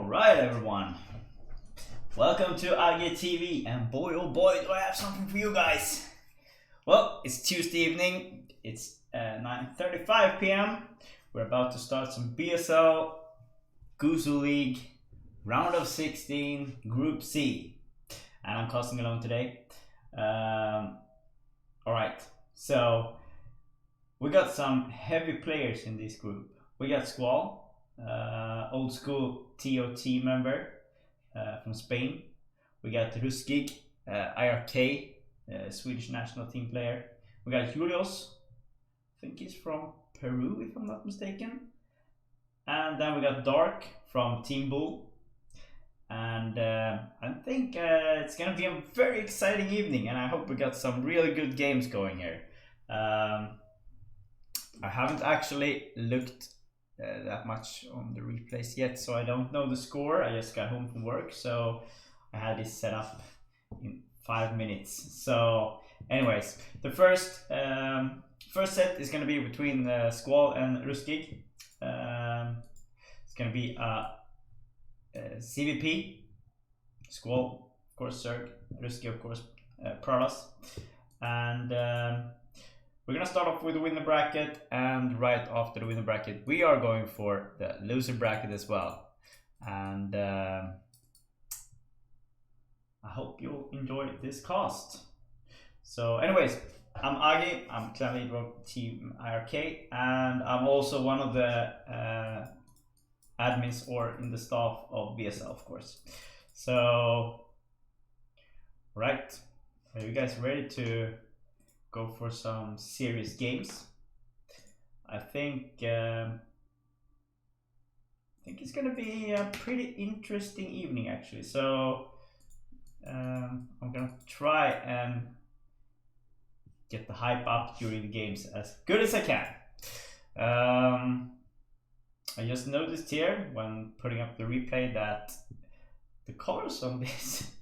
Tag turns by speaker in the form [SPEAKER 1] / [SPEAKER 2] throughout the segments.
[SPEAKER 1] Alright everyone, welcome to IGTV, and boy oh boy do I have something for you guys. Well, it's Tuesday evening, it's 9:35 p.m. We're about to start some BSL Gosu League round of 16 Group C, and I'm casting alone today. Alright, so we got some heavy players in this group. We got Squall, old school TOT member from Spain. We got Ro16, IRK, Swedish national team player. We got Julius, I think he's from Peru if I'm not mistaken. And then we got Dark from Team Bull. And I think it's gonna be a very exciting evening, and I hope we got some really good games going here. I haven't actually looked that much on the replays yet, so I don't know the score. I just got home from work, so I had this set up in 5 minutes. So anyways, the first set is going to be between Squall and Ro16. It's going to be a CVP. Squall, of course, Zerg. Ro16, of course, Pradas. And we're gonna start off with the winner bracket, and right after the winner bracket we are going for the loser bracket as well. And I hope you'll enjoy this cast. So anyways, I'm Agi, I'm clan leader of Team IRK, and I'm also one of the admins or in the staff of BSL, of course. So right, are you guys ready to go for some serious games? I think it's gonna be a pretty interesting evening actually. So I'm gonna try and get the hype up during the games as good as I can. I just noticed here when putting up the replay that the colors on this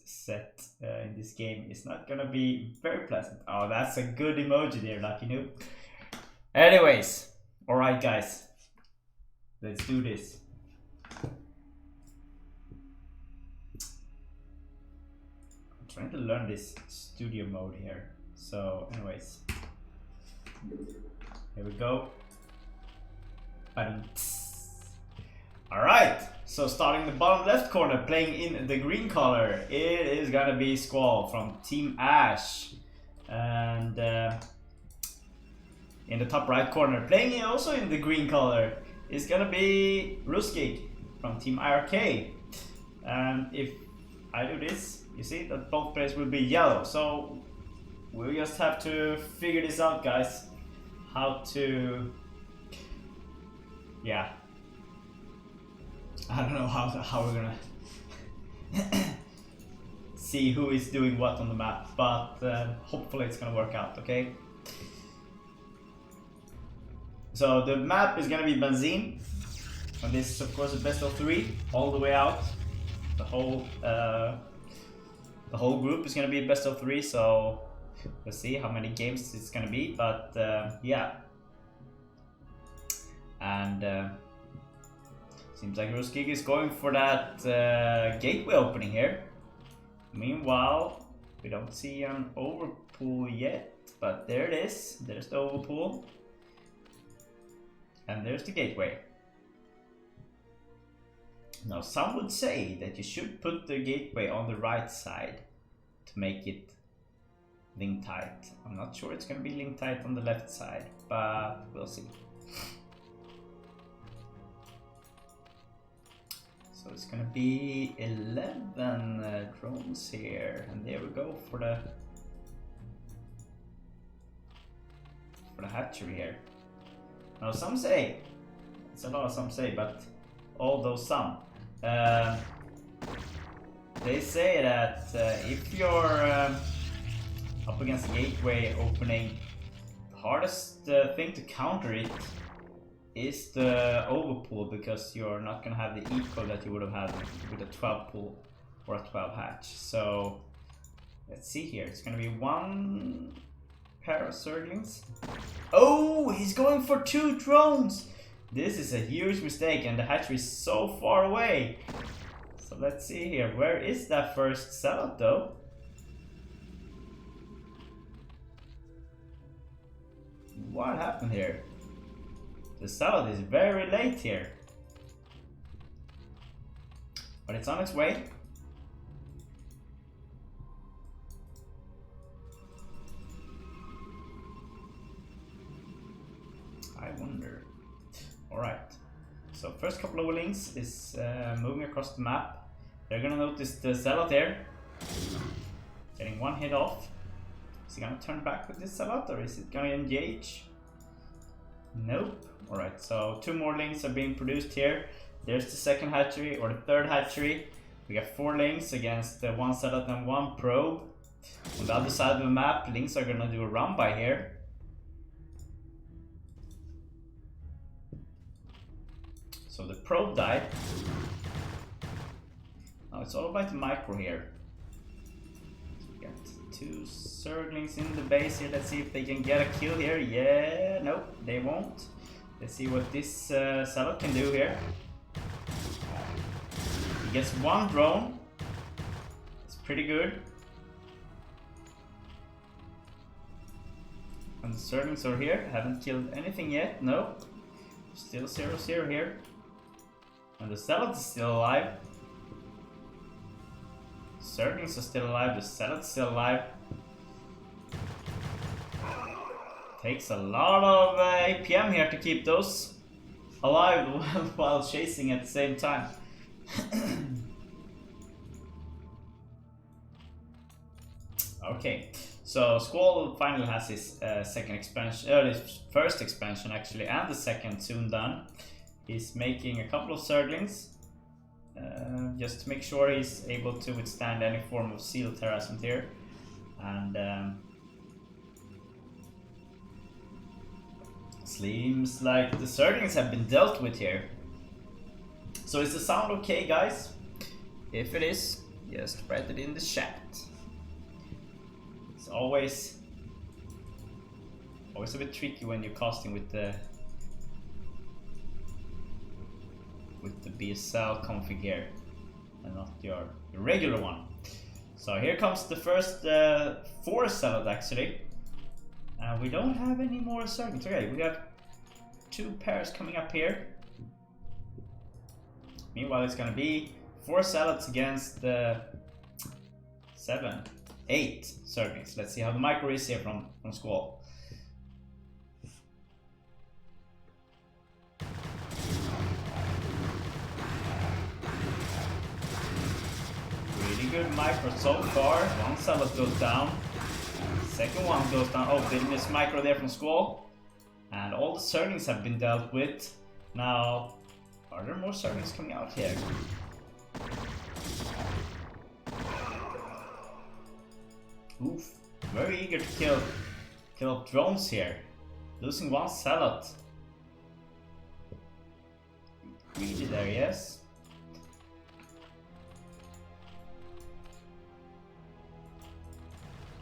[SPEAKER 1] set in this game is not gonna be very pleasant. Oh, that's a good emoji there, Lucky Noob. Anyways, alright guys, let's do this. I'm trying to learn this studio mode here. So anyways, here we go. Alright, so starting the bottom left corner, playing in the green color, it is gonna be Squall from Team Ash. And in the top right corner, playing also in the green color, is gonna be Ro16 from Team IRK. And if I do this, you see that both players will be yellow. So we'll just have to figure this out, guys. How to... yeah. I don't know how we're gonna see who is doing what on the map, but hopefully it's gonna work out, okay? So the map is gonna be Benzene, and this is of course a best of 3 all the way out. The whole group is gonna be a best of 3, so let's see how many games it's gonna be, but yeah. And seems like Ro16 is going for that gateway opening here. Meanwhile, we don't see an overpool yet, but there it is. There's the overpool. And there's the gateway. Now, some would say that you should put the gateway on the right side to make it link tight. I'm not sure it's going to be link tight on the left side, but we'll see. So it's gonna be 11 drones here, and there we go for the hatchery here. Now some say, it's a lot of some say, but although some, they say that if you're up against the gateway opening, the hardest thing to counter it is the overpool, because you're not gonna have the eco that you would have had with a 12 pool or a 12 hatch. So let's see here, it's gonna be one pair of Zerglings. Oh, he's going for 2 drones. This is a huge mistake, and the hatchery is so far away. So let's see here. Where is that first sellout though? What happened here? The sellout is very late here. But it's on its way. I wonder. Alright. So first couple of links is moving across the map. They're gonna notice the sellout there. Getting one hit off. Is he gonna turn back with this sellout or is it gonna engage? Nope. Alright, so 2 more links are being produced here. There's the second hatchery or the third hatchery. We got 4 links against 1 sellout and 1 probe. On the other side of the map, links are gonna do a run by here. So the probe died. Now it's all about the micro here. So we got 2 Zerglings in the base here. Let's see if they can get a kill here. Yeah, nope, they won't. Let's see what this sellout can do here. He gets 1 drone. It's pretty good. And the Zerglings are here. Haven't killed anything yet. No. Still 0-0 here. And the sellout is still alive. Zerglings are still alive. The sellout's still alive. Takes a lot of APM here to keep those alive while chasing at the same time. Okay, so Squall finally has his second expansion, his first expansion actually, and the second soon done. He's making a couple of Zerglings just to make sure he's able to withstand any form of seal harassment here. And seems like the Zerglings have been dealt with here. So is the sound okay, guys? If it is, just write it in the chat. It's always a bit tricky when you're casting with the BSL config here and not your regular one. So here comes the first 4 sellout actually. We don't have any more Zerglings. Okay, we have 2 pairs coming up here. Meanwhile, it's gonna be 4 sellouts against 7, 8 Zerglings. Let's see how the micro is here from Squall. Really good micro so far. 1 sellout goes down. Second one goes down. Oh, did miss micro there from Squall. And all the Zerglings have been dealt with. Now, are there more Zerglings coming out here? Oof. Very eager to kill drones here. Losing 1 sellout. Greedy there, yes.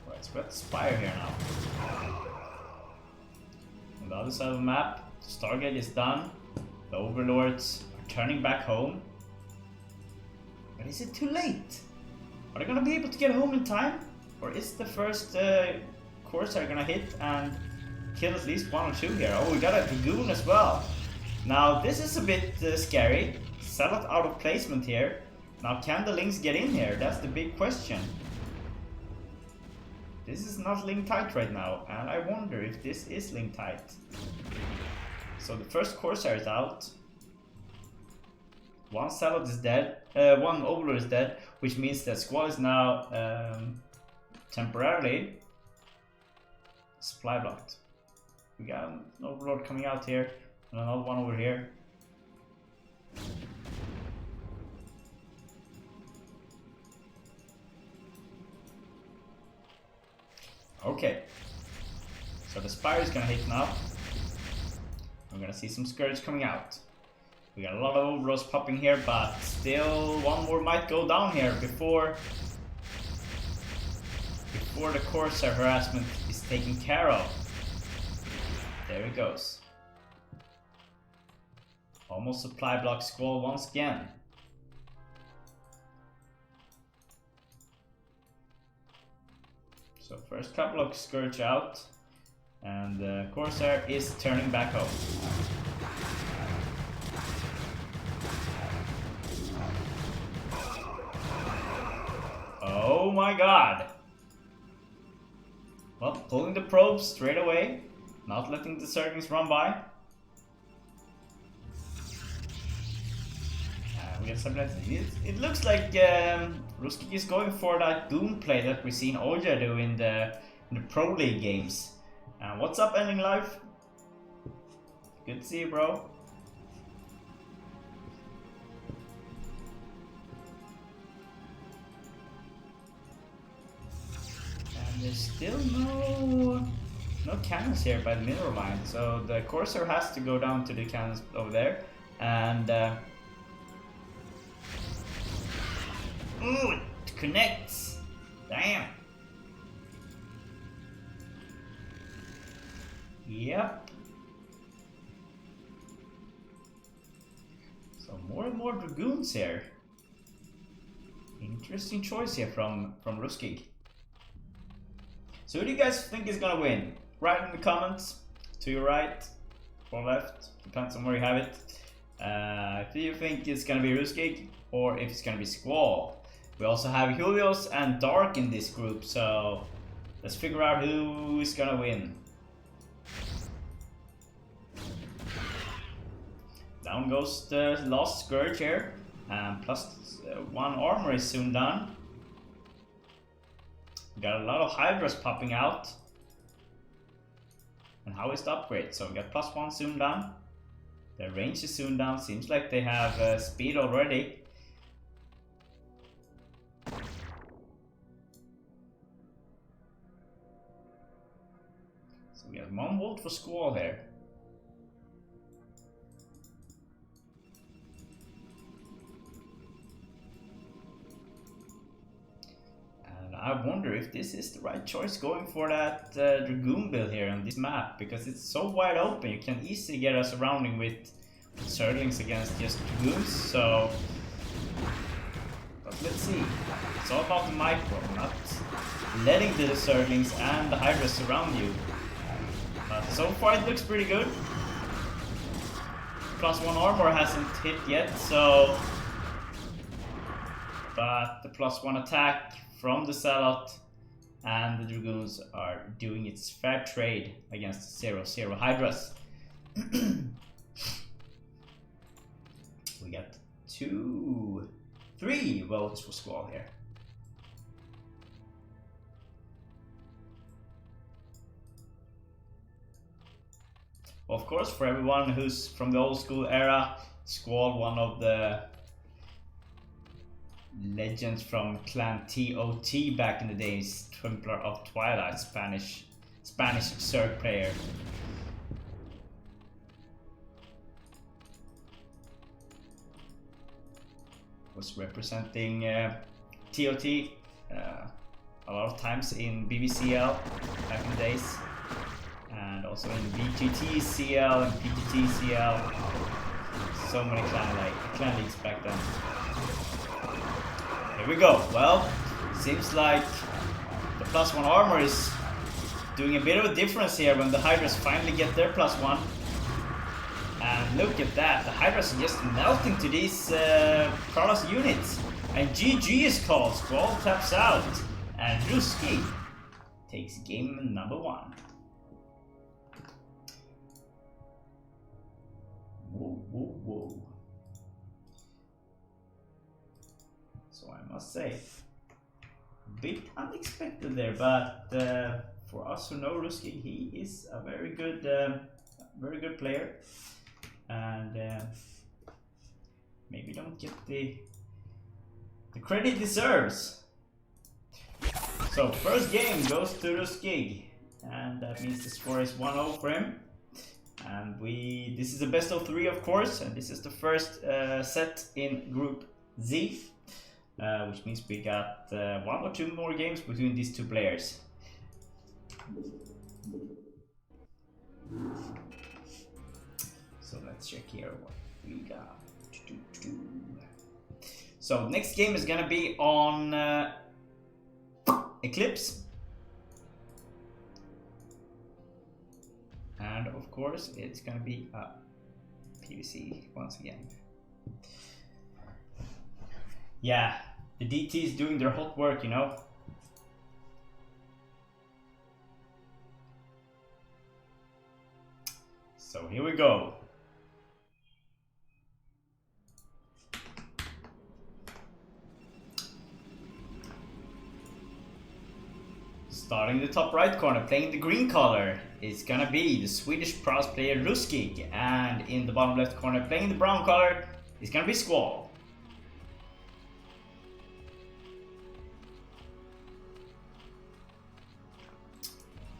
[SPEAKER 1] Right, so we have the Spire here now. On the other side of the map, Stargate is done. The Overlords are turning back home. But is it too late? Are they gonna be able to get home in time? Or is the first Corsair gonna hit and kill at least 1 or 2 here? Oh, we got a Dragoon as well. Now this is a bit scary. Sellout out of placement here. Now can the links get in here? That's the big question. This is not link tight right now, and I wonder if this is link tight. So the first Corsair is out. 1 sellout is dead. 1 Overlord is dead, which means that Squall is now temporarily supply blocked. We got an Overlord coming out here, and another one over here. Okay, so the Spire is gonna hit now. We're gonna see some Scourge coming out. We got a lot of Overlords popping here, but still 1 more might go down here before the Corsair harassment is taken care of. There it goes. Almost supply block Squall once again. So first couple of Scourge out, and the Corsair is turning back home. Oh my god! Well, pulling the probes straight away, not letting the Zerglings run by. We get some. It looks like Ro16 is going for that goon play that we've seen Oja do in the Pro League games. What's up, Ending Life? Good to see you, bro. And there's still no cannons here by the mineral line, so the Corsair has to go down to the cannons over there, and ooh, it connects. Damn. Yep. So more and more Dragoons here. Interesting choice here from Ro16. So who do you guys think is gonna win? Write in the comments, to your right or left, depends on where you have it. If you think it's gonna be Ro16 or if it's gonna be Squall. We also have Helios and Dark in this group, so let's figure out who is gonna win. Down goes the last Scourge here, and plus 1 armor is soon done. We got a lot of Hydras popping out. And how is the upgrade? So we got +1 soon done. The range is soon done. Seems like they have speed already. So we have 1 volt for Squall here. I wonder if this is the right choice going for that Dragoon build here on this map, because it's so wide open. You can easily get a surrounding with Zerglings against just Dragoons, so... But let's see. It's all about the micro, not letting the Zerglings and the Hydras surround you. But so far it looks pretty good. +1 armor hasn't hit yet, so... But the +1 attack from the Zealot and the Dragoons are doing its fair trade against 0-0 Hydras. We got 3 votes for Squall here. Of course, for everyone who's from the old school era, Squall, one of the legends from Clan TOT back in the days, Templar of Twilight, Spanish Zerg player. Was representing TOT a lot of times in BBCL back in the days, and also in BGT CL and PGT CL. So many clan leagues back then. Here we go. Well, seems like the +1 armor is doing a bit of a difference here when the Hydras finally get their +1. And look at that, the Hydras are just melting to these Kratos units. And GG is called, Squall taps out, and Ro16 takes game number 1. Whoa, whoa, whoa. So I must say, a bit unexpected there, but for us who know Ro16, he is a very good player, and maybe don't get the credit he deserves. So first game goes to Ro16, and that means the score is 1-0 for him. And this is a best of 3, of course, and this is the first set in Group Z. Which means we got 1 or 2 more games between these 2 players. So let's check here we got. So next game is gonna be on Eclipse, and of course it's gonna be PVC once again. Yeah, the DT is doing their hot work, you know. So here we go. Starting the top right corner, playing the green color, is gonna be the Swedish Pros player Ro16, and in the bottom left corner, playing the brown color, is gonna be Squall.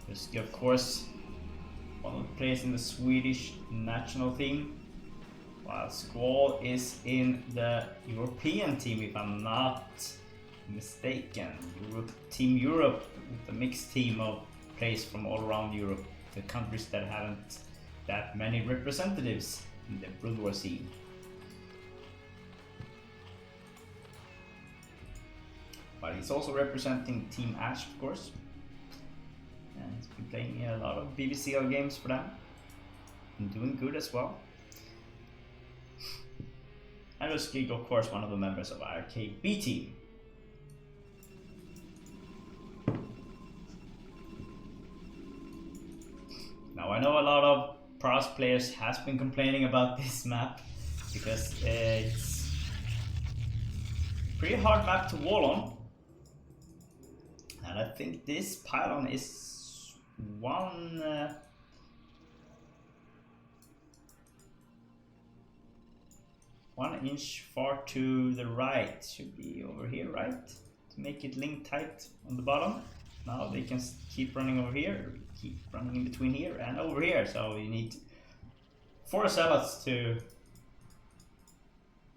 [SPEAKER 1] Ro16, of course, one of the players in the Swedish national team, while Squall is in the European team, if I'm not mistaken. Team Europe, with a mixed team of players from all around Europe, the countries that haven't that many representatives in the Brood War scene. But he's also representing Team Ash, of course. And he's been playing a lot of BBCL games for them. And doing good as well. And Ro16, of course, one of the members of our KB team. Now I know a lot of Pros players has been complaining about this map because it's a pretty hard map to wall on, and I think this pylon is one inch far to the right. Should be over here, right? To make it link tight on the bottom. Now they can keep running over here, keep running in between here and over here. So you need 4 zealots to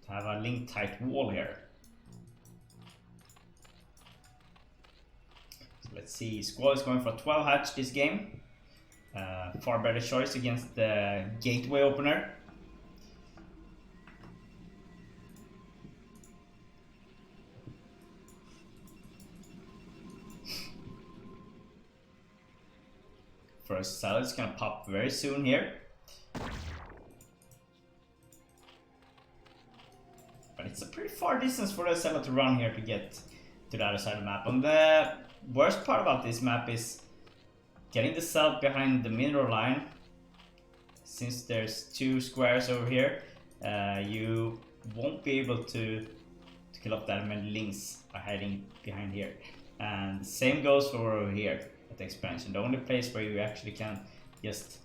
[SPEAKER 1] have a link tight wall here. So let's see, Squall is going for 12 hatch this game. Far better choice against the gateway opener. First salad is gonna pop very soon here. But it's a pretty far distance for the salad to run here to get to the other side of the map. And the worst part about this map is getting the salad behind the mineral line. Since there's 2 squares over here, you won't be able to kill off that many links by hiding behind here. And the same goes for over here. The expansion. The only place where you actually can just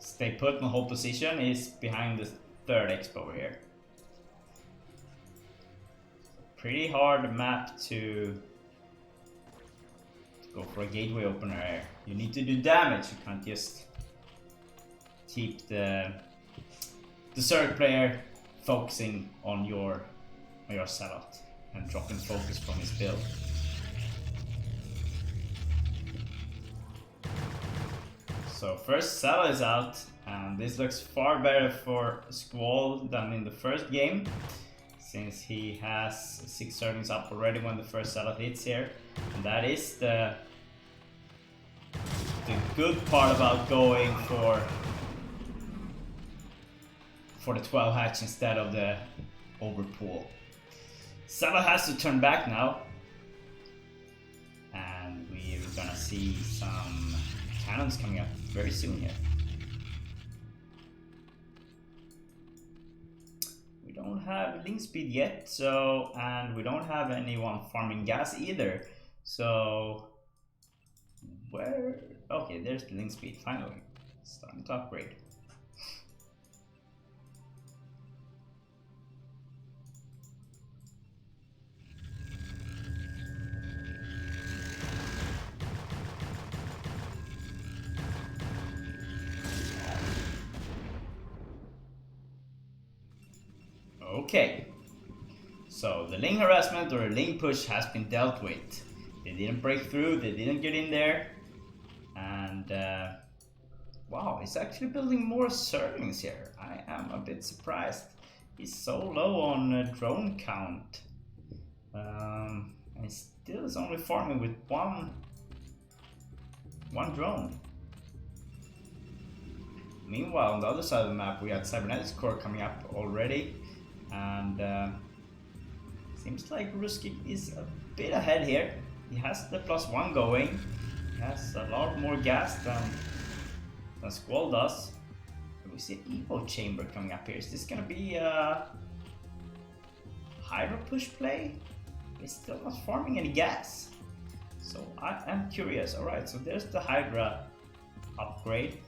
[SPEAKER 1] stay put and hold position is behind the 3rd expo over here. Pretty hard map to go for a gateway opener here. You need to do damage. You can't just keep the 3rd player focusing on your sellout and dropping focus from his build. So first Salah is out, and this looks far better for Squall than in the first game, since he has 6 servings up already when the first Salah hits here. And that is the good part about going for the 12 hatch instead of the overpool. Salah has to turn back now, and we're gonna see some cannons coming up very soon here. We don't have link speed yet, so, and we don't have anyone farming gas either. So where? Okay, there's the link speed finally. Starting to upgrade. Okay, so the link harassment or link push has been dealt with. They didn't break through, they didn't get in there, and wow, it's actually building more servings here. I I am a bit surprised. He's so low on drone count. And he still is only farming with one drone. Meanwhile, on the other side of the map, we had Cybernetics Core coming up already, and seems like Ruski is a bit ahead here. He has the +1 going. He has a lot more gas than Squall does. We see an Evo Chamber coming up here. Is this gonna be a Hydra push play? He's still not farming any gas, so I am curious. Alright, so there's the Hydra upgrade,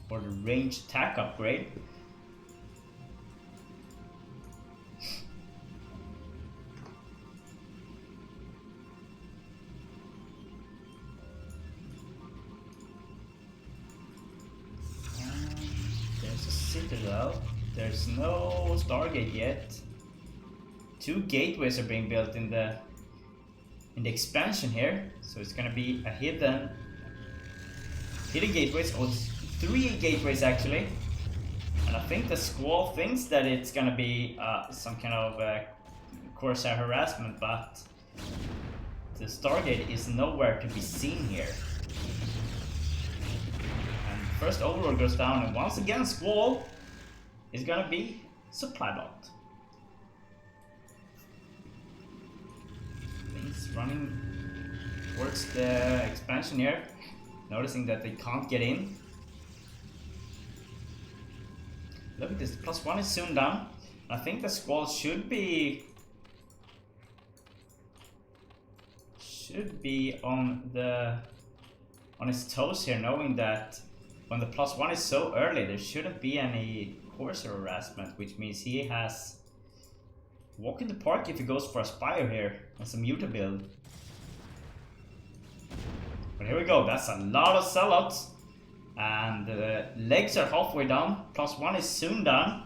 [SPEAKER 1] or the range attack upgrade. There's a Citadel. There's no Stargate yet. 2 gateways are being built in the expansion here, so it's gonna be a hidden gateways. Oh, it's 3 gateways actually, and I think the Squall thinks that it's gonna be some kind of Corsair harassment, but the Stargate is nowhere to be seen here. And first Overlord goes down, and once again Squall is gonna be supply blocked. Things running towards the expansion here, noticing that they can't get in. Look at this, +1 is soon done. I think the Squall should be on his toes here, knowing that when the +1 is so early, there shouldn't be any Corsair harassment, which means he has walk in the park if he goes for a Spire here and some Muta build. But here we go, that's a lot of sellouts. And the legs are halfway done, +1 is soon done.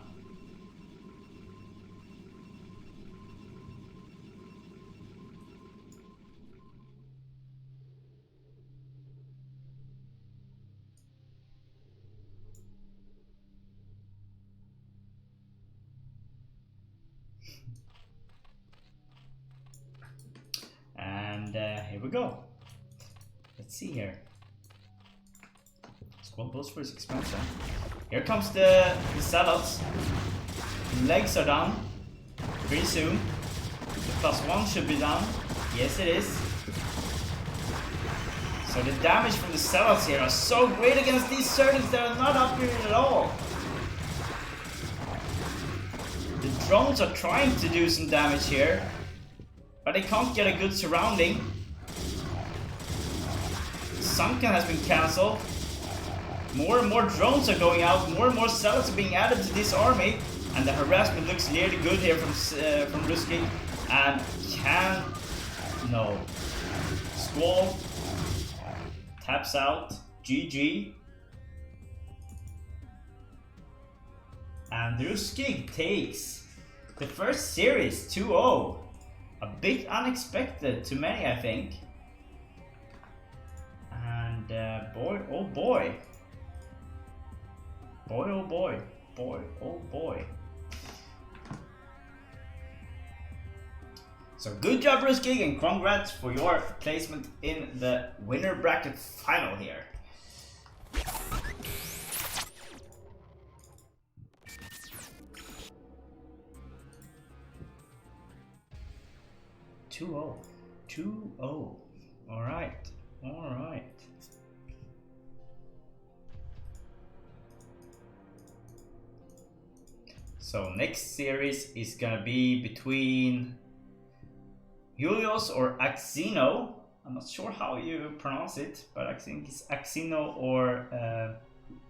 [SPEAKER 1] And here we go. Let's see here. Squall goes for his expansion. Here comes the sellouts. Legs are done pretty soon. The +1 should be done. Yes, it is. So the damage from the sellouts here are so great against these Surgeons that are not upgraded at all. The drones are trying to do some damage here, but they can't get a good surrounding. Sunken has been cancelled. More and more drones are going out, more and more cells are being added to this army, and the harassment looks nearly good here from Ruski. And no. Squall taps out, GG. And Ruski takes the first series 2-0. A bit unexpected to many, I think. And boy, oh boy. Boy, oh boy. Boy, oh boy. So good job, Ruski, and congrats for your placement in the winner bracket final here. Two-0. 2-0. Alright. Alright. So next series is gonna be between Julius or Axino. I'm not sure how you pronounce it, but I think it's Axino or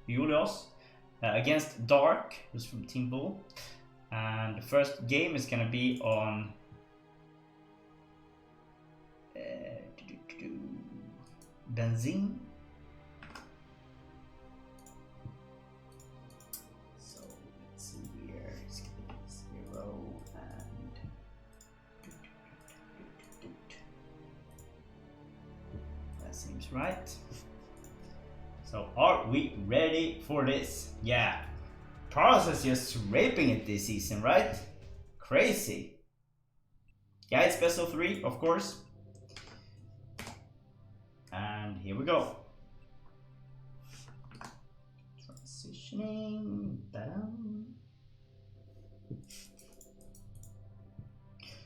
[SPEAKER 1] Julius against Dark, who's from Team Bull. And the first game is gonna be on Benzene. So let's see here. It's gonna be 0 and that seems right. So are we ready for this? Yeah. Paras is just raping it this season, right? Crazy. Yeah, it's best of 3, of course. And here we go. Transitioning down.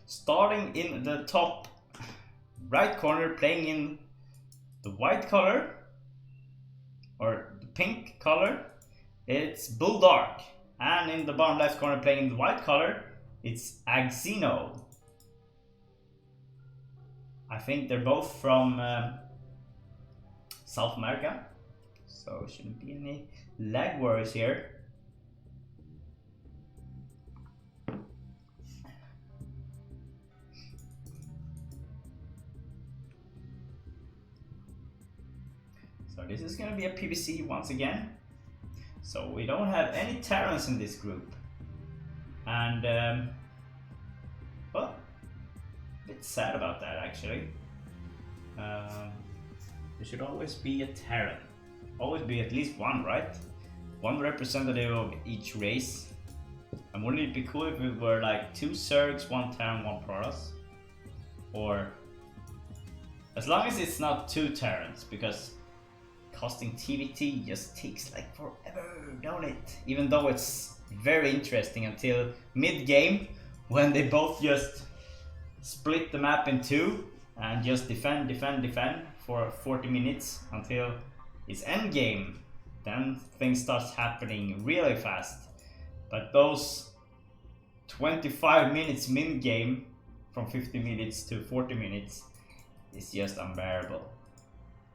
[SPEAKER 1] Starting in the top right corner, playing in the white color or the pink color, it's Bulldark. And in the bottom left corner, playing in the white color, it's Axino. I think they're both from South America, so shouldn't be any lag worries here. So this is going to be a PvC once again. So we don't have any Terrans in this group. And, well, a bit sad about that actually. There should always be a Terran. Always be at least one, right? One representative of each race. And wouldn't it be cool if it were like 2 Zergs, 1 Terran, 1 Protoss? Or, as long as it's not 2 Terrans, because costing TVT just takes like forever, don't it? Even though it's very interesting until mid-game, when they both just split the map in 2 and just defend for 40 minutes until it's endgame. Then things start happening really fast. But those 25 minutes mid-game, from 50 minutes to 40 minutes, is just unbearable.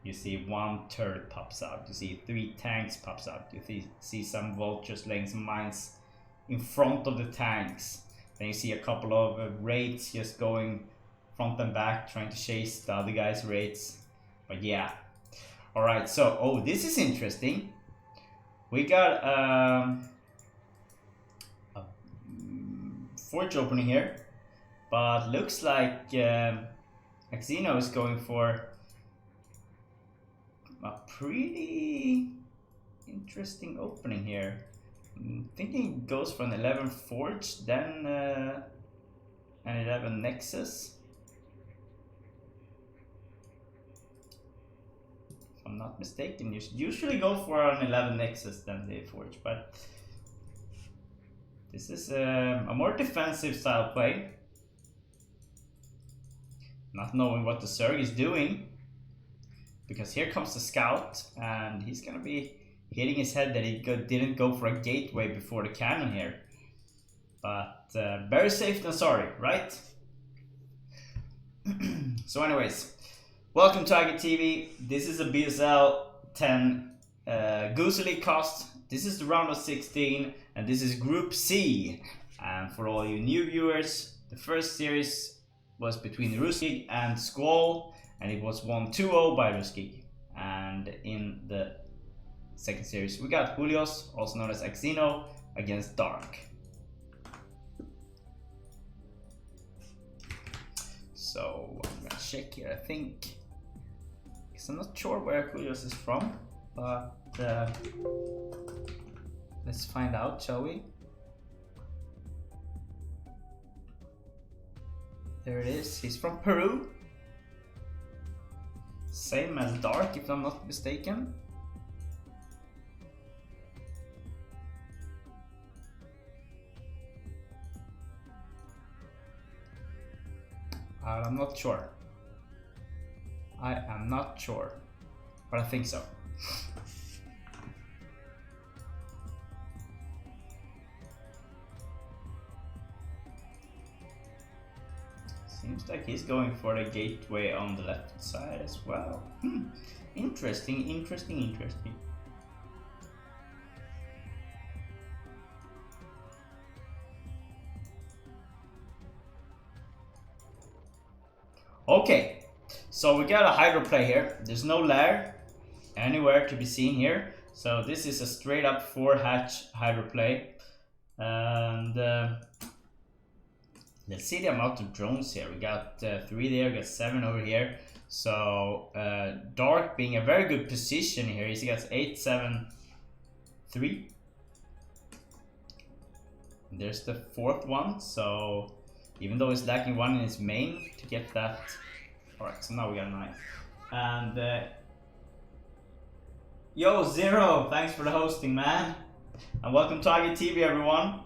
[SPEAKER 1] You see 1 turret pops out, you see 3 tanks pops out, you see some vultures laying some mines in front of the tanks. Then you see a couple of raids just going front and back, trying to chase the other guy's raids. But yeah. Alright, so, oh, this is interesting. We got a forge opening here, but looks like Axino is going for a pretty interesting opening here. I'm thinking it goes for an 11 Forge, then an 11 Nexus. If I'm not mistaken, you should usually go for an 11 Nexus than the Forge, but this is a more defensive style play. Not knowing what the Zerg is doing. Because here comes the scout, and he's gonna be hitting his head that he didn't go for a gateway before the cannon here. But better safe than sorry, right? So anyways, welcome to Aggie TV. This is a BSL10 Gosu League cost. This is the round of 16, and this is Group C. And for all you new viewers, the first series was between Ro16 and Squall, and it was won 2-0 by Ro16. And in the second series, we got Julios, also known as Axino, against Dark. So I'm gonna check here. I think, because I'm not sure where Julios is from, but let's find out, shall we? There it is. He's from Peru. Same as Dark, if I'm not mistaken. I'm not sure. I am not sure, but I think so. Seems like he's going for the gateway on the left side as well. Interesting, interesting, interesting. Okay, so we got a hydro play here. There's no lair anywhere to be seen here. So this is a straight up 4-hatch hydro play. And let's see the amount of drones here. We got 3 there, we got 7 over here. So Dark being a very good position here. He's got 8, 7, 3. there's the fourth one, so even though he's lacking one in his main to get that. Alright, so now we got a 9. And yo, Zero, thanks for the hosting, man. And welcome to IGTV, everyone.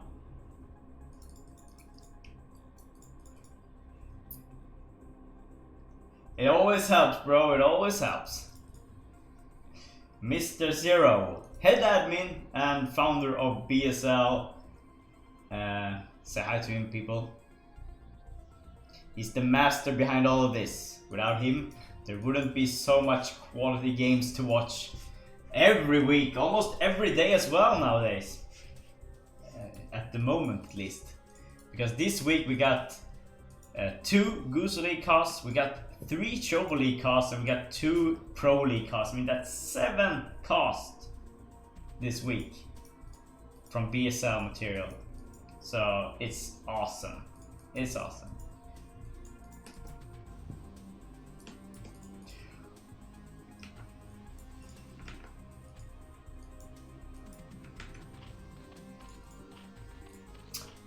[SPEAKER 1] It always helps, bro, it always helps. Mr. Zero, head admin and founder of BSL. Say hi to him, people. He's the master behind all of this. Without him, there wouldn't be so much quality games to watch every week, almost every day as well nowadays. At the moment, at least. Because this week we got 2 Gosu League casts, we got 3 Chobo League casts, and we got 2 Pro League casts. I mean, that's 7 casts this week from BSL material. So it's awesome. It's awesome.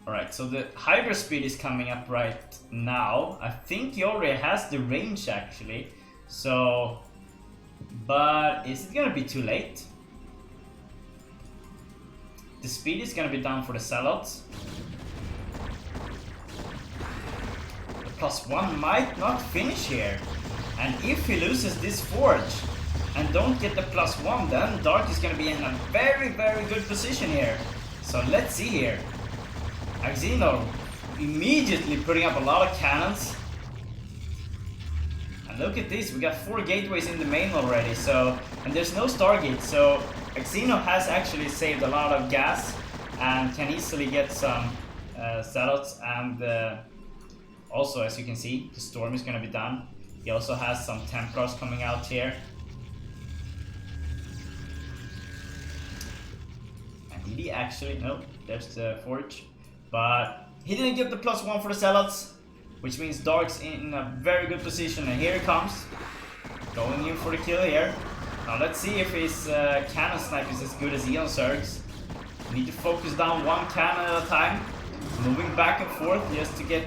[SPEAKER 1] Alright, so the Hydra speed is coming up right now. I think he already has the range actually. So, but is it gonna be too late? The speed is gonna be down for the sellouts. The +1 might not finish here. And if he loses this forge and don't get the +1, then Dark is gonna be in a very, very good position here. So let's see here. Axino immediately putting up a lot of cannons. And look at this, we got 4 gateways in the main already, so, and there's no Stargate, so Axino has actually saved a lot of gas and can easily get some sellouts. And also, as you can see, the storm is gonna be done. He also has some Templars coming out here. And did he actually, no, there's the forge. But he didn't get the +1 for the sellouts, which means Dark's in a very good position. And here he comes, going in for the kill here. Now let's see if his cannon snipe is as good as Eon Zerg's. Need to focus down 1 cannon at a time, moving back and forth just to get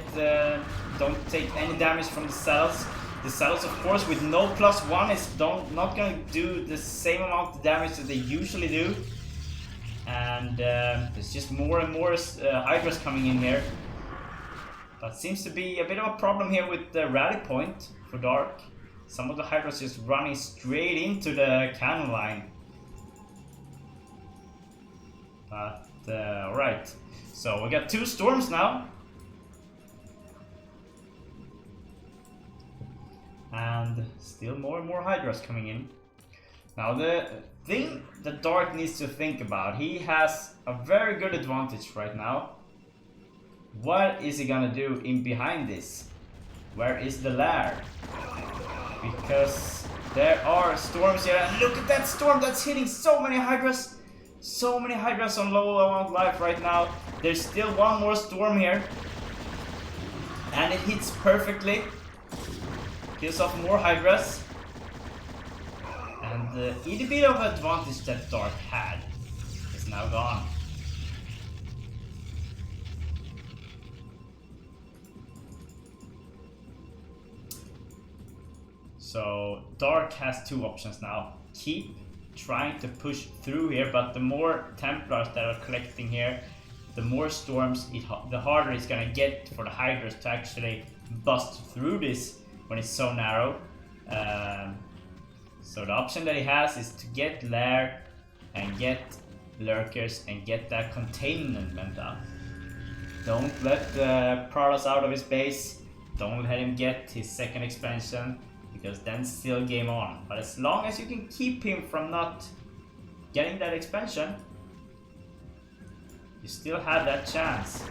[SPEAKER 1] don't take any damage from the sellouts. The sellouts, of course, with no +1 is not gonna do the same amount of damage that they usually do. And there's just more and more Hydras coming in here. That seems to be a bit of a problem here with the rally point for Dark. Some of the Hydras just running straight into the cannon line. But alright, so we got 2 storms now. And still more and more Hydras coming in. Now the thing that Dark needs to think about, he has a very good advantage right now. What is he gonna do in behind this? Where is the lair? Because there are storms here, and look at that storm that's hitting so many Hydras. So many Hydras on low amount life right now. There's still 1 more storm here. And it hits perfectly. Kills off more Hydras. And the little bit of advantage that Dark had is now gone. So Dark has 2 options now. Keep trying to push through here, but the more Templars that are collecting here, the more storms, the harder it's gonna get for the Hydras to actually bust through this when it's so narrow. So the option that he has is to get Lair and get Lurkers and get that containment up. Don't let the Pradas out of his base. Don't let him get his 2nd expansion, because then still game on. But as long as you can keep him from not getting that expansion, you still have that chance.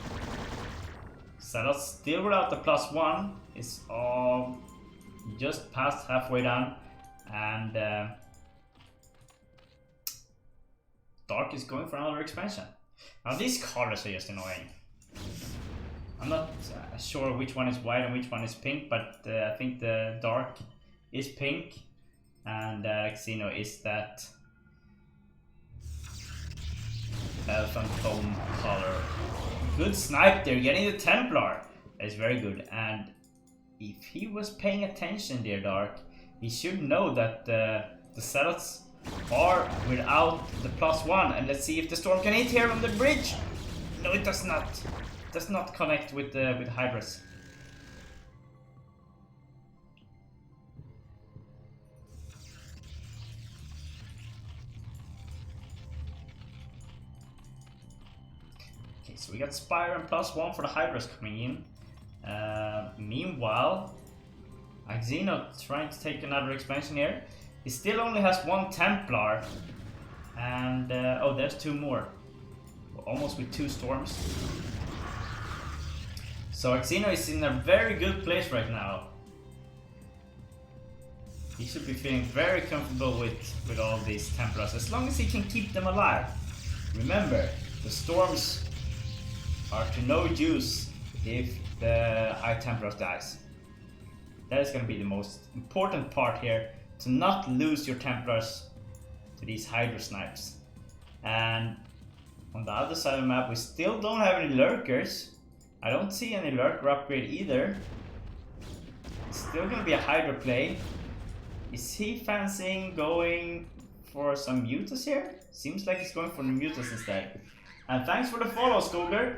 [SPEAKER 1] Zealot still without the +1 is just past halfway done. And Dark is going for another expansion. Now these colors are just annoying. I'm not sure which one is white and which one is pink, but I think the Dark is pink and Xeno is that elephant foam color. Good snipe there, getting the Templar. That is very good. And if he was paying attention there, Dark, he should know that the zealots are without the +1. And let's see if the storm can hit here on the bridge. No, it does not. It does not connect with Hydras. Okay, so we got Spire and +1 for the Hydras coming in. Meanwhile, Xeno trying to take another expansion here. He still only has 1 Templar. And, oh, there's 2 more. We're almost with 2 storms. So Xeno is in a very good place right now. He should be feeling very comfortable with all these Templars, as long as he can keep them alive. Remember, the storms are to no use if the High Templars dies. That is going to be the most important part here, to not lose your Templars to these Hydra snipes. And on the other side of the map, we still don't have any lurkers. I don't see any lurker upgrade either. It's still going to be a Hydra play. Is he fancying going for some mutas here? Seems like he's going for the mutas instead. And thanks for the follow, Skoger.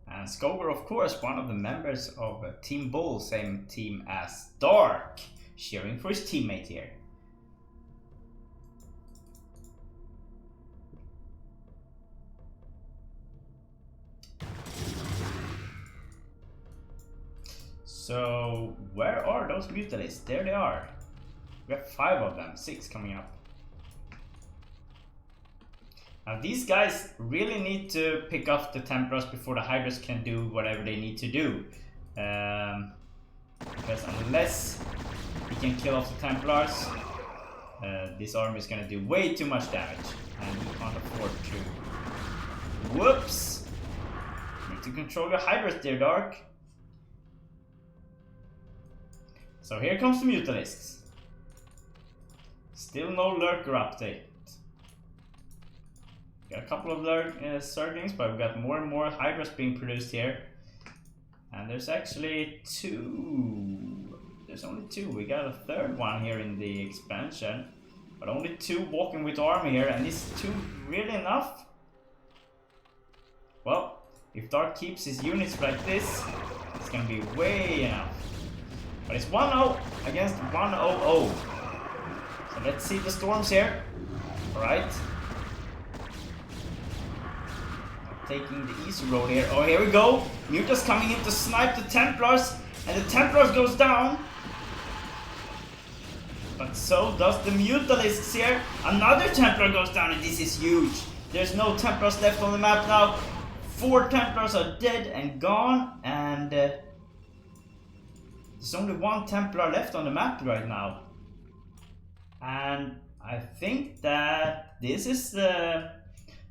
[SPEAKER 1] And Skoger, of course, one of the members of Team Bull, same team as Dark, cheering for his teammate here. So, where are those Mutalisks? There they are. We have 5 of them, 6 coming up. Now these guys really need to pick off the Templars before the Hydras can do whatever they need to do. Because unless he can kill off the Templars, this army is going to do way too much damage. And he can't afford to. Whoops! Need to control your Hydras there, Dark. So here comes the Mutalisks. Still no Lurker update. Got a couple of Zerglings, but we've got more and more Hydras being produced here. And there's actually 2. There's only 2. We got a 3rd one here in the expansion. But only 2 walking with army here. And is 2 really enough? Well, if Dark keeps his units like this, it's gonna be way enough. But it's 1-0 against 1-0-0. So let's see the storms here. Alright. Taking the easy road here. Oh, here we go. Mutas coming in to snipe the Templars. And the Templars goes down. But so does the Mutalisks here. Another Templar goes down, and this is huge. There's no Templars left on the map now. 4 Templars are dead and gone. And there's only 1 Templar left on the map right now. And I think that this is the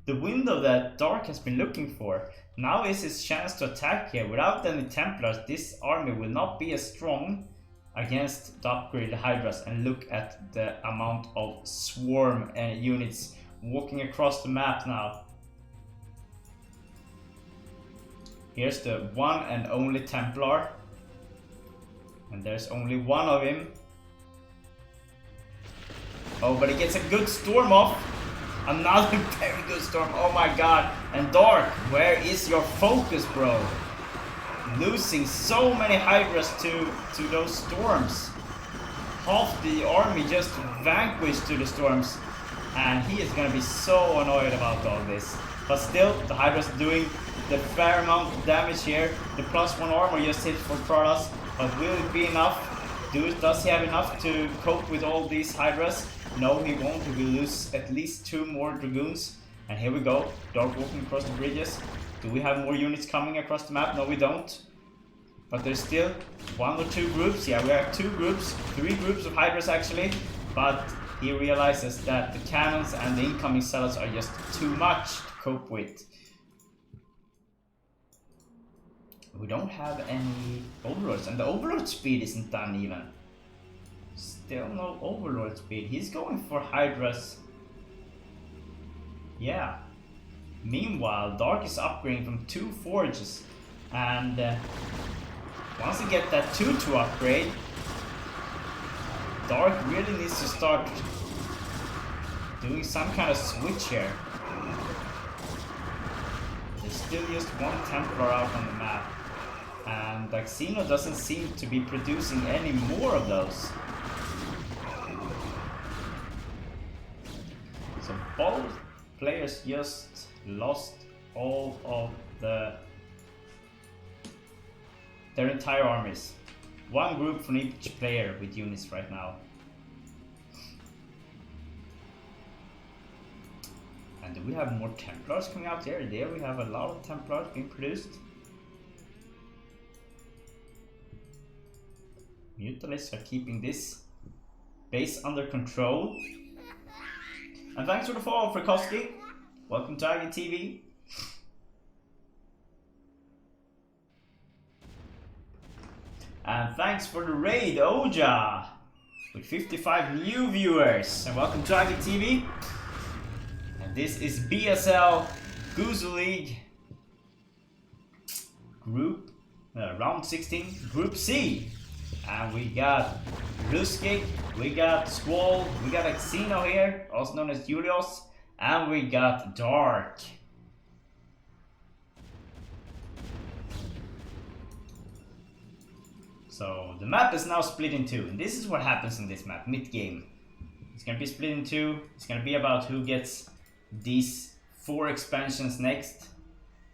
[SPEAKER 1] window that Dark has been looking for. Now is his chance to attack here. Without any Templars, this army will not be as strong against the upgraded Hydras. And look at the amount of swarm units walking across the map now. Here's the one and only Templar. And there's only 1 of him. Oh, but he gets a good storm off. Another very good storm. Oh my god. And Dark, where is your focus, bro? Losing so many Hydras to those storms. Half the army just vanquished to the storms. And he is gonna be so annoyed about all this. But still, the Hydras doing the fair amount of damage here. The +1 armor just hit for Protoss. But will it be enough? Does he have enough to cope with all these Hydras? No, he won't. He will lose at least 2 more Dragoons. And here we go. Dark walking across the bridges. Do we have more units coming across the map? No, we don't. But there's still 1 or 2 groups. Yeah, we have 2 groups. 3 groups of Hydras actually. But he realizes that the cannons and the incoming zealots are just too much to cope with. We don't have any overlords, and the overlord speed isn't done even. Still no overlord speed. He's going for Hydra's. Yeah. Meanwhile, Dark is upgrading from 2 forges. And once you get that 2-2 upgrade, Dark really needs to start doing some kind of switch here. There's still just one Templar out on the map. And Xeno doesn't seem to be producing any more of those. So both players just lost all of their entire armies. One group from each player with units right now. And do we have more Templars coming out there? There we have a lot of Templars being produced. Mutalists are keeping this base under control. And thanks for the follow, Frikoski. Welcome to IGTV. And thanks for the raid, Oja, with 55 new viewers. And welcome to IGTV. And this is BSL Gosu League Group Round 16 Group C. And we got Ro16, we got Squall, we got Xeno here, also known as Julius, and we got Dark. So the map is now split in two, and this is what happens in this map, mid-game. It's gonna be split in two, it's gonna be about who gets these 4 expansions next.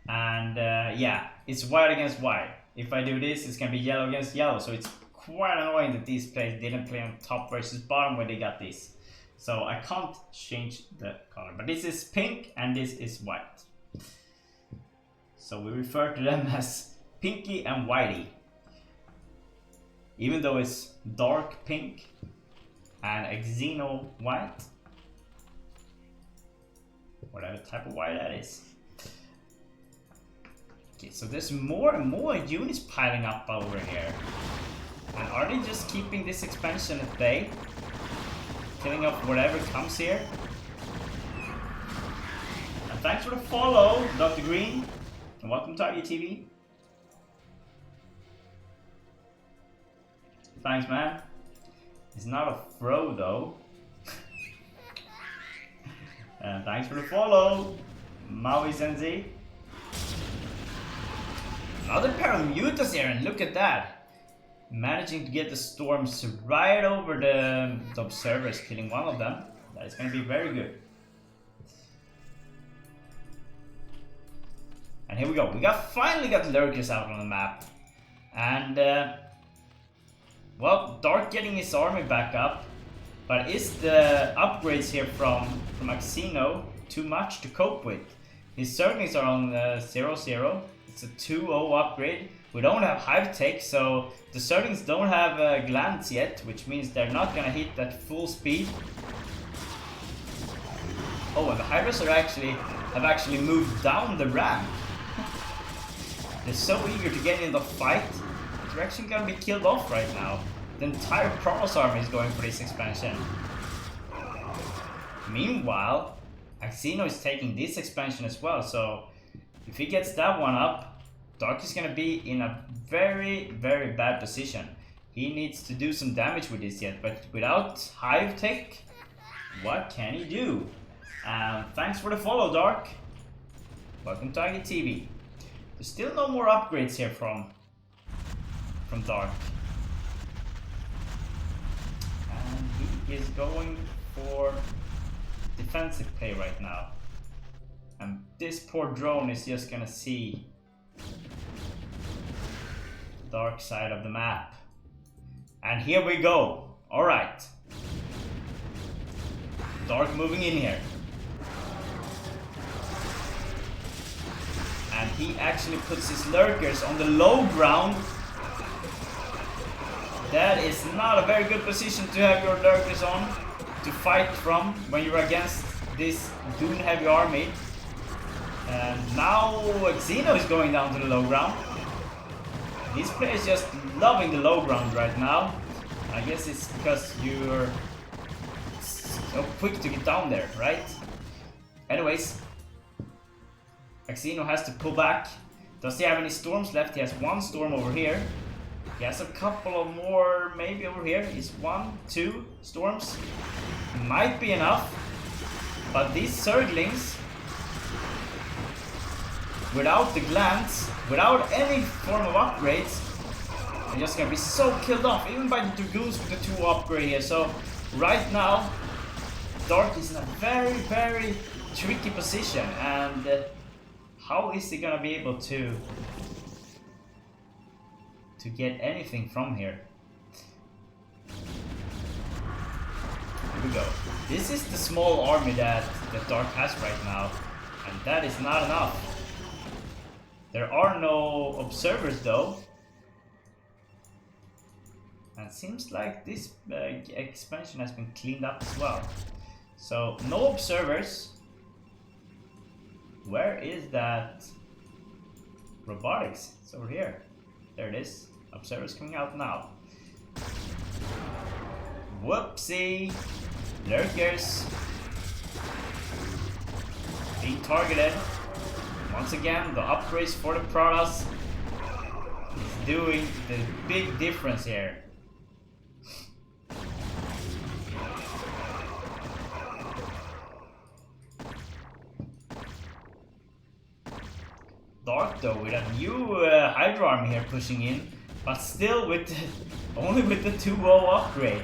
[SPEAKER 1] And yeah, it's white against white. If I do this, it's gonna be yellow against yellow, so it's quite annoying that these players didn't play on top versus bottom when they got this. So I can't change the color, but this is pink and this is white. So we refer to them as Pinky and Whitey. Even though it's dark pink and Xeno white. Whatever type of white that is. Okay, so there's more and more units piling up over here. And are they just keeping this expansion at bay? Killing off whatever comes here? And thanks for the follow, Dr. Green. And welcome to IGTV. Thanks, man. It's not a throw, though. And thanks for the follow, Maui Senzi. Another pair of mutas here, and look at that. Managing to get the storms right over the observers, killing one of them. That is going to be very good. And here we go. We finally got lurkers out on the map. And well, Dark getting his army back up. But is the upgrades here from Xeno too much to cope with? His Zerglings are on 0-0. It's a 2-0 upgrade. We don't have Hive Tech, so the Zerglings don't have Glance yet, which means they're not gonna hit that full speed. Oh, and the Hydras have actually moved down the ramp. They're so eager to get in the fight. They're actually gonna be killed off right now. The entire Protoss army is going for this expansion. Meanwhile, Xeno is taking this expansion as well, so if he gets that one up, Dark is gonna be in a very, very bad position. He needs to do some damage with this yet, but without Hive Tech, what can he do? Thanks for the follow, Dark. Welcome to IGTV. There's still no more upgrades here from Dark. And he is going for defensive play right now. And this poor drone is just gonna see the dark side of the map. And here we go. Alright. Dark moving in here. And he actually puts his lurkers on the low ground. That is not a very good position to have your lurkers on to fight from when you're against this Dune heavy army. And now Xeno is going down to the low ground. These players just loving the low ground right now. I guess it's because you're so quick to get down there, right? Anyways, Axino has to pull back. Does he have any storms left? He has one storm over here. He has a couple of more, maybe over here. He's 1, 2 storms. Might be enough. But these Zerglings, without the glance, without any form of upgrades, are just gonna be so killed off, even by the Dragoons with the 2 upgrade here. So right now, Dark is in a very, very tricky position, and how is he gonna be able to get anything from here? Here we go. This is the small army that Dark has right now, and that is not enough. There are no observers though, and it seems like this expansion has been cleaned up as well. So no observers. Where is that robotics? It's over here. There it is. Observers coming out now. Whoopsie! Lurkers being targeted. Once again, the upgrades for the Protoss is doing the big difference here. Dark though, with a new Hydra army here pushing in, but still with only with the 2-0 upgrade.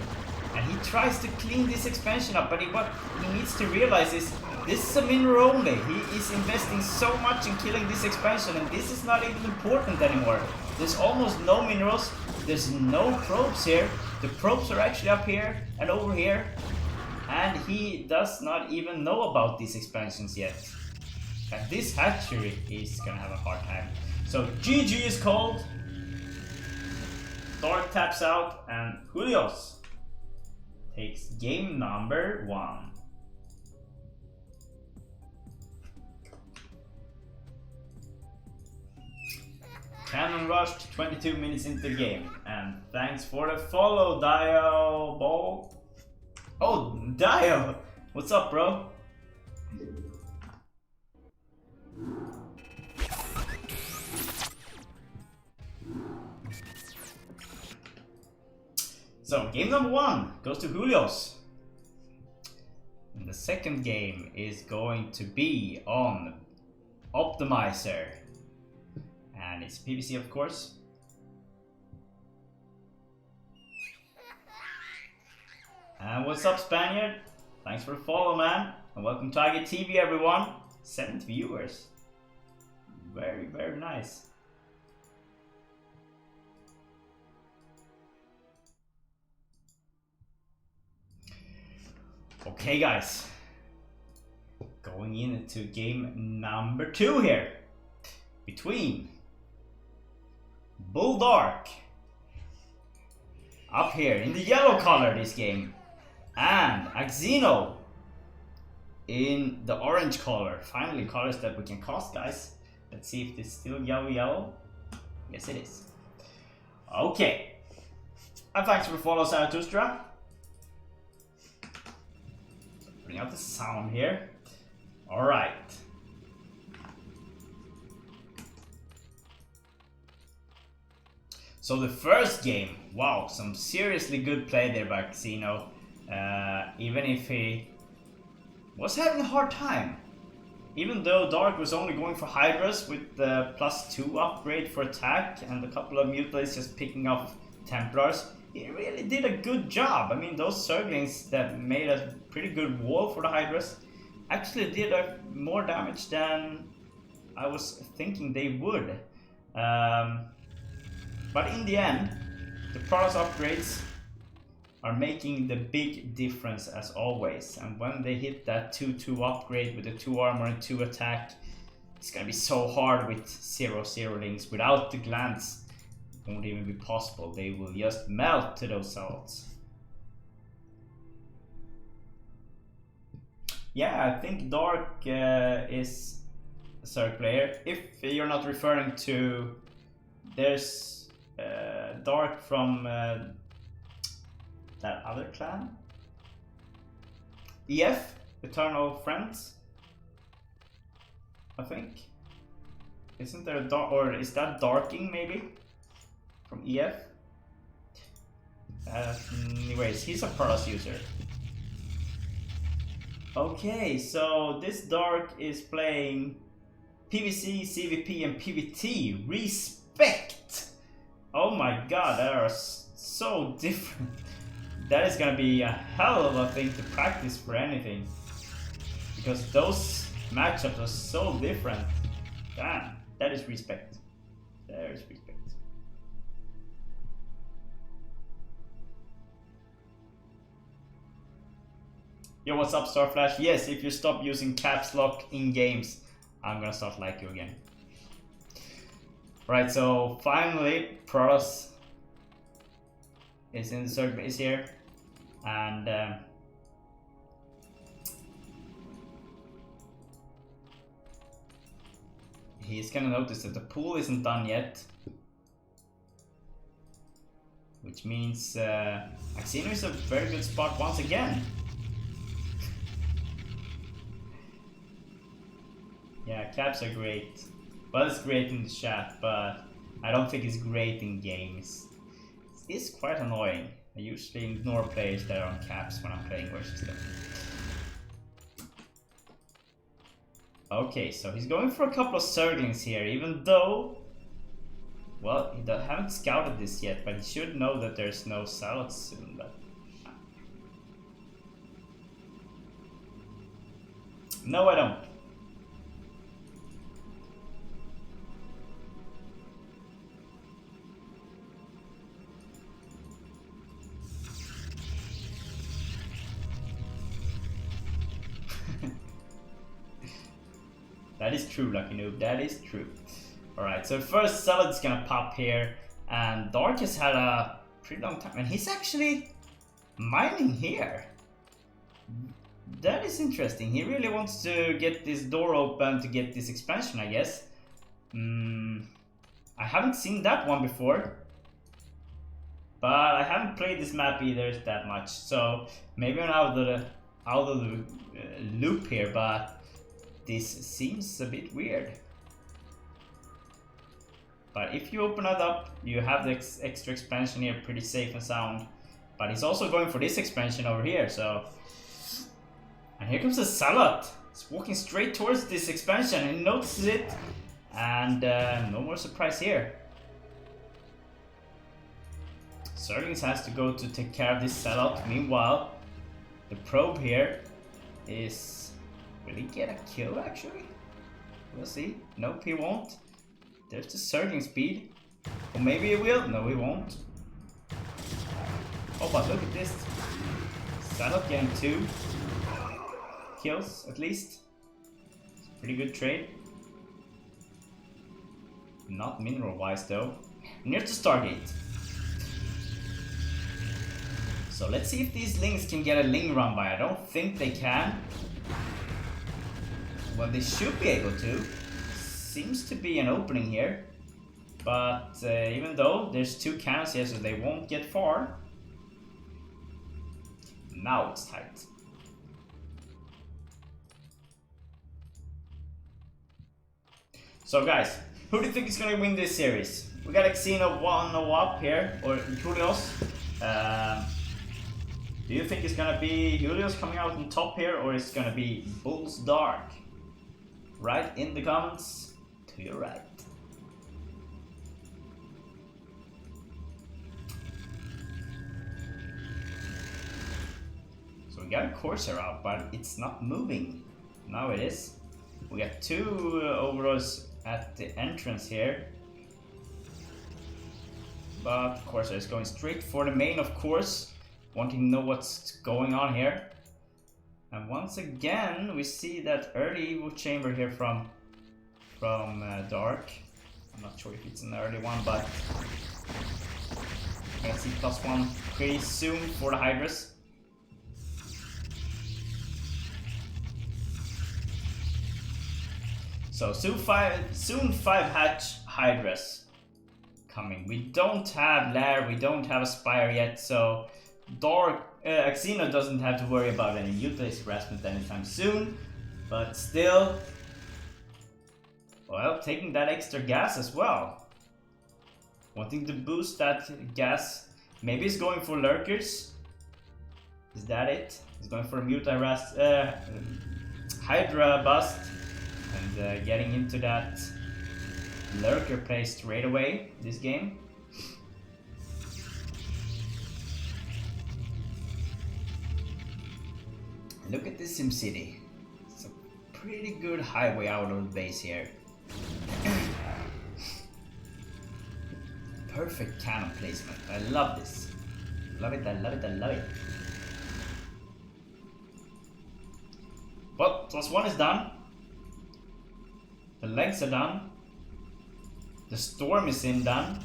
[SPEAKER 1] And he tries to clean this expansion up, but what he needs to realize is this is a mineral only. He is investing so much in killing this expansion, and this is not even important anymore. There's almost no minerals, there's no probes here. The probes are actually up here and over here, and he does not even know about these expansions yet. And this hatchery is gonna have a hard time. So GG is called. Dark taps out, and Julios takes game number 1. Cannon rushed 22 minutes into the game, and thanks for the follow, Dio Ball. Oh, Dio! What's up, bro? So, game number 1 goes to Julios. And the second game is going to be on Optimizer. And it's PVC, of course. And what's up, Spaniard? Thanks for the follow, man. And welcome to IGTV, everyone. 7 viewers. Very, very nice. Okay, guys, going into game number 2 here, between Bull Dark, up here in the yellow color this game, and Axino in the orange color. Finally, colors that we can cast, guys. Let's see if it's still yellow. Yes, it is. Okay, and thanks for the follow, Zarathustra. Bring out the sound here. Alright. So the first game, wow, some seriously good play there by Axino. Even if he was having a hard time. Even though Dark was only going for Hydras with the +2 upgrade for attack and a couple of mutilates just picking off Templars, he really did a good job. I mean, those Zerglings that made a pretty good wall for the Hydras actually did more damage than I was thinking they would. But in the end, the Protoss upgrades are making the big difference as always. And when they hit that 2-2 upgrade with the 2 armor and 2 attack, it's gonna be so hard with 0-0 links. Without the glance, it won't even be possible. They will just melt to those salts. Yeah, I think Dark is a Zerg player. If you're not referring to, there's Dark from that other clan? EF, Eternal Friends, I think. Isn't there a dark, or is that Darking maybe from EF? Anyways, he's a Paras user. Okay, so this Dark is playing PvC, CVP, and PvT. Respect! Oh my god, they are so different. That is gonna be a hell of a thing to practice for anything. Because those matchups are so different. Damn, that is respect. There is respect. Yo, what's up, Starflash? Yes, if you stop using caps lock in games, I'm gonna start like you again. Right, so finally, Protoss is in the third base here, and he's gonna notice that the pool isn't done yet, which means Axino is a very good spot once again. Yeah, caps are great. Well, it's great in the chat, but I don't think it's great in games. It's quite annoying. I usually ignore players that are on caps when I'm playing versus them. Okay, so he's going for a couple of Zerglings here, even though... Well, he haven't scouted this yet, but he should know that there's no Salads soon, but... No, I don't. That is true, Lucky Noob, that is true. Alright, so first Salad's gonna pop here, and Dark has had a pretty long time, and he's actually mining here. That is interesting. He really wants to get this door open to get this expansion, I guess. I haven't seen that one before, but I haven't played this map either that much, so maybe I'm out of the loop here, but this seems a bit weird. But if you open it up, you have the extra expansion here, pretty safe and sound. But he's also going for this expansion over here, so... And here comes the Salad. He's walking straight towards this expansion and he notices it. And no more surprise here. Zerglings has to go to take care of this Salad. Meanwhile, the probe here is... Will he get a kill actually? We'll see. Nope, he won't. There's the surging speed. Or maybe he will. No, he won't. Oh, but look at this. Saddle getting 2 kills at least. It's a pretty good trade. Not mineral wise though. Near to Stargate. So let's see if these Lings can get a Ling run by. I don't think they can. Well, they should be able to. Seems to be an opening here. But even though there's 2 cannons here, so they won't get far. Now it's tight. So guys, who do you think is going to win this series? We got Xeno 1-0 up here, or Julius. Do you think it's going to be Julius coming out on top here, or is it going to be Bulls Dark? Write in the comments to your right. So we got a Corsair out, but it's not moving. Now it is. We got 2 overlords at the entrance here. But Corsair is going straight for the main, of course, wanting to know what's going on here. And once again, we see that early evil chamber here from Dark. I'm not sure if it's an early one, but I can see +1 pretty soon for the Hydras. So soon 5 hatch Hydras coming. We don't have Lair, we don't have a Spire yet, so Axino doesn't have to worry about any utility harassment anytime soon, but still, well, taking that extra gas as well. Wanting to boost that gas. Maybe he's going for lurkers. Is that it? He's going for a Hydra bust and getting into that lurker play straight away this game. Look at this SimCity. It's a pretty good highway out of the base here. Perfect cannon placement. I love this. Love it, I love it, I love it. Well, +1 is done. The legs are done. The storm is done.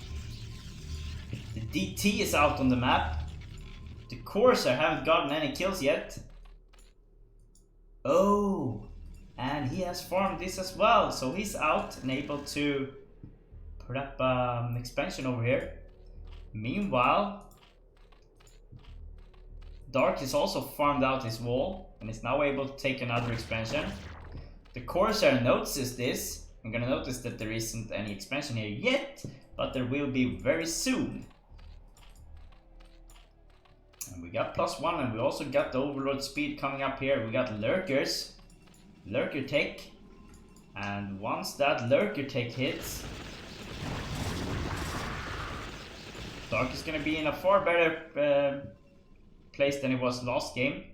[SPEAKER 1] The DT is out on the map. The Corsair haven't gotten any kills yet. Oh, and he has farmed this as well, so he's out and able to put up an expansion over here. Meanwhile, Dark is also farmed out his wall and is now able to take another expansion. The Corsair notices this. I'm gonna notice that there isn't any expansion here yet, but there will be very soon. And we got +1 and we also got the overload speed coming up here. We got lurkers, lurker take, and once that lurker take hits, Dark is gonna be in a far better place than it was last game,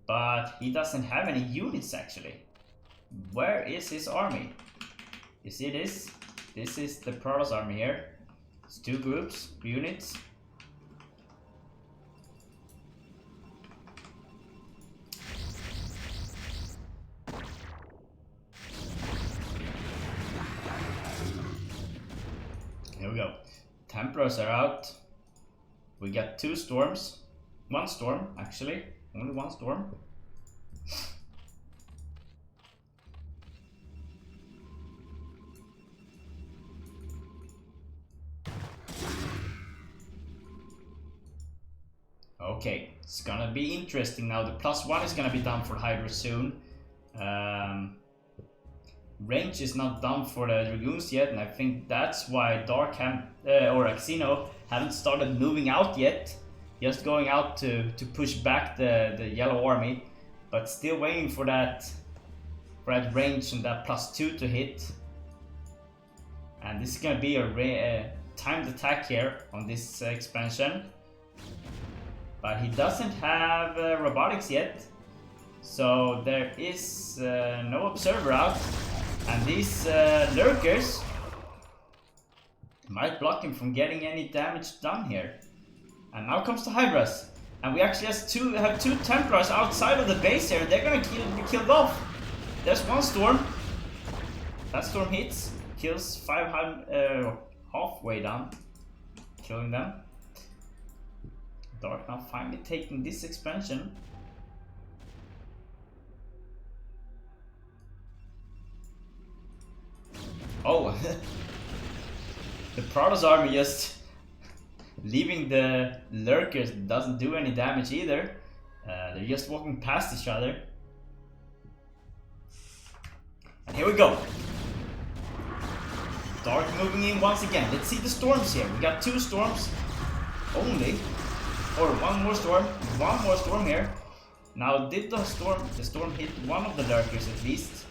[SPEAKER 1] but he doesn't have any units actually. Where is his army? You see this? This is the Protoss army here. It's 2 groups, units. Here we go. Templars are out. We got 2 storms. 1 storm, actually. Only 1 storm. Okay, it's gonna be interesting now. The +1 is gonna be done for Hydra soon. Range is not done for the Dragoons yet, and I think that's why Dark or Axino haven't started moving out yet. Just going out to push back the yellow army, but still waiting for that range and that +2 to hit. And this is gonna be a timed attack here on this expansion. But he doesn't have robotics yet, so there is no observer out, and these lurkers might block him from getting any damage done here. And now comes the Hydras, and we actually have two Templars outside of the base here. They're gonna be killed off. There's 1 storm. That storm hits, kills 500 halfway down, killing them. Dark now finally taking this expansion. Oh, the Protoss army just leaving the lurkers doesn't do any damage either. They're just walking past each other. And here we go. Dark moving in once again. Let's see the storms here. We got 2 storms only. Or 1 more storm here. Now did the storm hit one of the lurkers at least,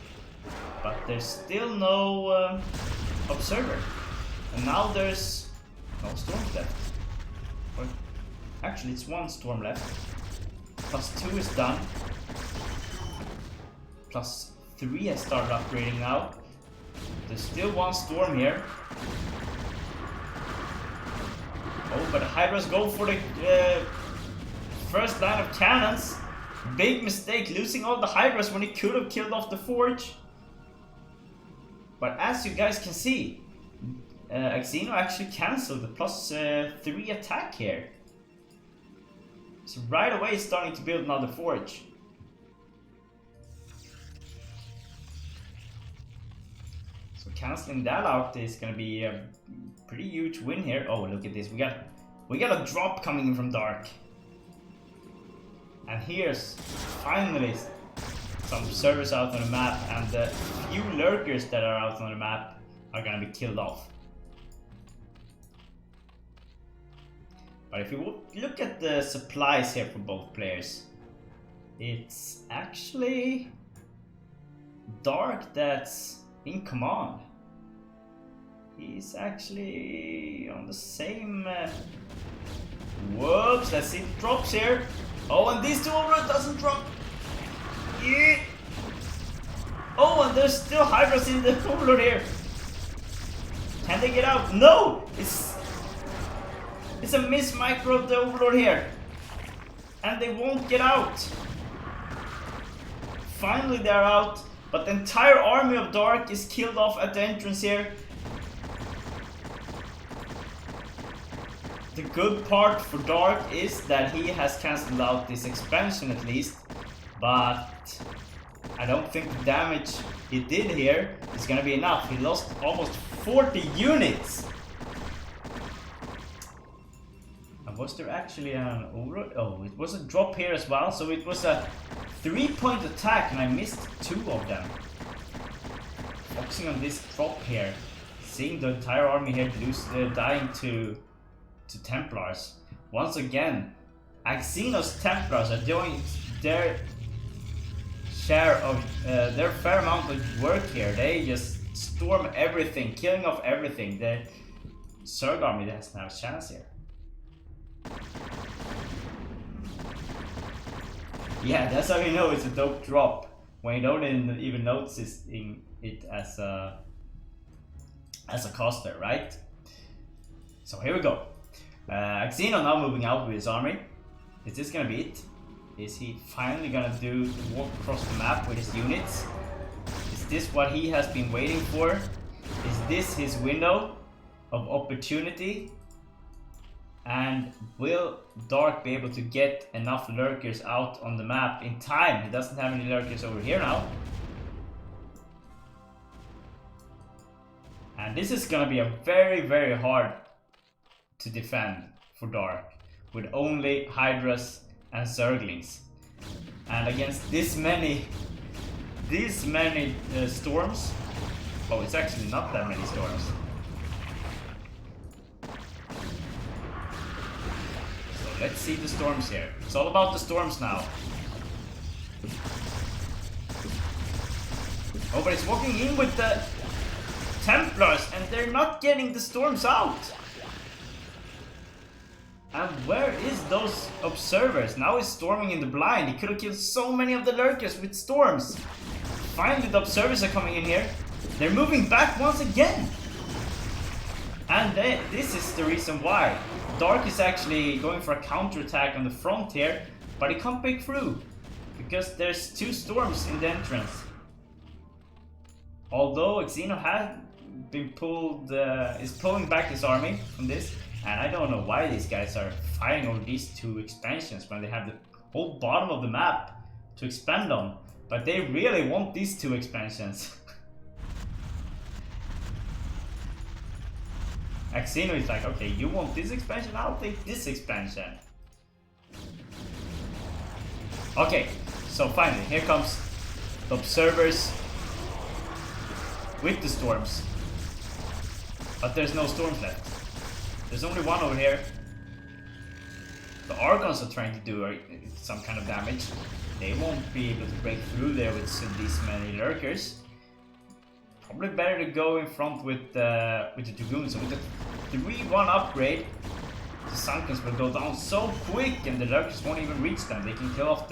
[SPEAKER 1] but there's still no observer. And now there's no storms left. Or actually it's 1 storm left. +2 is done. +3 has started upgrading now. There's still 1 storm here. Oh, but the Hydras go for the first line of cannons. Big mistake, losing all the Hydras when he could have killed off the Forge. But as you guys can see, Axino actually cancelled the +3 attack here. So right away he's starting to build another Forge. So cancelling that out is gonna be pretty huge win here. Oh, look at this. We got a drop coming in from Dark. And here's finally some observers out on the map, and the few lurkers that are out on the map are gonna be killed off. But if you look at the supplies here for both players, it's actually Dark that's in command. He's actually on the same... Whoops, let's see the drops here. Oh, and these two overload doesn't drop. Yeah. Oh, and there's still Hydras in the overload here. Can they get out? No! It's a miss micro of the overlord here. And they won't get out. Finally they're out, but the entire army of Dark is killed off at the entrance here. The good part for Dark is that he has cancelled out this expansion at least, but I don't think the damage he did here is gonna be enough. He lost almost 40 units. And was there actually an overload? Oh, it was a drop here as well, so it was a 3-point attack and I missed 2 of them. Focusing on this drop here, seeing the entire army here dying to Templars. Once again, Axenos Templars are doing their share of their fair amount of work here. They just storm everything, killing off everything. The Zerg army doesn't have a chance here. Yeah, that's how you know it's a dope drop, when you don't even notice it as a coster, right? So here we go. Xeno now moving out with his army. Is this gonna be it? Is he finally gonna do the walk across the map with his units? Is this what he has been waiting for? Is this his window of opportunity? And will Dark be able to get enough lurkers out on the map in time? He doesn't have any lurkers over here now. And this is gonna be a very hard to defend for Dark, with only Hydras and Zerglings. And against this many storms. Oh, it's actually not that many storms. So let's see the storms here. It's all about the storms now. Oh, but it's walking in with the Templars and they're not getting the storms out. And where is those observers? Now he's storming in the blind. He could have killed so many of the lurkers with storms. Finally the observers are coming in here. They're moving back once again. And this is the reason why. Dark is actually going for a counterattack on the front here, but he can't break through because there's 2 storms in the entrance. Although Xeno has been is pulling back his army from this. And I don't know why these guys are fighting over these 2 expansions when they have the whole bottom of the map to expand on. But they really want these 2 expansions. Axeno is like, okay, you want this expansion? I'll take this expansion. Okay, so finally, here comes the observers with the storms. But there's no storms left. There's only 1 over here. The Argons are trying to do some kind of damage. They won't be able to break through there with these many lurkers. Probably better to go in front with the Dragoons. So with the 3-1 upgrade, the Sunkens will go down so quick and the lurkers won't even reach them. They can kill off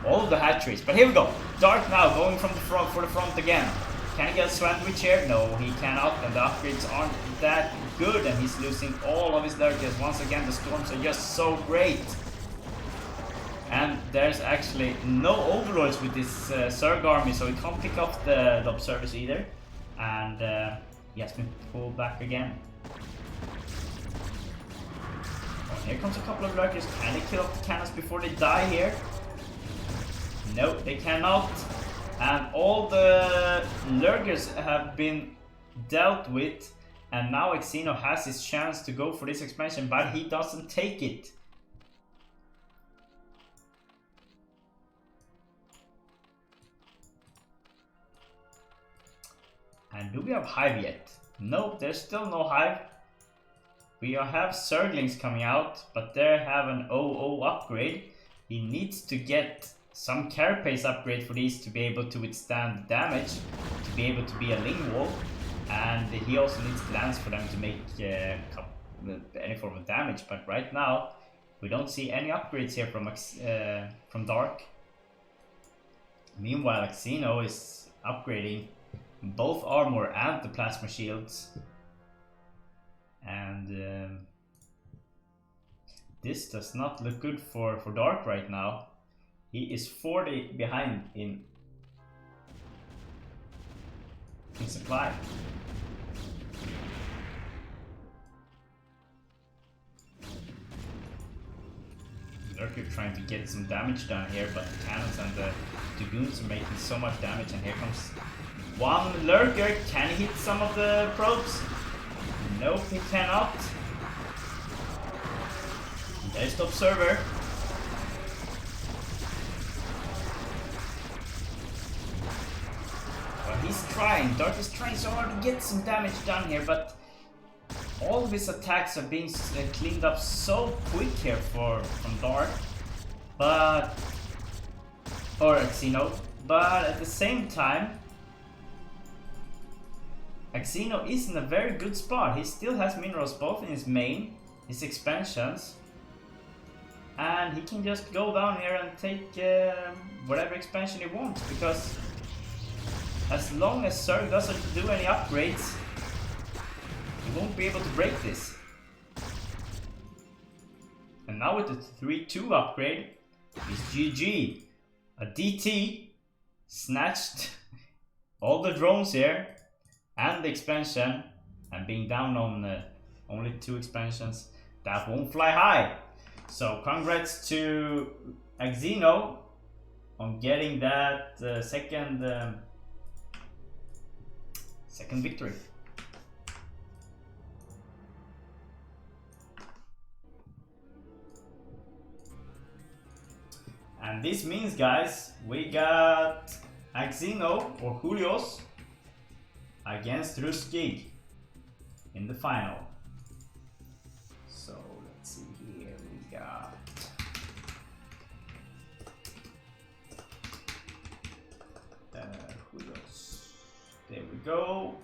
[SPEAKER 1] all of the hatcheries. But here we go. Dark now going from the front for the front again. Can he get a sandwich here? No, he cannot, and the upgrades aren't that good, and he's losing all of his lurkers. Once again, the storms are just so great. And there's actually no overlords with this Zerg army, so he can't pick up the observers either. And he has been pulled back again. Oh, here comes a couple of lurkers. Can they kill off the cannons before they die here? No, they cannot. And all the lurkers have been dealt with, and now Xeno has his chance to go for this expansion, but he doesn't take it. And do we have Hive yet? Nope, there's still no Hive. We have Zerglings coming out, but they have an 0-0 upgrade. He needs to get some carapace upgrade for these to be able to withstand damage, to be able to be a Lingwall, and he also needs Lance for them to make any form of damage. But right now, we don't see any upgrades here from Dark. Meanwhile, Xeno is upgrading both armor and the plasma shields, and this does not look good for Dark right now. He is 40 behind in supply. Lurker trying to get some damage done here, but the cannons and the Dragoons are making so much damage, and here comes one Lurker. Can he hit some of the probes? Nope, he cannot. There's the Observer. Well, he's trying. Dark is trying so hard to get some damage done here, but all of his attacks are being cleaned up so quick here from Dark, or Xeno. But at the same time, Xeno is in a very good spot. He still has minerals both in his main, his expansions, and he can just go down here and take whatever expansion he wants, because as long as Zerg doesn't do any upgrades, he won't be able to break this. And now with the 3-2 upgrade, it's GG. A DT snatched all the drones here and the expansion, and being down on only 2 expansions, that won't fly high. So congrats to Xeno on getting that second victory. And this means, guys, we got Xeno or Julios against Ro16 in the final. So let's see here, we got Julios. There we go.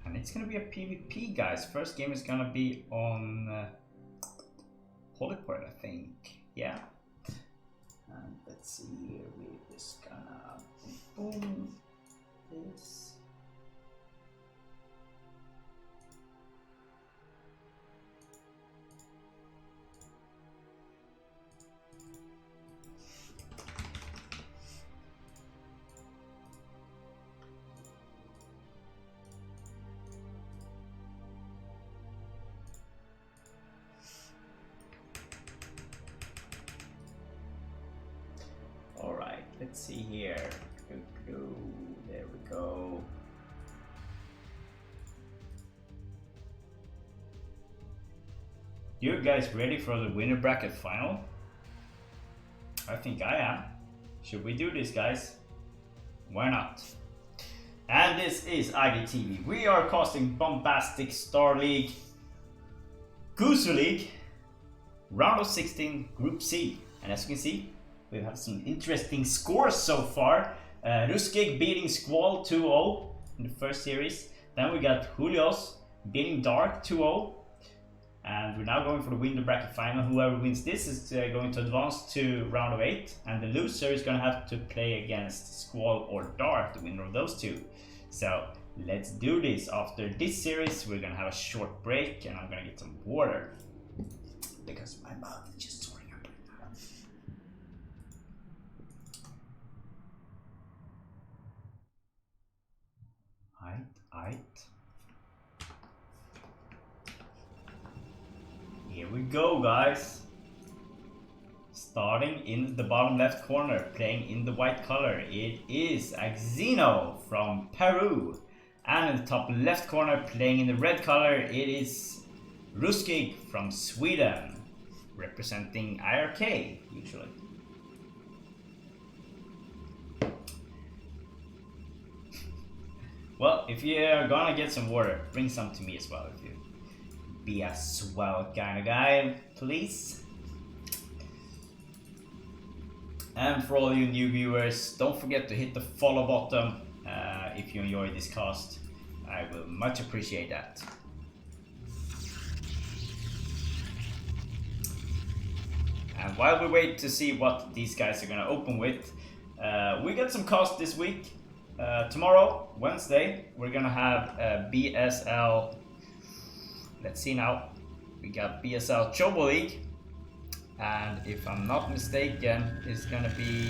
[SPEAKER 1] And it's gonna be a PvP, guys. First game is gonna be on Holyport, I think. Yeah. And let's see here, we're just gonna boom this. Let's see here. There we go. You guys ready for the winner bracket final? I think I am. Should we do this, guys? Why not? And this is IDTV. We are casting Bombastic Star League, Gosu League, round of 16, Group C. And as you can see, we have some interesting scores so far. Ro16 beating Squall 2-0 in the first series. Then we got Julios beating Dark 2-0. And we're now going for the winner bracket final. Whoever wins this is going to advance to round of 8. And the loser is going to have to play against Squall or Dark, the winner of those two. So let's do this. After this series, we're going to have a short break. And I'm going to get some water, because my mouth is just soaring up right now. Here we go, guys. Starting in the bottom left corner, playing in the white color, it is Axino from Peru. And in the top left corner, playing in the red color, it is Ro16 from Sweden, representing IRK usually. Well, if you're gonna get some water, bring some to me as well if you be a swell kind of guy, please. And for all you new viewers, don't forget to hit the follow button if you enjoy this cast. I will much appreciate that. And while we wait to see what these guys are gonna open with, we got some cast this week. Tomorrow, Wednesday, we're gonna have BSL. Let's see now. We got BSL Chobo League. And if I'm not mistaken, it's gonna be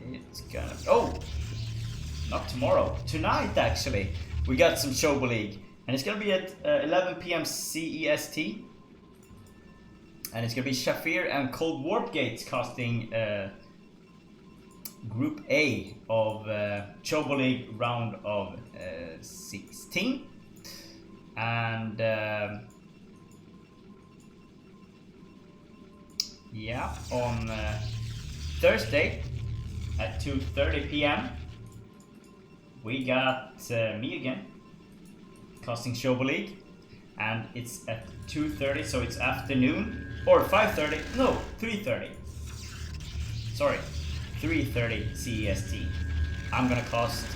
[SPEAKER 1] it's gonna not tomorrow, tonight actually. We got some Chobo League, and it's gonna be at 11 p.m. CEST, and it's gonna be Shafir and Cold Warp Gates casting Group A of Chobo League round of 16. And yeah, on Thursday at 2:30 p.m. we got me again casting Chobo League, and it's at 2:30, so it's afternoon, or 5:30, no, 3:30. Sorry, 3:30 CEST. I'm gonna cast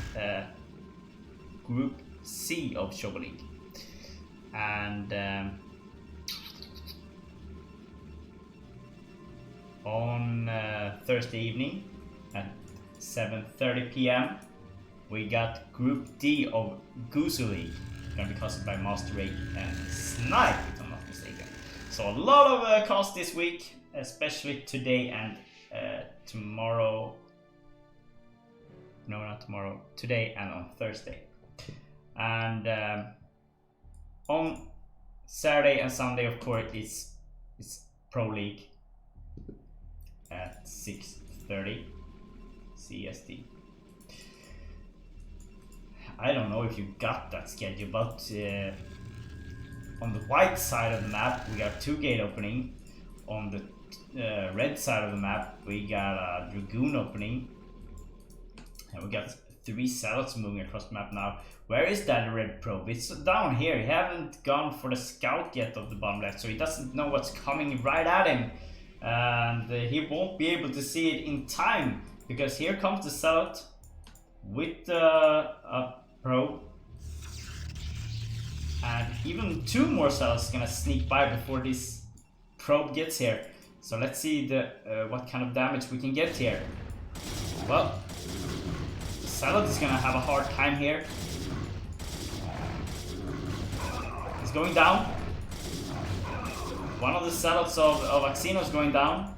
[SPEAKER 1] Group C of Chobo League. And on Thursday evening at 7:30 p.m. we got Group D of Gosu League, gonna be casted by Master Ray and Snipe, if I'm not mistaken. So a lot of casts this week, especially today and tomorrow. No, not tomorrow. Today and on Thursday. And on Saturday and Sunday, of course, it's Pro League at 6:30 CST. I don't know if you got that schedule, but on the white side of the map, we got 2 gate opening. On the red side of the map, we got a Dragoon opening. And we got 3 Zealots moving across the map now. Where is that red probe? It's down here. He haven't gone for the scout yet of the bottom left, so he doesn't know what's coming right at him. And he won't be able to see it in time, because here comes the Zealot with a probe. And even 2 more Zealots gonna sneak by before this probe gets here. So let's see what kind of damage we can get here. Well, the Zealot is gonna have a hard time here. He's going down. One of the Zealots of Axino is going down.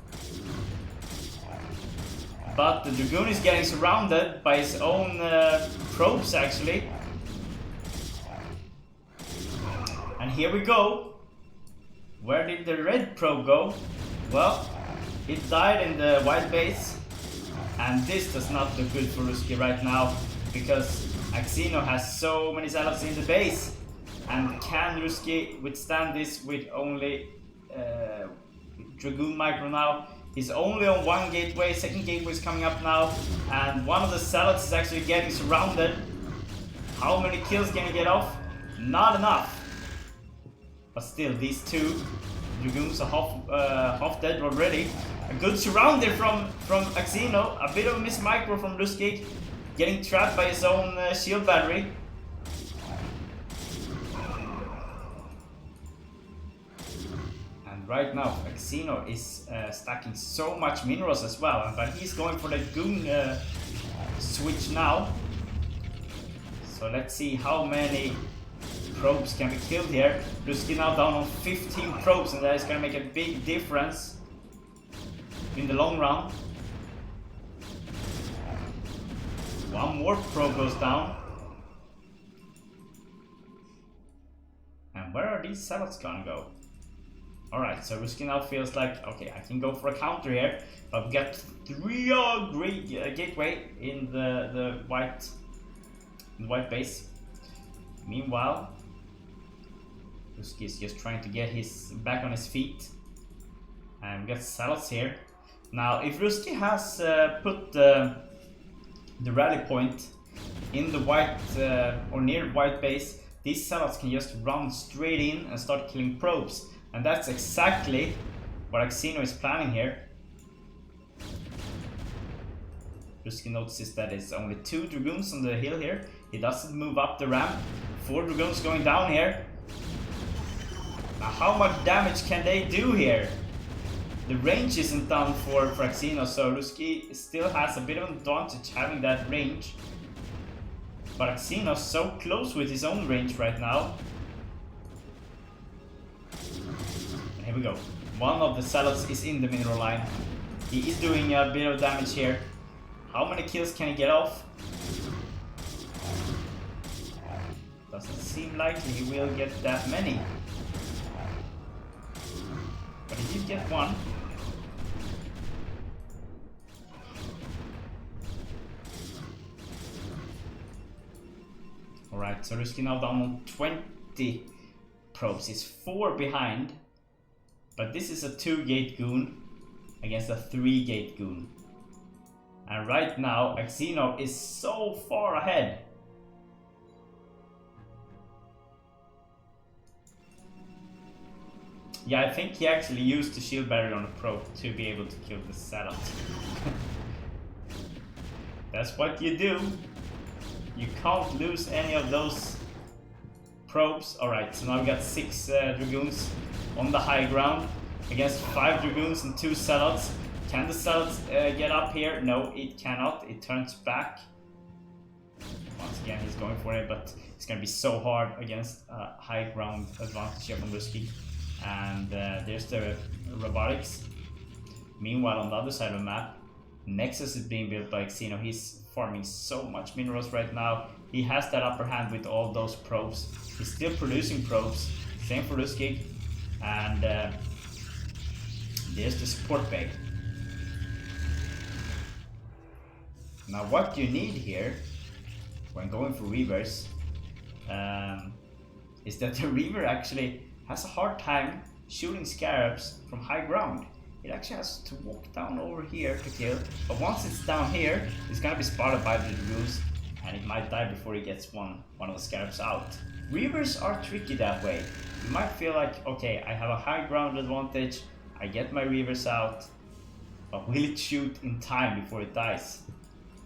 [SPEAKER 1] But the Dragoon is getting surrounded by his own probes, actually. And here we go. Where did the red probe go? Well, it died in the white base. And this does not look good for Ro16 right now, because Axino has so many Zealots in the base. And can Ro16 withstand this with only Dragoon micro now? He's only on 1 gateway, 2nd gateway is coming up now, and one of the Zealots is actually getting surrounded. How many kills can he get off? Not enough. But still, these 2 Dragoons are half dead already. A good surround there from Axino. A bit of a miss micro from Ro16, getting trapped by his own shield battery. And right now, Axino is stacking so much minerals as well, but he's going for the goon switch now. So let's see how many probes can be killed here. Ro16 now down on 15 probes, and that is going to make a big difference in the long run. 1 more probe goes down. And where are these zealots gonna go? Alright, so Ruski now feels like, okay, I can go for a counter here, but we got 3 great gateway in the white base. Meanwhile, Ruski is just trying to get his back on his feet. And we got zealots here. Now, if Ruski has put the rally point in the white or near white base, these zealots can just run straight in and start killing probes. And that's exactly what Axino is planning here. Ruski notices that it's only 2 dragoons on the hill here. He doesn't move up the ramp. 4 dragoons going down here. Now how much damage can they do here? The range isn't done for Axino, so Ruski still has a bit of an advantage having that range. But Axino's so close with his own range right now. Here we go. One of the zealots is in the mineral line. He is doing a bit of damage here. How many kills can he get off? Doesn't seem likely he will get that many. But he did get one. Alright, so Ruski now down on 20 probes. He's 4 behind. But this is a 2-gate goon against a 3-gate goon. And right now, Axino is so far ahead. Yeah, I think he actually used the shield barrier on a probe to be able to kill the zealot. That's what you do. You can't lose any of those probes. Alright, so now we got 6 dragoons on the high ground against 5 dragoons and 2 zealots. Can the zealots get up here? No, it cannot. It turns back. Once again, he's going for it, but it's going to be so hard against high ground advantage here from Ruski. And there's the robotics. Meanwhile, on the other side of the map, Nexus is being built by Xeno. He's farming so much minerals right now. He has that upper hand with all those probes. He's still producing probes. Same for Ruski. And there's the support bag. Now what you need here when going for reavers is that the reaver actually has a hard time shooting scarabs from high ground. It actually has to walk down over here to kill, but once it's down here, it's gonna be spotted by the dragoons and it might die before he gets one of the scarabs out. Reavers are tricky that way. You might feel like, okay, I have a high ground advantage, I get my reavers out, but will it shoot in time before it dies?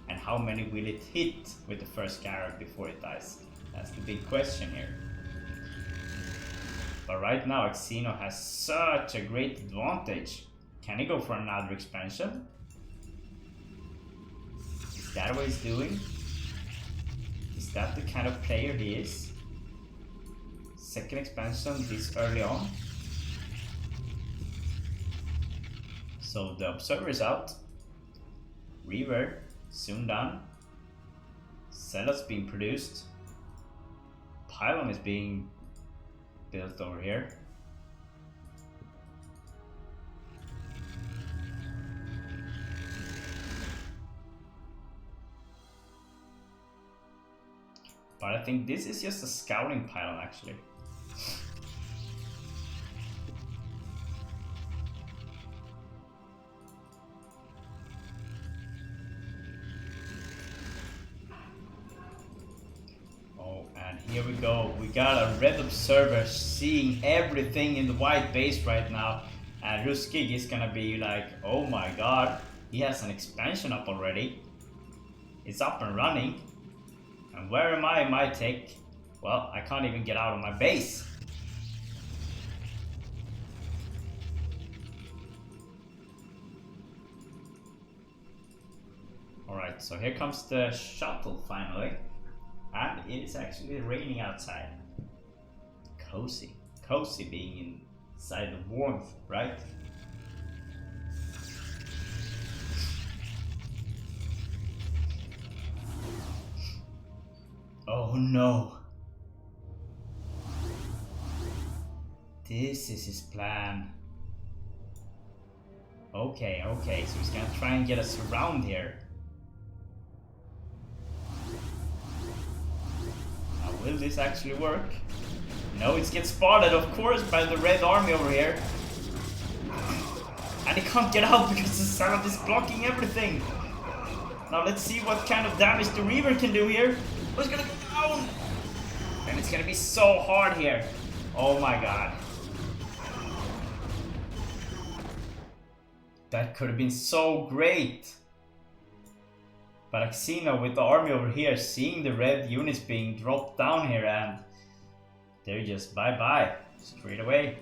[SPEAKER 1] And how many will it hit with the first scarab before it dies? That's the big question here. But right now, Xeno has such a great advantage. Can he go for another expansion? Is that what he's doing? Is that the kind of player he is? Second expansion this early on. So the observer is out. Reaver soon done. Zealots being produced. Pylon is being built over here. But I think this is just a scouting pylon actually. Here we go, we got a red observer seeing everything in the white base right now, and Ruskig is gonna be like, oh my god, he has an expansion up already. It's up and running. And where am I in my tech? Well, I can't even get out of my base. Alright, so here comes the shuttle finally. And it is actually raining outside. Cozy. Cozy being inside the warmth, right? Oh no. This is his plan. Okay, okay, so he's gonna try and get us around here. Now, will this actually work? No, it gets spotted, of course, by the red army over here. And he can't get out because the Salad is blocking everything. Now let's see what kind of damage the Reaver can do here. Oh, it's gonna go down! And it's gonna be so hard here. Oh my god. That could have been so great. But Xeno with the army over here, seeing the red units being dropped down here, and they're just bye-bye, straight away.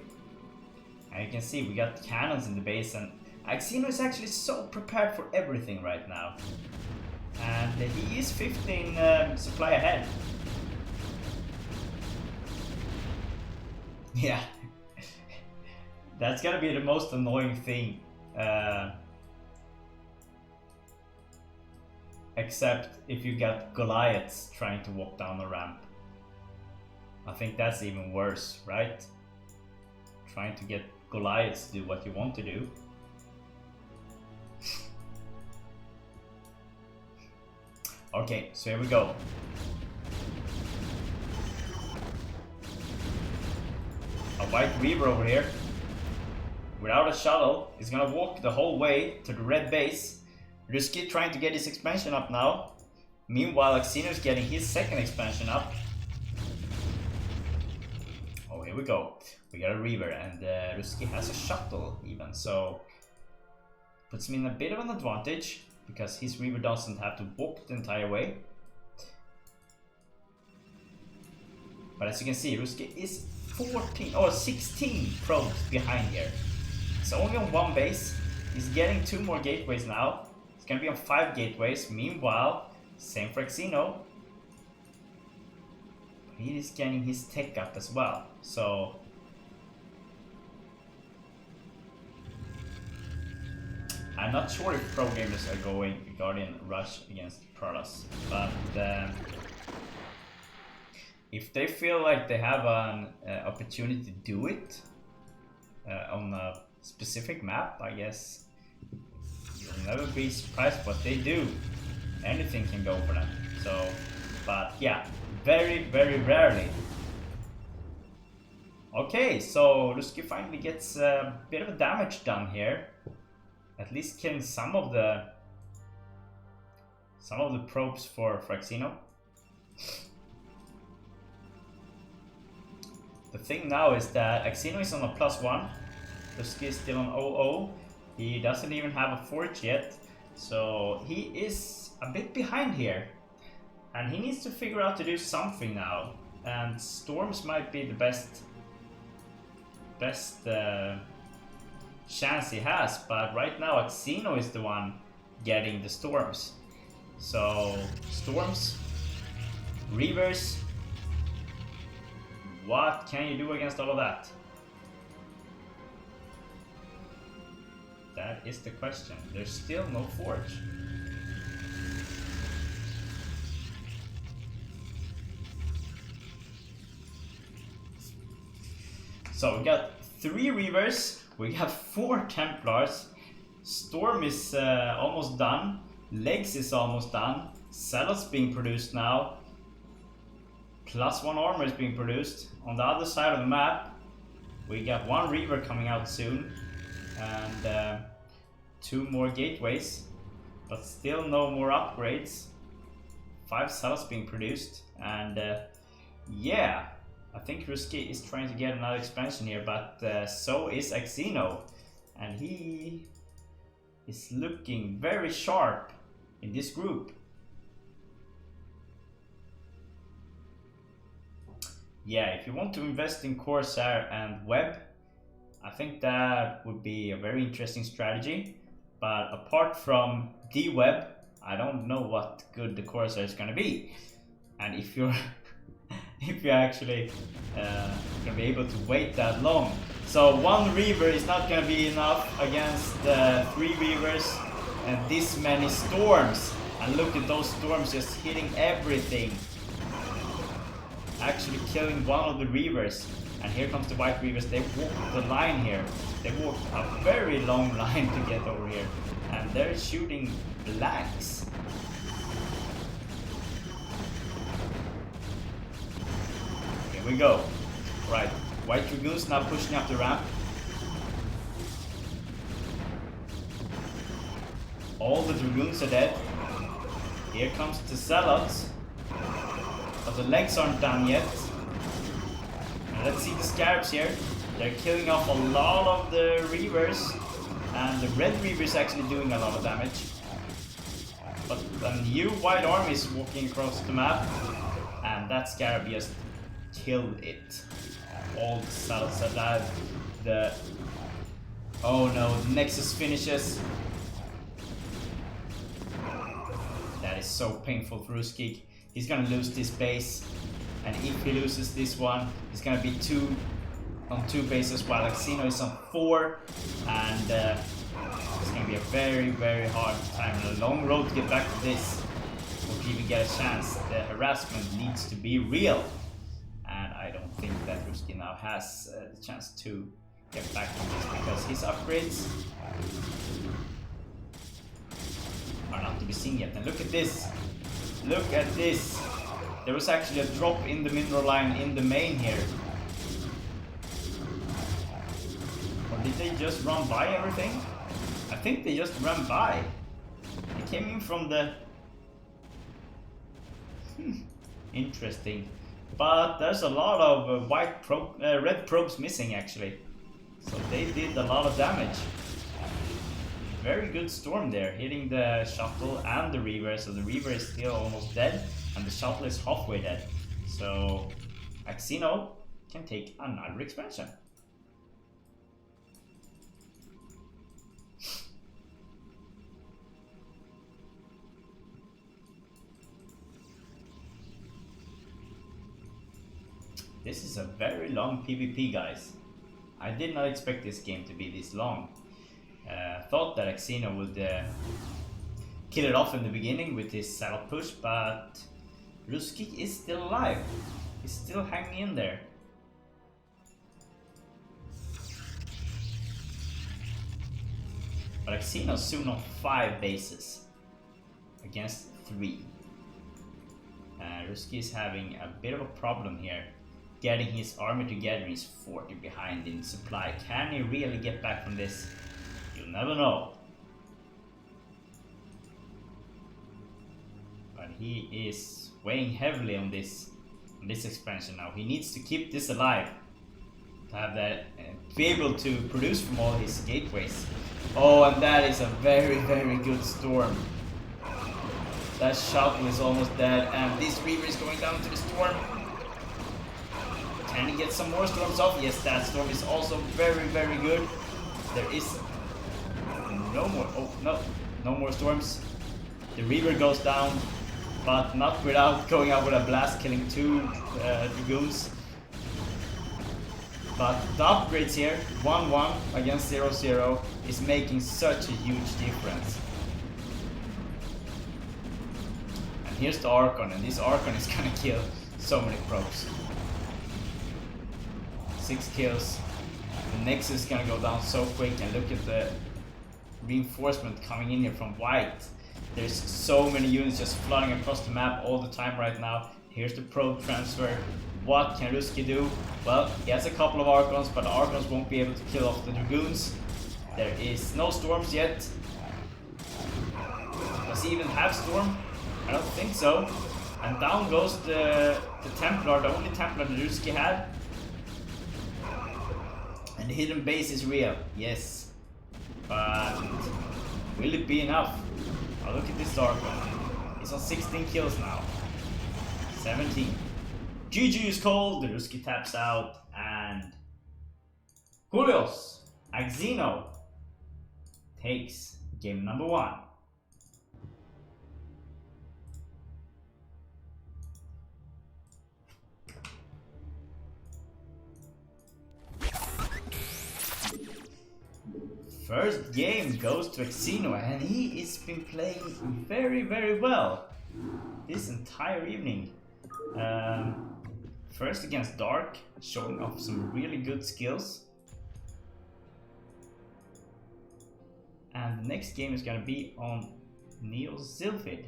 [SPEAKER 1] And you can see we got cannons in the base, and Xeno is actually so prepared for everything right now. And he is 15 supply ahead. Yeah. That's gonna be the most annoying thing. Except if you got Goliaths trying to walk down the ramp. I think that's even worse, right? Trying to get Goliaths to do what you want to do. Okay, so here we go. A white Reaver over here. Without a shuttle, is gonna walk the whole way to the red base. Ro16 trying to get his expansion up now. Meanwhile, Xeno is getting his second expansion up. Oh, here we go. We got a Reaver, and Ro16 has a shuttle even, so puts him in a bit of an advantage because his Reaver doesn't have to walk the entire way. But as you can see, Ro16 is 16 probes behind here. It's only on one base. He's getting 2 more gateways now. It's gonna be on 5 gateways. Meanwhile, same for Xeno. He is getting his tech up as well. So I'm not sure if pro gamers are going Guardian Rush against Protoss, but if they feel like they have an opportunity to do it on a specific map, I guess you'll never be surprised what they do. Anything can go for them. So, but yeah, very, very rarely. Okay, so Ro16 finally gets a bit of damage done here. At least killing some of the probes for Xeno. The thing now is that Xeno is on a +1. Ro16 is still on 0-0. He doesn't even have a forge yet, so he is a bit behind here. And he needs to figure out to do something now. And storms might be the best chance he has, but right now Xeno is the one getting the storms. So storms, Reavers, what can you do against all of that? That is the question. There's still no forge. So we got 3 Reavers, we have 4 Templars, Storm is almost done, Legs is almost done, Zealots being produced now, +1 armor is being produced. On the other side of the map, we got 1 Reaver coming out soon, and 2 more gateways, but still no more upgrades. 5 Zealots being produced, and yeah. I think Ro16 is trying to get another expansion here, but so is Xeno, and he is looking very sharp in this group. Yeah, if you want to invest in Corsair and Web, I think that would be a very interesting strategy. But apart from the Web, I don't know what good the Corsair is going to be. And if you're if you're actually gonna be able to wait that long. So 1 Reaver is not gonna be enough against 3 Reavers and this many storms. And look at those storms just hitting everything. Actually killing one of the Reavers. And here comes the White Reavers. They walked the line here. They walked a very long line to get over here. And they're shooting blanks. Here we go. Right, White Dragoons now pushing up the ramp. All the Dragoons are dead. Here comes the Zealots. But the legs aren't done yet. And let's see the Scarabs here. They're killing off a lot of the Reavers. And the Red Reaver is actually doing a lot of damage. But a new White army is walking across the map. And that Scarab just killed it. All the Zealots are dead. Oh no, the Nexus finishes. That is so painful for Ro16. He's gonna lose this base, and if he loses this one, he's gonna be on 2 bases while Axino is on 4, and it's gonna be a very, very hard time and a long road to get back to this. Or even get a chance. The harassment needs to be real, and I don't think that Ro16 now has the chance to get back from this because his upgrades are not to be seen yet. And look at this. Look at this. There was actually a drop in the mineral line in the main here. Or did they just run by everything? I think they just ran by. They came in from the... Interesting. But there's a lot of red probes missing actually. So they did a lot of damage. Very good storm there, hitting the shuttle and the Reaver. So the Reaver is still almost dead, and the shuttle is halfway dead. So Axino can take another expansion. This is a very long PvP, guys. I did not expect this game to be this long. Thought that Axino would kill it off in the beginning with his saddle push, but Ro16 is still alive. He's still hanging in there. But Axino's soon on 5 bases against 3. Ro16 is having a bit of a problem here, getting his army together. He's 40 behind in supply. Can he really get back from this? You'll never know. But he is weighing heavily on this expansion now. He needs to keep this alive to have that, be able to produce from all his gateways. Oh, and that is a very, very good storm. That shuttle is almost dead, and this Reaver is going down to the storm. Can he get some more storms off? Yes, that storm is also very, very good. There is no more. Oh no, no more storms. The Reaver goes down, but not without going out with a blast, killing 2 Dragoons. But the upgrades here, 1-1 against 0-0, is making such a huge difference. And here's the Archon, and this Archon is gonna kill so many probes. 6 kills. The Nexus is gonna go down so quick, and look at the reinforcement coming in here from White. There's so many units just flooding across the map all the time right now. Here's the probe transfer. What can Ro16 do? Well, he has a couple of Archons, but the Archons won't be able to kill off the Dragoons. There is no storms yet. Does he even have storm? I don't think so. And down goes the Templar, the only Templar that Ro16 had. And the hidden base is real, yes. But will it be enough? Oh, look at this Archon. He's on 16 kills now. 17. GG is called, the Ro16 taps out, and Julius Axino takes game number 1. First game goes to Axino, and he has been playing very, very well this entire evening. First against Dark, showing off some really good skills. And the next game is gonna be on Neo Zilfid,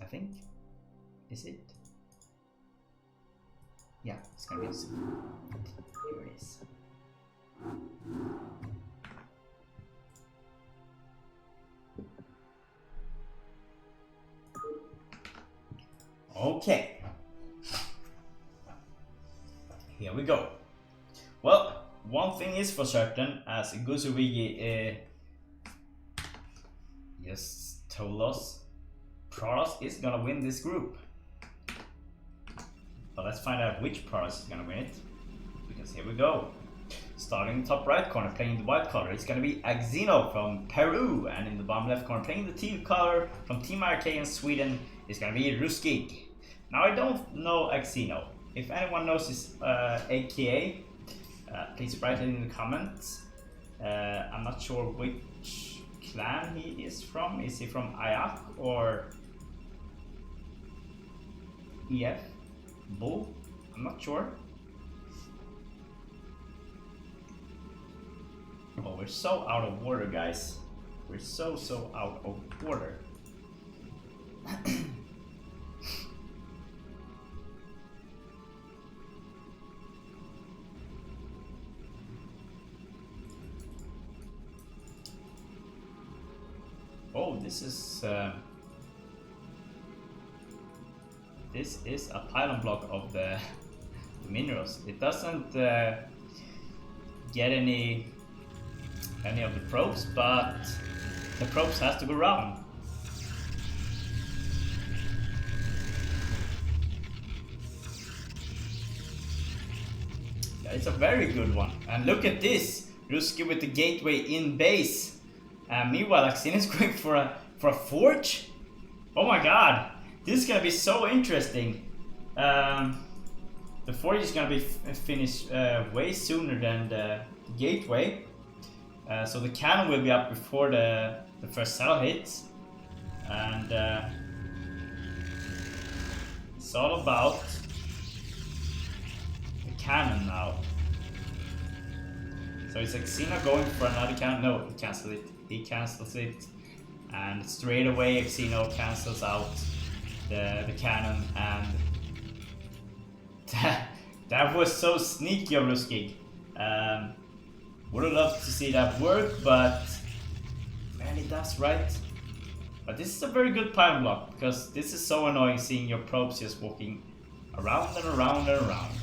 [SPEAKER 1] I think. Is it? Yeah, it's gonna be on Zilfid. Here it is. Okay. Here we go. Well, one thing is for certain, as Gosu just told us, Protoss is gonna win this group. But let's find out which Protoss is gonna win it. Because here we go. Starting in the top right corner, playing the white color, it's gonna be Axino from Peru. And in the bottom left corner, playing the teal color from Team RK in Sweden, it's gonna be Ro16. Now I don't know Axino. If anyone knows his AKA, please write it in the comments. I'm not sure which clan he is from. Is he from Ayak or EF? Bull? I'm not sure. Oh, we're so out of order, guys. We're so out of order. Oh, this is a pylon block of the minerals. It doesn't get any of the probes, but the probes has to go round. Yeah, it's a very good one. And look at this, Ruski with the gateway in base. Meanwhile, Axin is going for a forge. Oh my god, this is gonna be so interesting. The forge is gonna be finished way sooner than the gateway. So the cannon will be up before the first cell hits. And it's all about the cannon now. So is Axino going for another cannon? No, he cancels it. He cancels it. And straight away Axino cancels out the cannon, and that was so sneaky of Ruski. Would have loved to see that work, but man, it does, right? But this is a very good pylon block, because this is so annoying seeing your probes just walking around and around and around.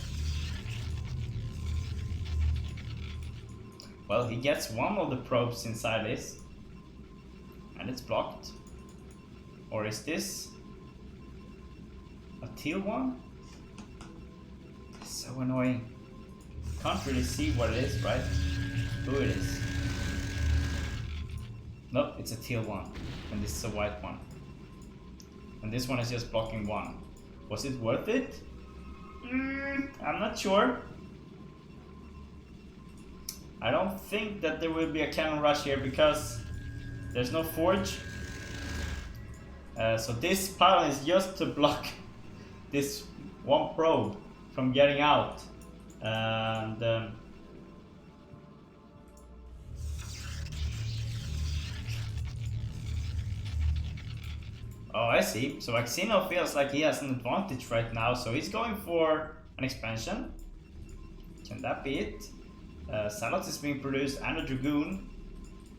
[SPEAKER 1] Well, he gets one of the probes inside this, and it's blocked. Or is this a teal one? It's so annoying. Can't really see what it is, right? Who it is. Nope, it's a teal one, and this is a white one. And this one is just blocking one. Was it worth it? I'm not sure. I don't think that there will be a cannon rush here because there's no forge. So this pylon is just to block this one probe from getting out. And oh, I see. So Axino feels like he has an advantage right now, so he's going for an expansion. Can that be it? Salad is being produced and a Dragoon.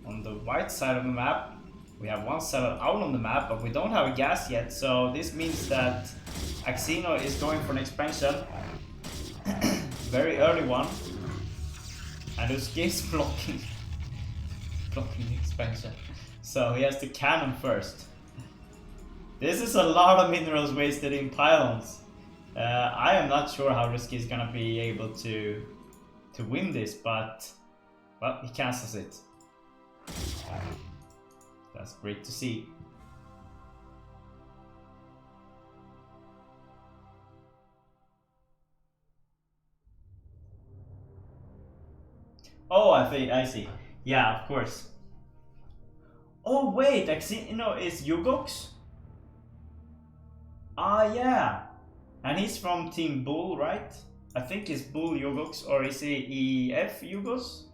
[SPEAKER 1] On the white side of the map, we have one Salad out on the map, but we don't have a gas yet, so this means that Axino is going for an expansion. Very early one. And Uski is blocking the expansion. So he has the cannon first. This is a lot of minerals wasted in pylons. I am not sure how Risky is gonna be able to win this, but well, he cancels it. That's great to see. Oh, I see. Yeah, of course. Oh wait, Axino is Yugox? Ah, yeah. And he's from Team Bull, right? I think it's Bull Yugox, or is he EF Yugox?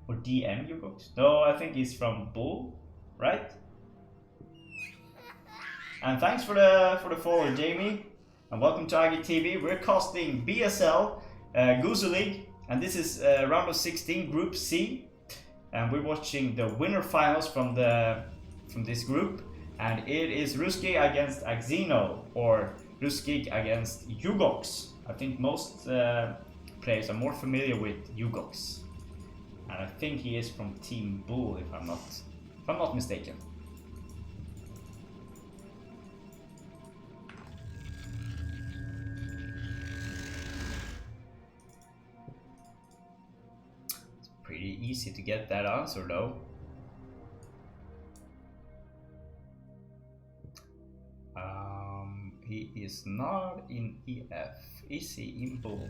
[SPEAKER 1] Or DM Yugox? No, I think he's from Bull, right? And thanks for the follow, Jamie. And welcome to IGTV. We're casting BSL Gosu League, and this is round of 16, Group C. And we're watching the winner finals from this group. And it is Ruski against Axino, or Ruski against Yugox. I think most players are more familiar with Yugox. And I think he is from Team Bull, if I'm not mistaken. It's pretty easy to get that answer though. He is not in EF. Is he in Bull?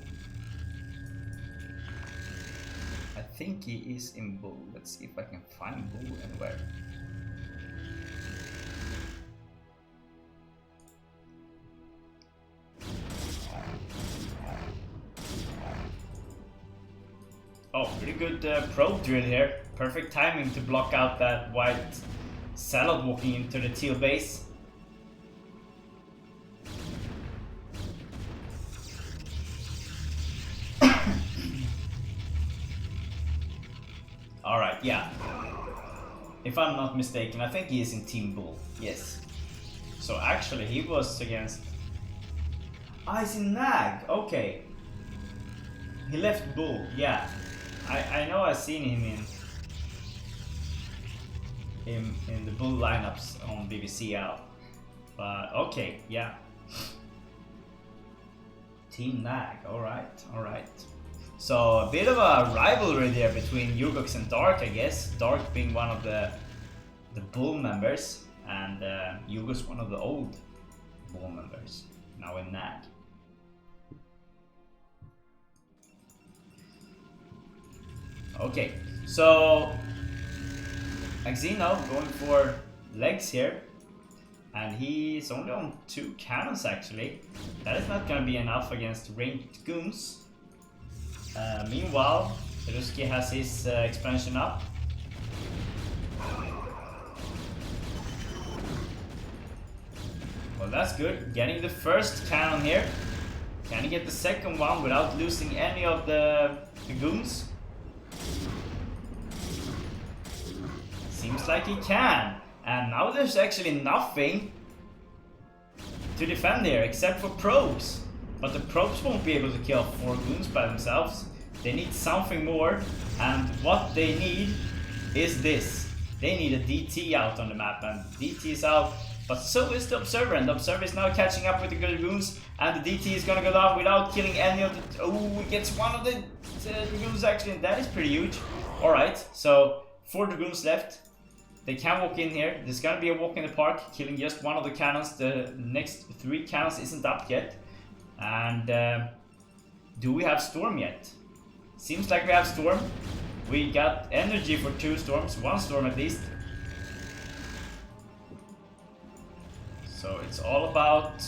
[SPEAKER 1] I think he is in Bull. Let's see if I can find Bull anywhere. Oh, pretty good probe drill here. Perfect timing to block out that white salad walking into the teal base. Alright, yeah. If I'm not mistaken, I think he is in Team Bull. Yes. So actually he was against... Ah, he's in Nag. Okay. He left Bull, yeah. I know I've seen him in the Bull lineups on BBCL. But okay, yeah. Team Nag, alright. So a bit of a rivalry there between Yugox and Dark, I guess. Dark being one of the Bull members, and Yugox one of the old Bull members, now in Nag. Okay, so Axino going for legs here, and he's only on 2 cannons actually. That is not gonna be enough against ranged goons. Meanwhile, Ruski has his expansion up. Well, that's good. Getting the first cannon here. Can he get the second one without losing any of the goons? Seems like he can. And now there's actually nothing to defend here except for probes. But the probes won't be able to kill 4 goons by themselves. They need something more, and what they need is this. They need a DT out on the map, and DT is out, but so is the Observer, and the Observer is now catching up with the good goons, and the DT is gonna go down without killing any of the... Oh, he gets one of the goons actually, and that is pretty huge. Alright, so 4 goons left. They can walk in here. There's gonna be a walk in the park, killing just one of the cannons. The next 3 cannons isn't up yet. And do we have Storm yet? Seems like we have Storm. We got energy for 2 storms, 1 storm at least. So it's all about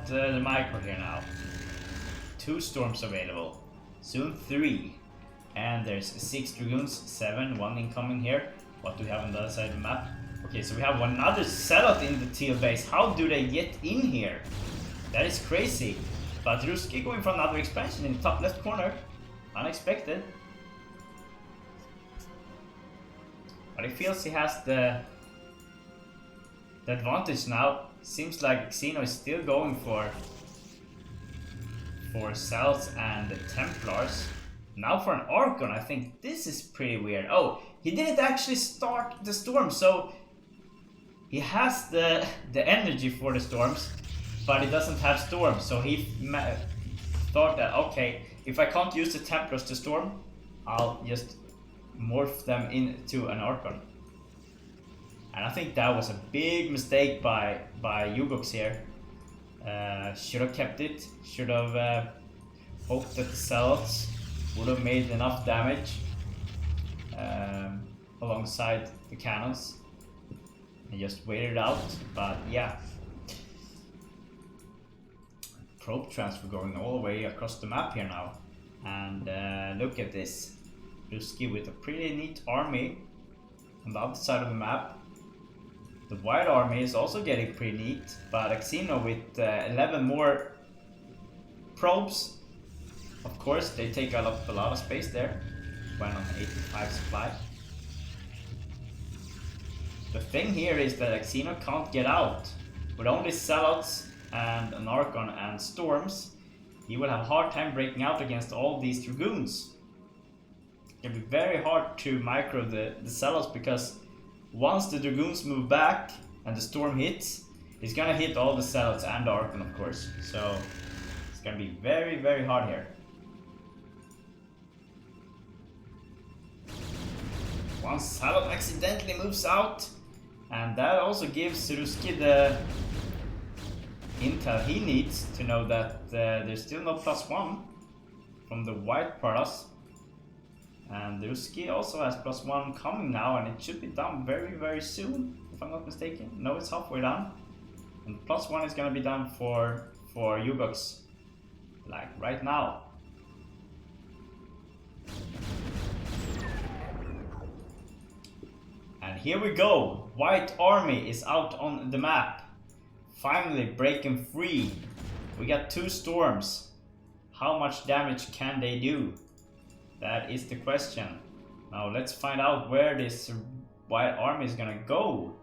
[SPEAKER 1] the micro here now. 2 storms available, soon 3. And there's 6 dragoons, 7, 1 incoming here. What do we have on the other side of the map? Okay, so we have another Zealot in the teal base. How do they get in here? That is crazy. But Ruski going for another expansion in the top left corner. Unexpected. But he feels he has the advantage now. Seems like Xeno is still going for Cells and the Templars. Now for an Archon, I think this is pretty weird. Oh, he didn't actually start the storm, so he has the energy for the storms, but he doesn't have storm. So he thought that, okay, if I can't use the Templars to storm, I'll just morph them into an Archon. And I think that was a big mistake by Yugox here. Should have kept it. Should have hoped that the cells would have made enough damage alongside the cannons and just waited it out. But yeah, probe transfer going all the way across the map here now. And look at this. Ruski with a pretty neat army on the other side of the map. The white army is also getting pretty neat, but Axino with 11 more probes. Of course, they take up a lot of space there when on 85 supply. The thing here is that Axino can't get out. With only Zealots and an Archon and Storms, he will have a hard time breaking out against all these Dragoons. It can be very hard to micro the Zealots, because once the Dragoons move back and the Storm hits, he's gonna hit all the Zealots and the Archon, of course. So it's gonna be very, very hard here. Once Zealot accidentally moves out, and that also gives Ruski the intel he needs to know that there's still no +1 from the white Pradas. And Ruski also has +1 coming now, and it should be done very, very soon, if I'm not mistaken. No, it's halfway done. And +1 is gonna be done for Yugos, like right now. And here we go. White army is out on the map. Finally breaking free. We got 2 storms. How much damage can they do? That is the question. Now let's find out where this white army is gonna go.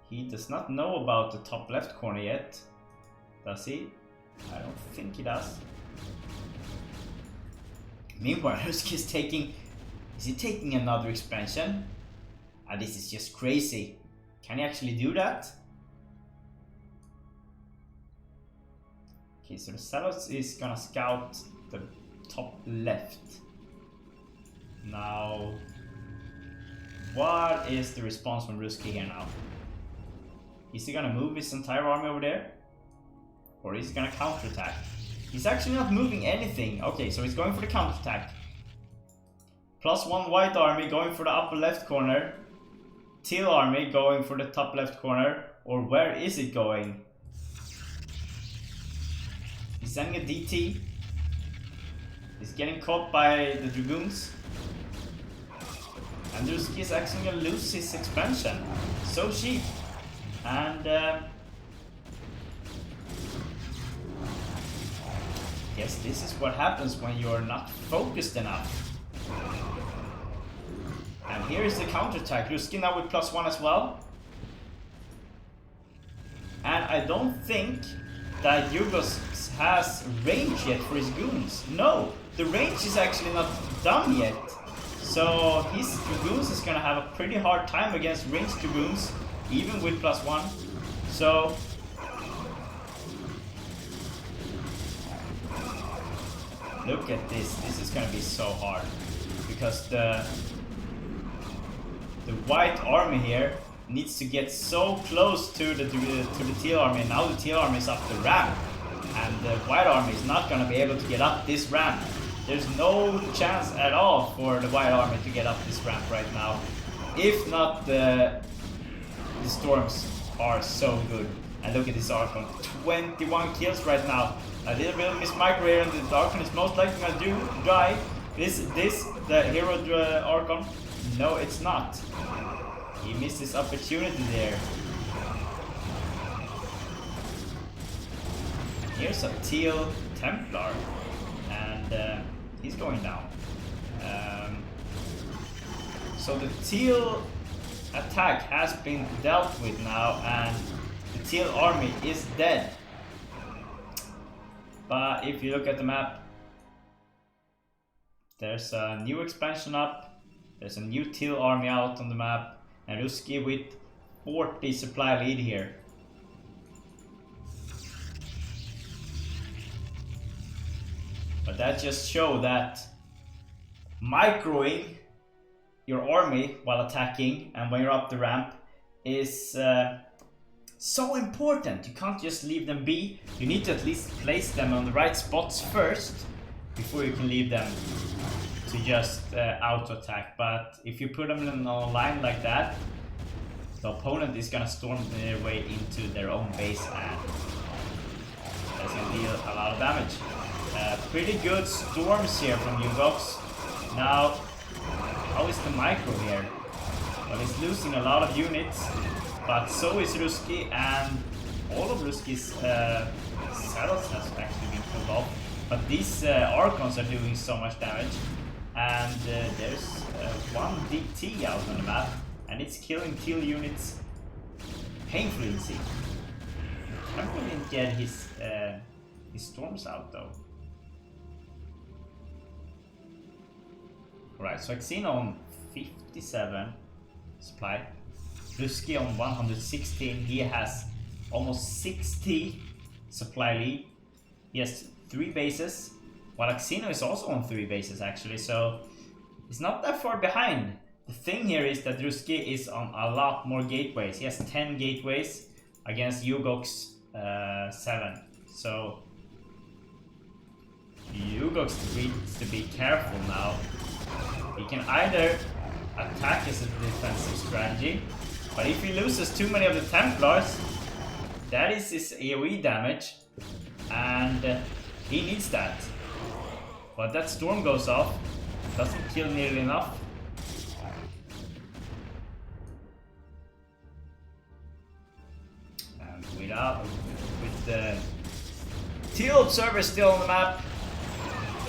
[SPEAKER 1] He does not know about the top left corner yet. Does he? I don't think he does. Meanwhile, Ruski is taking... Is he taking another expansion? This is just crazy. Can he actually do that? Okay, so the Zealots is gonna scout the top left. Now, what is the response from Ruski here now? Is he gonna move his entire army over there? Or is he gonna counterattack? He's actually not moving anything. Okay, so he's going for the counterattack. +1 white army going for the upper left corner. Teal army going for the top left corner. Or where is it going? He's sending a DT. He's getting caught by the Dragoons. And Ruski is actually gonna lose his expansion. So cheap. And yes, this is what happens when you're not focused enough. And here is the counterattack. Ruski now with +1 as well. And I don't think that Yugos has range yet for his goons. No, the range is actually not done yet. So his Dragoons is gonna have a pretty hard time against ranged Dragoons, even with +1. So look at this. This is gonna be so hard, because the white army here needs to get so close to the teal army. Now the teal army is up the ramp, and the white army is not gonna be able to get up this ramp. There's no chance at all for the white army to get up this ramp right now. If not, the storms are so good. And look at this Archon, 21 kills right now. A little bit of mismicro here, and the Archon is most likely gonna die. Is this the hero Archon? No, it's not. He missed his opportunity there. Here's a teal Templar, and he's going down. So the teal attack has been dealt with now, and the teal army is dead. But if you look at the map, there's a new expansion up, there's a new teal army out on the map, and Ruski with 40 supply lead here. But that just shows that microing your army while attacking and when you're up the ramp is so important. You can't just leave them be. You need to at least place them on the right spots first before you can leave them to just auto attack. But if you put them in a line like that, the opponent is gonna storm their way into their own base, and That's gonna deal a lot of damage. Pretty good storms here from Ugox. Now, how is the micro here? Well, he's losing a lot of units, but so is Ruski, and all of Ruski's saddles has actually been pulled off. But these Archons are doing so much damage, and there's one DT out on the map, and it's killing kill units painfully easy. Temple didn't get his storms out though. Alright, so Xeno on 57 supply. Ruski on 116. He has almost 60 supply lead. He has 3 bases, while Xeno is also on 3 bases actually, so he's not that far behind. The thing here is that Ruski is on a lot more gateways. He has 10 gateways against Ugox 7. So Ugox needs to be careful now. He can either attack as a defensive strategy, but if he loses too many of the Templars, that is his AoE damage, and he needs that. But that storm goes off, doesn't kill nearly enough. And with the Teal Observer still on the map,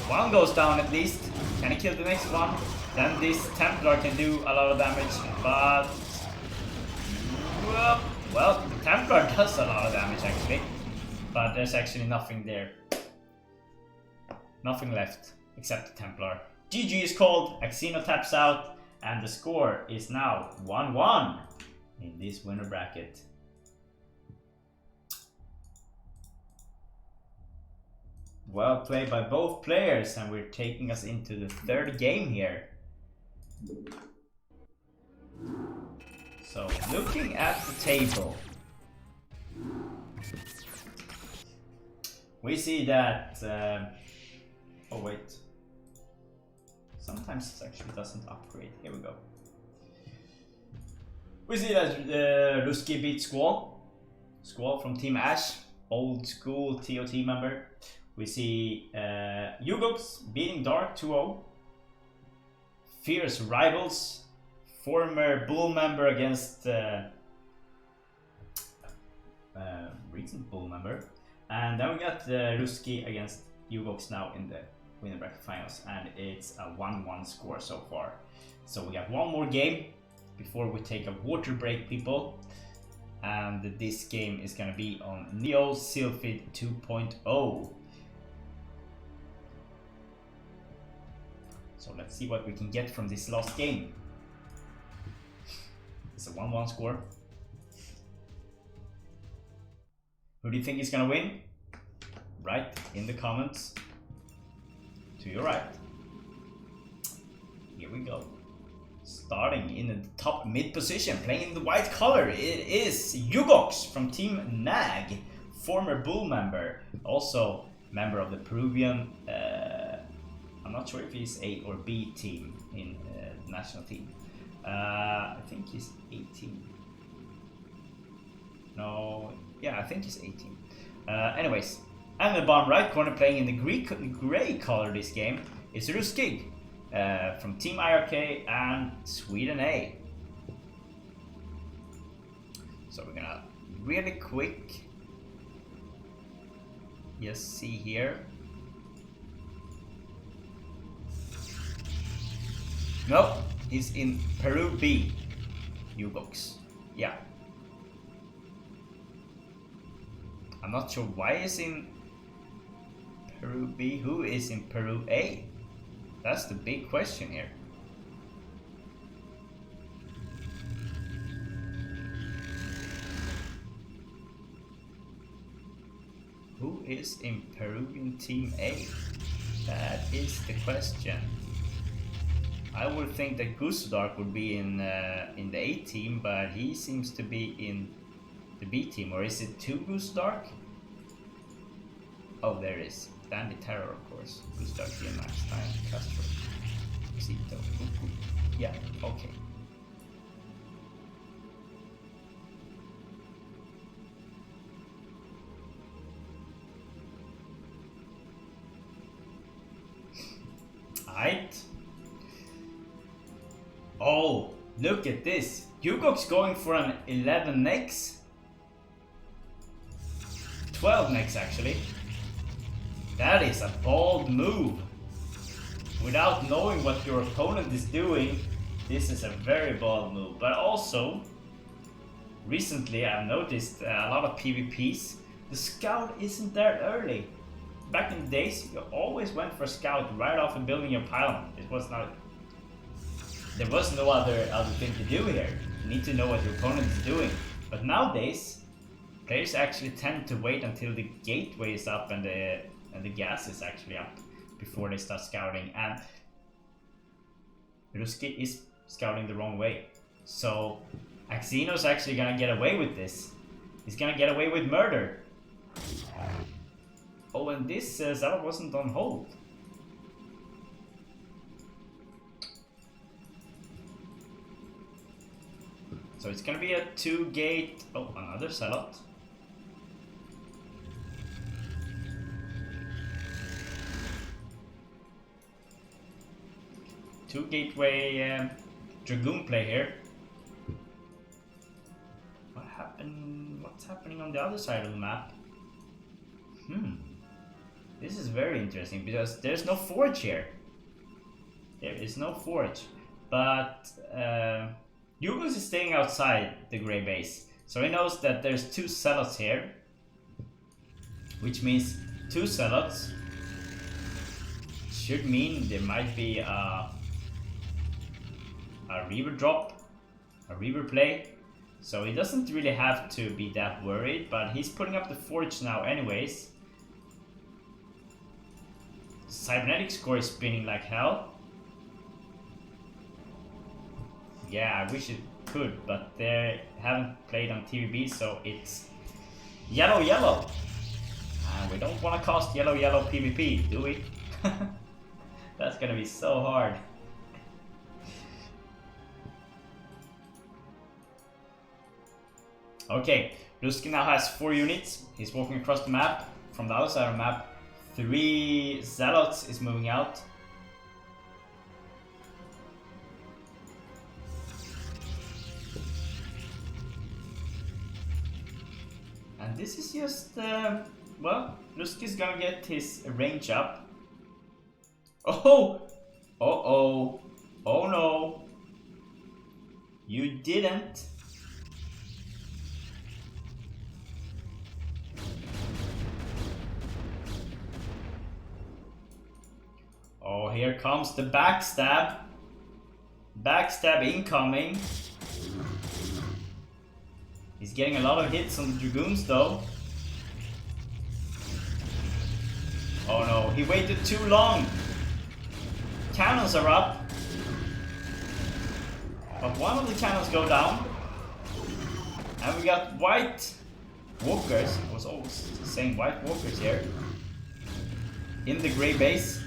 [SPEAKER 1] one goes down at least. Can he kill the next one? Then this Templar can do a lot of damage, but well, the Templar does a lot of damage actually, but there's actually nothing there. Nothing left except the Templar. GG is called, Xeno taps out, and the score is now 1-1 in this winner bracket. Well played by both players, and we're taking us into the third game here. So, looking at the table, we see that oh wait, sometimes it actually doesn't upgrade. Here we go. We see that Ruski beat Squall from Team Ash, old school TOT member. We see Ugox beating Dark 2-0. Fierce rivals, former Bull member against recent Bull member. And then we got Ruski against Ugox now in the winner bracket finals, and it's a 1-1 score so far. So we got one more game before we take a water break, people. And this game is gonna be on Neo Sylphid 2.0. So let's see what we can get from this last game. It's a 1-1 score. Who do you think is gonna win? Write in the comments to your right. Here we go. Starting in the top mid position, playing in the white color, it is Ugox from Team Nag, former Bull member, also member of the Peruvian, I'm not sure if he's A or B team in the national team. I think he's 18. No, yeah, I think he's 18. Anyways, and in the bottom right corner, playing in the gray color this game, is Ruskig from Team IRK and Sweden A. So we're gonna really quick just see here. No, he's in Peru B. Ugox. Yeah. I'm not sure why he's in Peru B. Who is in Peru A? That's the big question here. Who is in Peruvian Team A? That is the question. I would think that Gosu would be in the A team, but he seems to be in the B team. Or is it two Gosu? Oh, there it is. Dandy Terror, of course. Gosu, DMX, Stein, Castro, Xito, Uku. Yeah, okay. Oh, look at this. Hugok's going for an 11 nex. 12 nex actually. That is a bold move. Without knowing what your opponent is doing, this is a very bold move. But also, recently I've noticed a lot of PvPs, the scout isn't there early. Back in the days, you always went for scout right off and building your pylon. It was not. There was no other thing to do here. You need to know what your opponent is doing. But nowadays, players actually tend to wait until the gateway is up and the gas is actually up before they start scouting. And Ruski is scouting the wrong way. So Axino's actually gonna get away with this. He's gonna get away with murder. Oh, and this Zara wasn't on hold. So it's gonna be a 2-gate. Oh, another Zealot. Two gateway Dragoon play here. What happened? What's happening on the other side of the map? This is very interesting because there's no forge here. There is no forge, but Yugos is staying outside the gray base, so he knows that there's 2 Zealots here, which means 2 Zealots should mean there might be a Reaver drop, a Reaver play, so he doesn't really have to be that worried, but he's putting up the forge now anyways. Cybernetic score is spinning like hell. Yeah, I wish it could, but they haven't played on TVB, so it's yellow yellow. And we don't want to cost yellow yellow PvP, do we? That's gonna be so hard. Okay, Lusky now has 4 units. He's walking across the map. From the other side of the map, 3 Zealots is moving out. And this is just, well, Lusky's gonna get his range up. Oh! Uh-oh! Oh no! You didn't! Oh, here comes the backstab. Backstab incoming. He's getting a lot of hits on the Dragoons though. Oh no, he waited too long. Cannons are up. But one of the cannons go down. And we got white walkers. I was always saying white walkers here. In the gray base.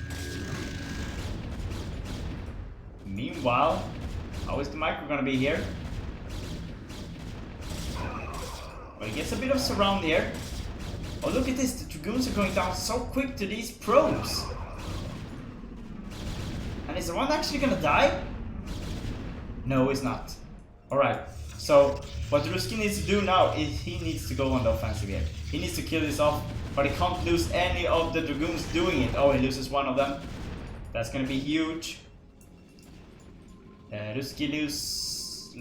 [SPEAKER 1] Meanwhile, how is the micro gonna be here? Well, he gets a bit of surround here. Oh, look at this, the Dragoons are going down so quick to these probes. And is the one actually gonna die? No, he's not. Alright, so what Ruski needs to do now is he needs to go on the offensive here. He needs to kill this off, but he can't lose any of the Dragoons doing it. Oh, he loses one of them. That's gonna be huge. Ruski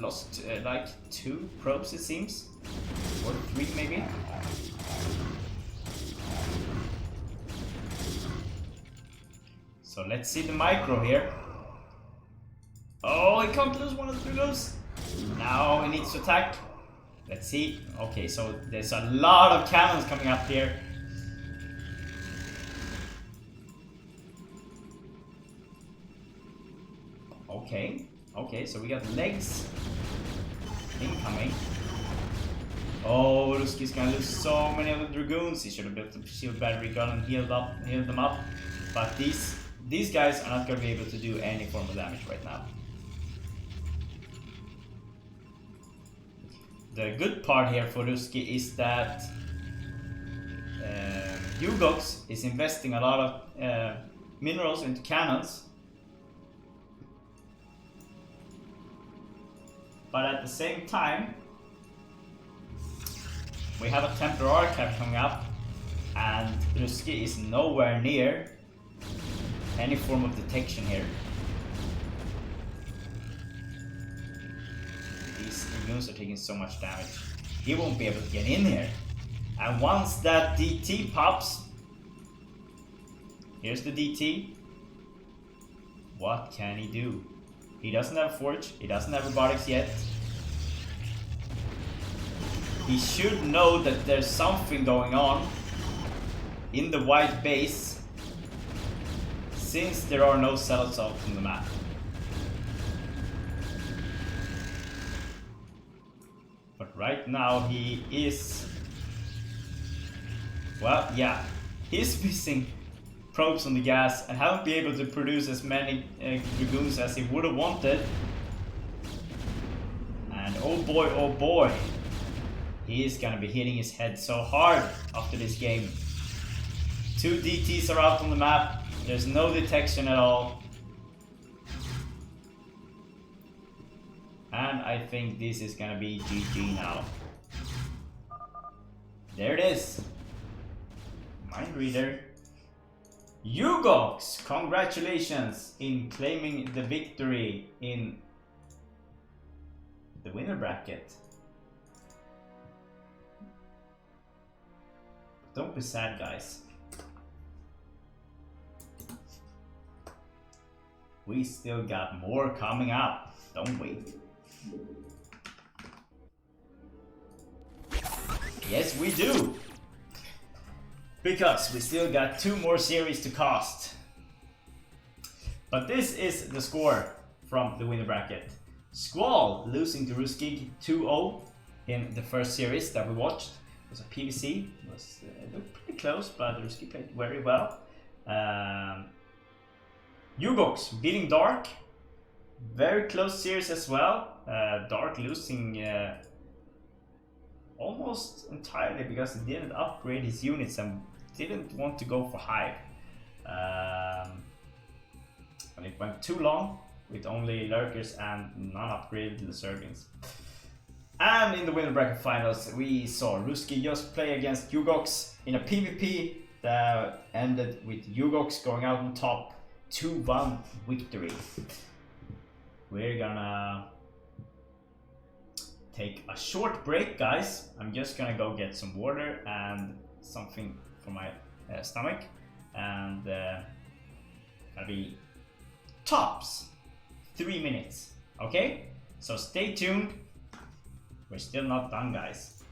[SPEAKER 1] lost like 2 probes it seems. Or 3 maybe. So let's see the micro here. Oh, he can't lose one of the Dragoons. Now he needs to attack. Let's see. Okay, so there's a lot of cannons coming up here. Okay, so we got legs incoming. Oh, Ruski's gonna lose so many of the Dragoons. He should have built a shield battery gun and healed them up. But these guys are not gonna be able to do any form of damage right now. The good part here for Ruski is that Hugox is investing a lot of minerals into cannons. But at the same time, we have a Templar Archive coming up, and Ruski is nowhere near any form of detection here. These Dragoons are taking so much damage. He won't be able to get in here. And once that DT pops, here's the DT. What can he do? He doesn't have Forge, he doesn't have Robotics yet. He should know that there's something going on in the white base, since there are no Zealots out on the map. But right now he is... well, yeah, he's missing probes on the gas and haven't been able to produce as many Dragoons as he would have wanted. And oh boy, he is gonna be hitting his head so hard after this game. 2 DTs are out on the map, there's no detection at all. And I think this is gonna be GG now. There it is. Mind Reader. Ugox, congratulations in claiming the victory in the winner bracket. Don't be sad, guys. We still got more coming up, don't we? Yes, we do. Because we still got 2 more series to cast. But this is the score from the winner bracket. Squall losing to Ruskig 2-0 in the first series that we watched. It was a PVC. It looked pretty close, but Ruskig played very well. Ugox beating Dark. Very close series as well. Dark losing almost entirely because he didn't upgrade his units and didn't want to go for Hive. And it went too long with only Lurkers and non-upgraded Lizardians. And in the winner bracket finals, we saw Ruski just play against Ugox in a PvP that ended with Ugox going out on top, 2-1 victory. We're gonna take a short break, guys. I'm just gonna go get some water and something for my stomach, and gonna be tops 3 minutes. Okay, so stay tuned. We're still not done, guys.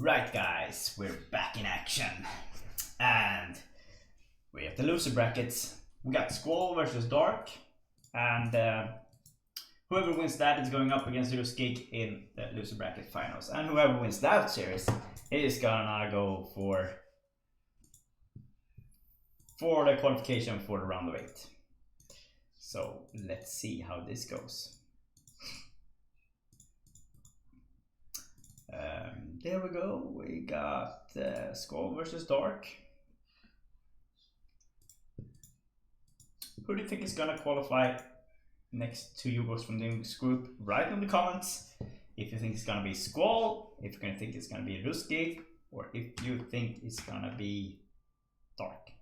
[SPEAKER 1] Right guys, we're back in action. And we have the loser brackets. We got Squall versus Dark. And whoever wins that is going up against Ro16 in the loser bracket finals. And whoever wins that series is gonna go for the qualification for the round of 8. So let's see how this goes. There we go. We got Squall versus Dark. Who do you think is gonna qualify next to you guys from this group? Write in the comments if you think it's gonna be Squall, if you're gonna think it's gonna be Ro16, or if you think it's gonna be Dark.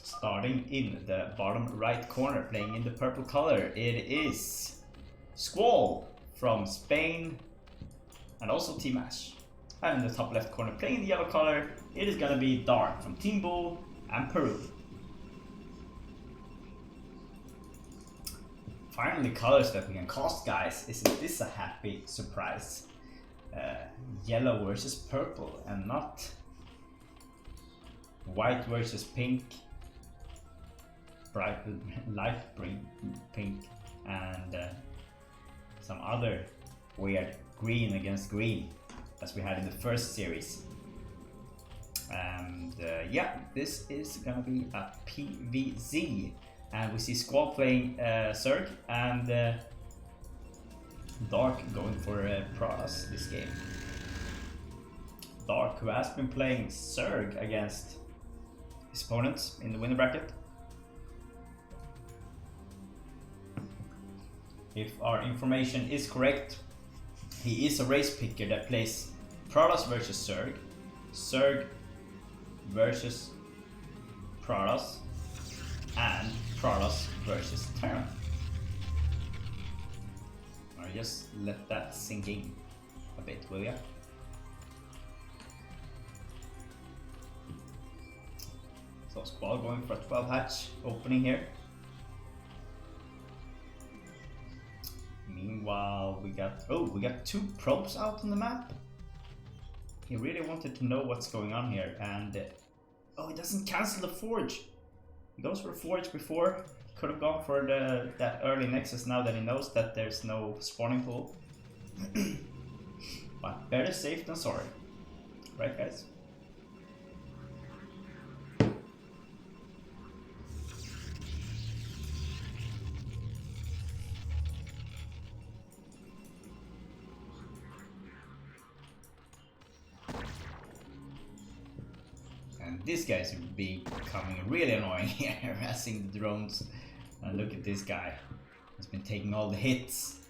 [SPEAKER 1] Starting in the bottom right corner, playing in the purple color, it is Squall from Spain and also Team Ash. And in the top left corner, playing in the yellow color, it is gonna be Dark from Team Bull and Peru. Finally, colors that we can cast, guys. Isn't this a happy surprise? Yellow versus purple and not white versus pink, bright light pink, and some other weird green against green as we had in the first series. And yeah, this is gonna be a PVZ, and we see Squall playing Zerg and Dark going for Pradas this game. Dark, who has been playing Zerg against his opponents in the winner bracket. If our information is correct, he is a race picker that plays Pradas versus Zerg, Zerg versus Pradas, and Pradas versus Terran. Or just let that sink in a bit, will ya? So Squall going for a 12 hatch opening here. Meanwhile, we got two probes out on the map. He really wanted to know what's going on here, and oh, he doesn't cancel the forge. He goes for a forge before. Could have gone for that early nexus now that he knows that there's no spawning pool. But better safe than sorry, right, guys? This guy's becoming really annoying here, harassing the drones. And look at this guy. He's been taking all the hits.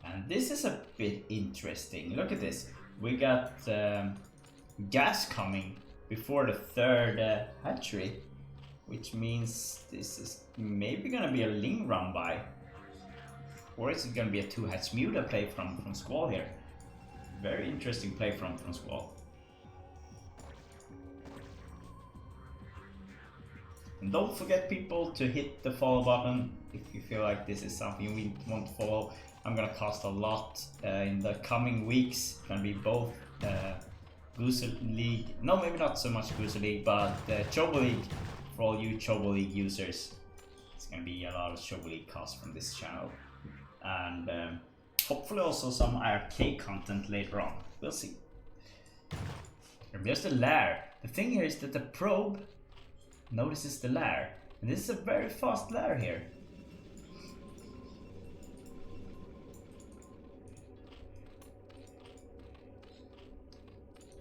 [SPEAKER 1] And this is a bit interesting. Look at this. We got gas coming before the third hatchery, which means this is maybe gonna be a Ling run by. Or is it gonna be a 2-hatch Muta play from Squall here? Very interesting play from Squall. And don't forget, people, to hit the follow button if you feel like this is something we want to follow. I'm gonna cast a lot in the coming weeks. It's gonna be both Gosu League, no, maybe not so much Gosu League, but Chobo League for all you Chobo League users. It's gonna be a lot of Chobo League casts from this channel. And hopefully also some IRK content later on. We'll see. There's the lair. The thing here is that the probe notices the lair. And this is a very fast lair here.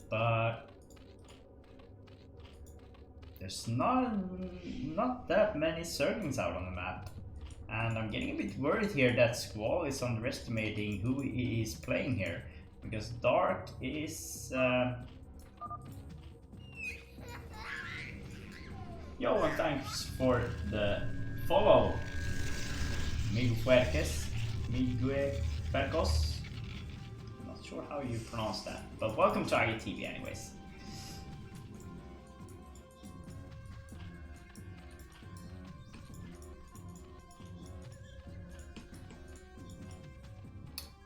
[SPEAKER 1] But there's not that many Zerglings out on the map. And I'm getting a bit worried here that Squall is underestimating who he is playing here. Because Dark is... Yo, and thanks for the follow. Miguel Fuertes. Not sure how you pronounce that. But welcome to IGTV anyways.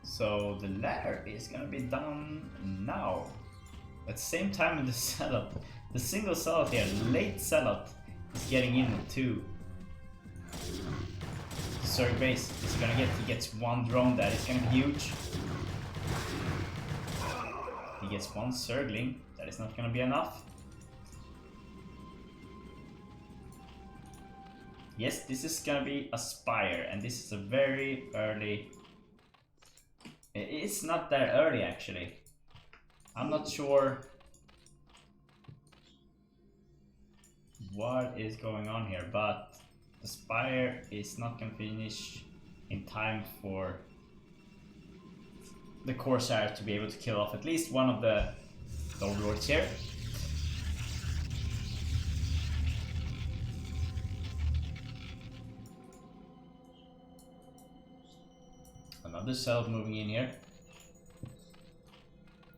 [SPEAKER 1] So the ladder is gonna be done now. At the same time in the sellout, the single sellout here, late sellout, is getting in too. Zerg base is gonna get, he gets one drone, that is gonna be huge. He gets one Zergling, that is not gonna be enough. Yes, this is gonna be a Spire, and this is a very early. It's not that early actually. I'm not sure what is going on here, but the Spire is not gonna finish in time for the Corsair to be able to kill off at least one of the overlords here. Another cell moving in here.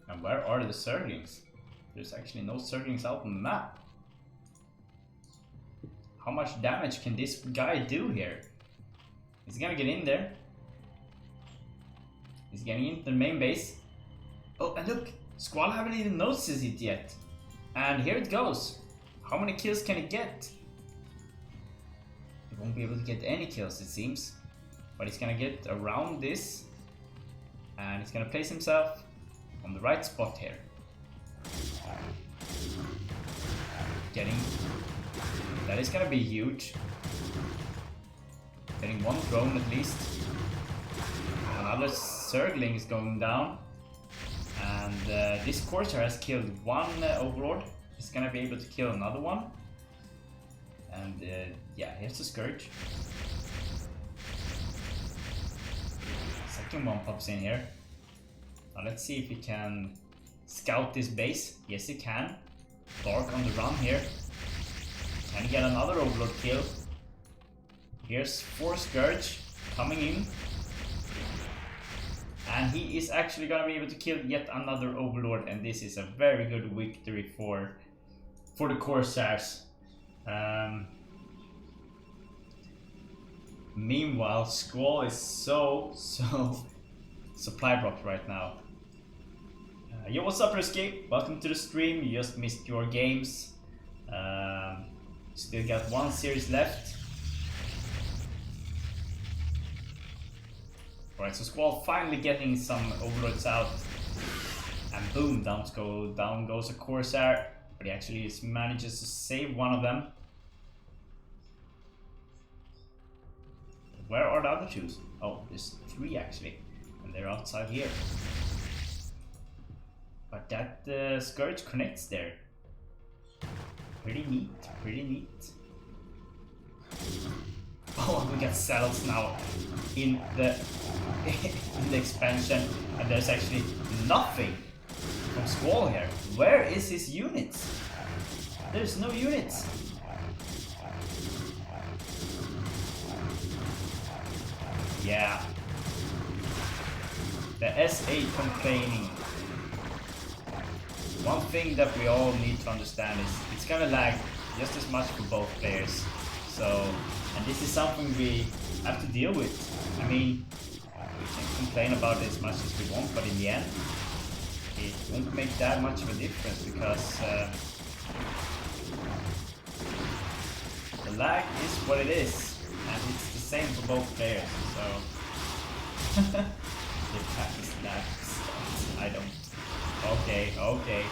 [SPEAKER 1] And where are the Zerglings? There's actually no Zerglings out on the map. How much damage can this guy do here? He's gonna get in there. He's getting into the main base. Oh, and look! Squall haven't even noticed it yet. And here it goes. How many kills can he get? He won't be able to get any kills, it seems. But he's gonna get around this. And he's gonna place himself on the right spot here. Getting... That is gonna be huge. Getting one drone at least. Another Zergling is going down. And this Corsair has killed one Overlord. He's gonna be able to kill another one. And yeah, here's the Scourge. Second one pops in here. Now let's see if he can scout this base. Yes, he can. Dark on the run here. Can he get another Overlord kill? Here's 4 Scourge coming in. And he is actually gonna be able to kill yet another Overlord, and this is a very good victory for the Corsairs. Meanwhile, Squall is so supply blocked right now. Yo, what's up, Risky? Welcome to the stream. You just missed your games. Still got one series left. Alright, so Squall finally getting some Overlords out. And boom, down goes a Corsair. But he actually manages to save one of them. Where are the other 2? Oh, there's 3 actually. And they're outside here. But that Scourge connects there. Pretty neat, pretty neat. Oh, we got saddles now in the in the expansion, and there's actually nothing from Squall here. Where is his units? There's no units. Yeah. The S8 complaining. One thing that we all need to understand is it's gonna lag just as much for both players. So, and this is something we have to deal with. I mean, we can complain about it as much as we want, but in the end, it won't make that much of a difference because the lag is what it is, and it's the same for both players. So, the attack is lag. I don't. Okay, okay.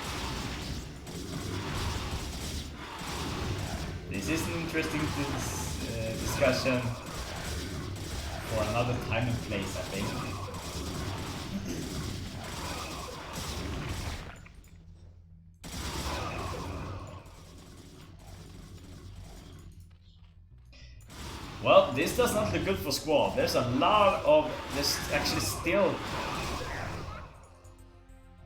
[SPEAKER 1] This is an interesting discussion for another time and place, I think. Well, this does not look good for Squall. There's a lot of... There's actually still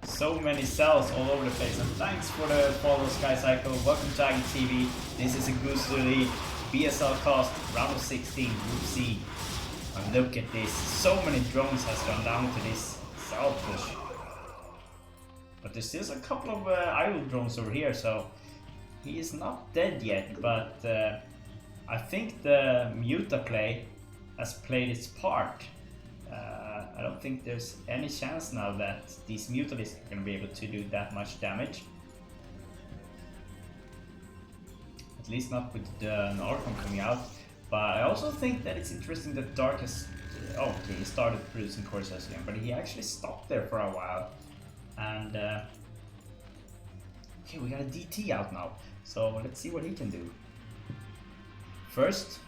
[SPEAKER 1] so many cells all over the place. And thanks for the follow, Sky Cycle. Welcome to IGTV. This is a Gosu BSL cast, round of 16, Group C. And look at this. So many drones has gone down to this cell push. But there's still a couple of idle drones over here, so he is not dead yet, but I think the Muta play has played its part. I don't think there's any chance now that these Mutalists are going to be able to do that much damage. At least not with the Narcon coming out. But I also think that it's interesting that Dark has... oh, okay, he started producing Corsairs again, but he actually stopped there for a while. And... okay, we got a DT out now, so let's see what he can do. First,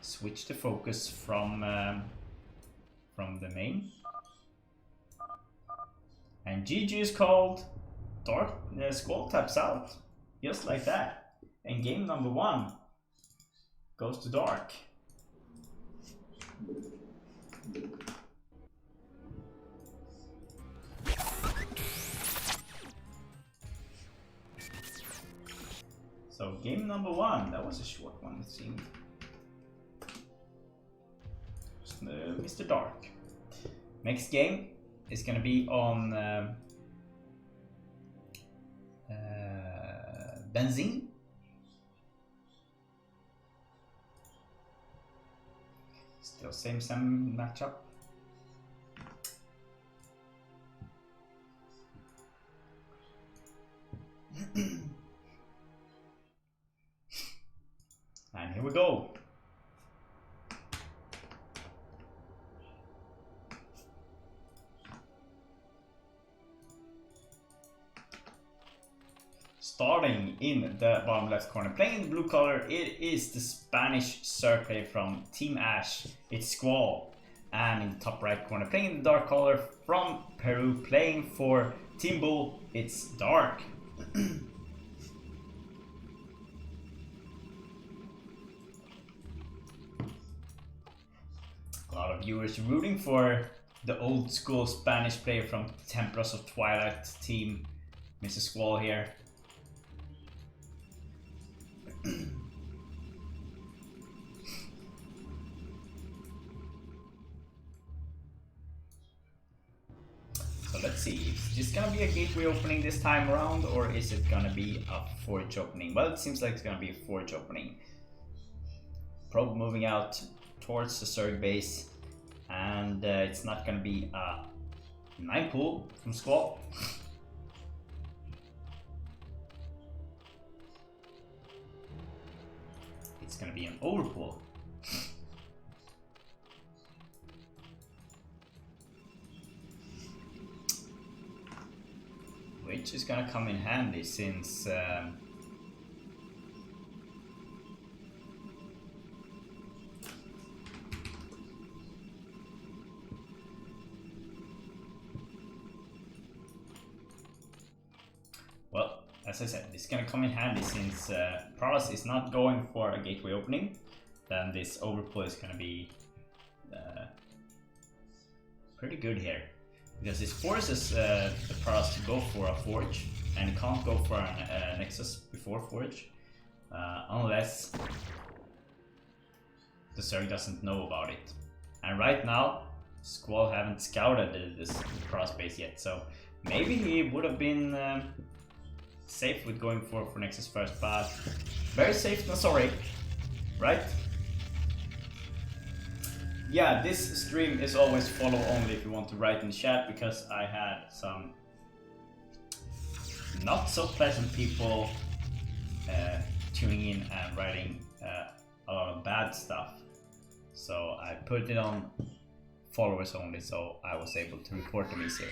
[SPEAKER 1] switch the focus from the main. And GG is called. Dark Squall taps out, just like that. And game number 1 goes to Dark. So game number 1, that was a short one it seemed. Mr. Dark. Next game is gonna be on Benzene. Still same matchup. And here we go. Starting in the bottom left corner, playing in the blue color, it is the Spanish Circle from Team Ash. It's Squall. And in the top right corner, playing in the dark color from Peru, playing for Team Bull, it's Dark. A lot of viewers rooting for the old school Spanish player from Templars of Twilight team, Mr. Squall here. So let's see, is this gonna be a gateway opening this time around, or is it gonna be a forge opening? Well, it seems like it's gonna be a forge opening. Probe moving out towards the Zerg base, and it's not gonna be a 9 pool from Squall. It's gonna be an overpull. Which is gonna come in handy since well, as I said, it's gonna come in handy since Pralas is not going for a gateway opening. Then this overpull is gonna be pretty good here, because this forces the Pralas to go for a forge, and can't go for a Nexus before forge unless the Zerg doesn't know about it. And right now, Squall haven't scouted this Pralas base yet, so maybe he would have been safe with going for Nexus first, but very safe than sorry, right? Yeah, this stream is always follow only if you want to write in the chat, because I had some not so pleasant people tuning in and writing a lot of bad stuff. So I put it on followers only, so I was able to report them easier.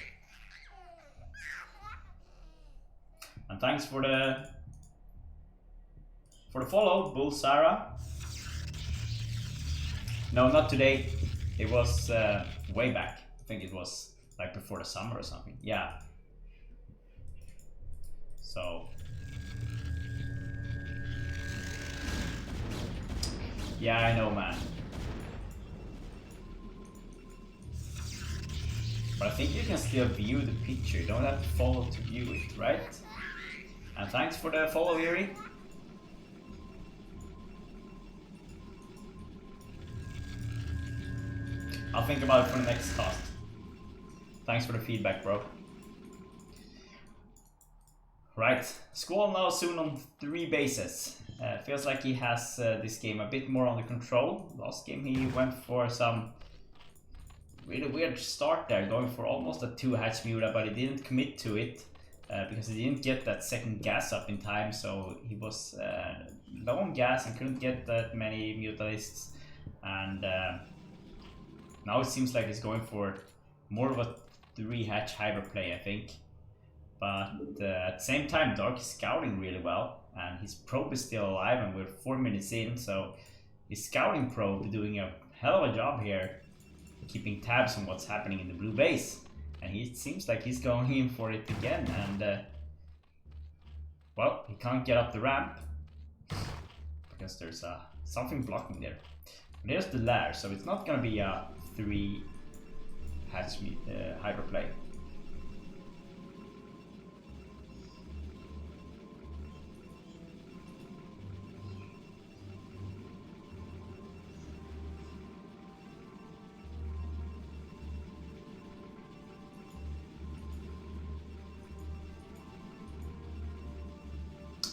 [SPEAKER 1] And thanks for the follow, Bull Sarah. No, not today. It was way back. I think it was like before the summer or something. Yeah. So yeah, I know, man. But I think you can still view the picture. You don't have to follow to view it, right? And thanks for the follow, Yuri. I'll think about it for the next cast. Thanks for the feedback, bro. Right, Squall now soon on 3 bases. Feels like he has this game a bit more under control. Last game he went for some really weird start there, going for almost a 2-hatch Muta, but he didn't commit to it because he didn't get that second gas up in time, so he was low on gas and couldn't get that many Mutalisks. And now it seems like he's going for more of a 3-hatch Hydra play, I think. But at the same time, Dark is scouting really well, and his probe is still alive, and we're 4 minutes in, so his scouting probe doing a hell of a job here, keeping tabs on what's happening in the blue base. And he seems like he's going in for it again, and well, he can't get up the ramp because there's something blocking there. There's the lair, so it's not gonna be a 3-hatch Hydra play.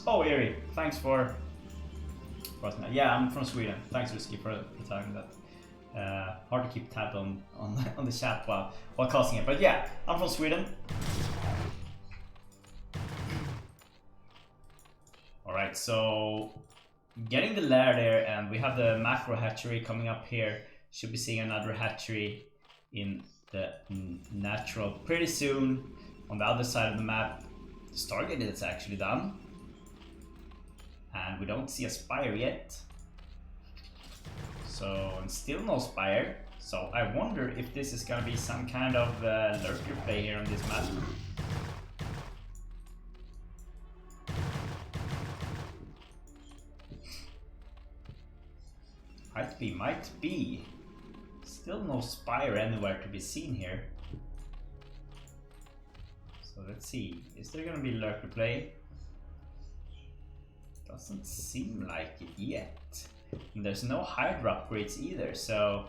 [SPEAKER 1] Oh, Erie, thanks for... Yeah, I'm from Sweden. Thanks, Risky, for telling that. Hard to keep tabs on the chat while casting it. But yeah, I'm from Sweden. Alright, so getting the lair there, and we have the macro hatchery coming up here. Should be seeing another hatchery in the natural pretty soon. On the other side of the map, the Stargate is actually done. And we don't see a Spire yet. So, and still no Spire. So I wonder if this is gonna be some kind of lurker play here on this map. Might be. Still no Spire anywhere to be seen here. So let's see. Is there gonna be lurker play? Doesn't seem like it yet. And there's no Hydra upgrades either, so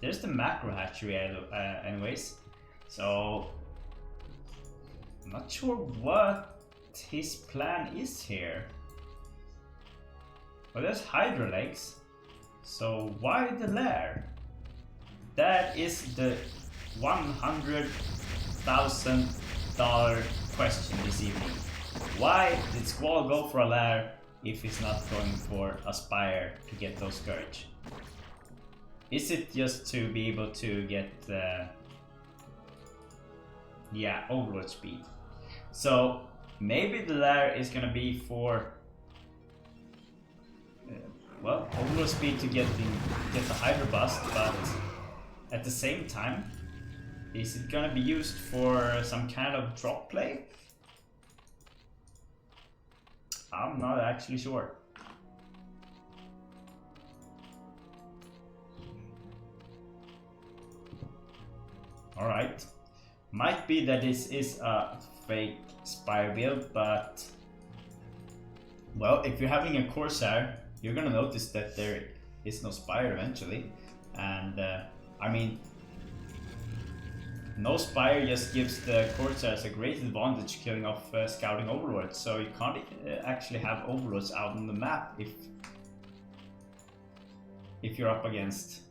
[SPEAKER 1] there's the macro hatchery anyways. So I'm not sure what his plan is here. Well, there's Hydra legs, so why the lair? That is the $100,000 question this evening. Why did Squall go for a lair if he's not going for a Spire to get those Scourge? Is it just to be able to get Overlord speed? So maybe the lair is gonna be for well, Overlord speed to get the Hydra bust, but at the same time, is it gonna be used for some kind of drop play? I'm not actually sure. Alright. Might be that this is a fake Spire build, but well, if you're having a Corsair, you're gonna notice that there is no Spire eventually. And I mean, no Spire just gives the Corsairs a great advantage killing off scouting Overlords, so you can't actually have Overlords out on the map if you're up against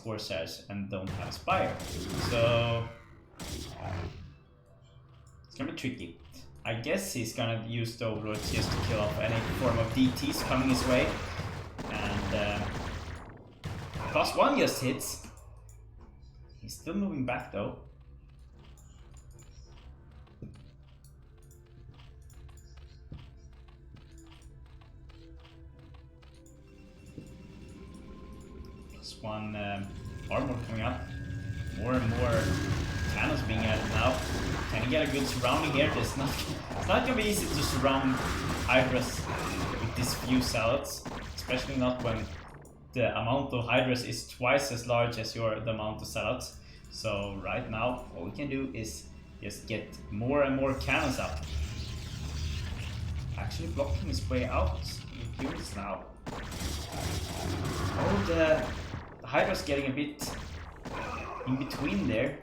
[SPEAKER 1] Corsairs and don't have a Spire. So it's gonna be tricky. I guess he's gonna use the Overlords just to kill off any form of DTs coming his way. And +1 just hits. He's still moving back though. +1 armor coming up. More and more cannons being added now. Can he get a good surrounding here? It's not gonna be easy to surround Hydras with these few salads, especially not when the amount of Hydras is twice as large as the amount of salads. So right now, all we can do is just get more and more cannons up. Actually blocking his way out with units now. Oh, the Hydra's getting a bit in between there.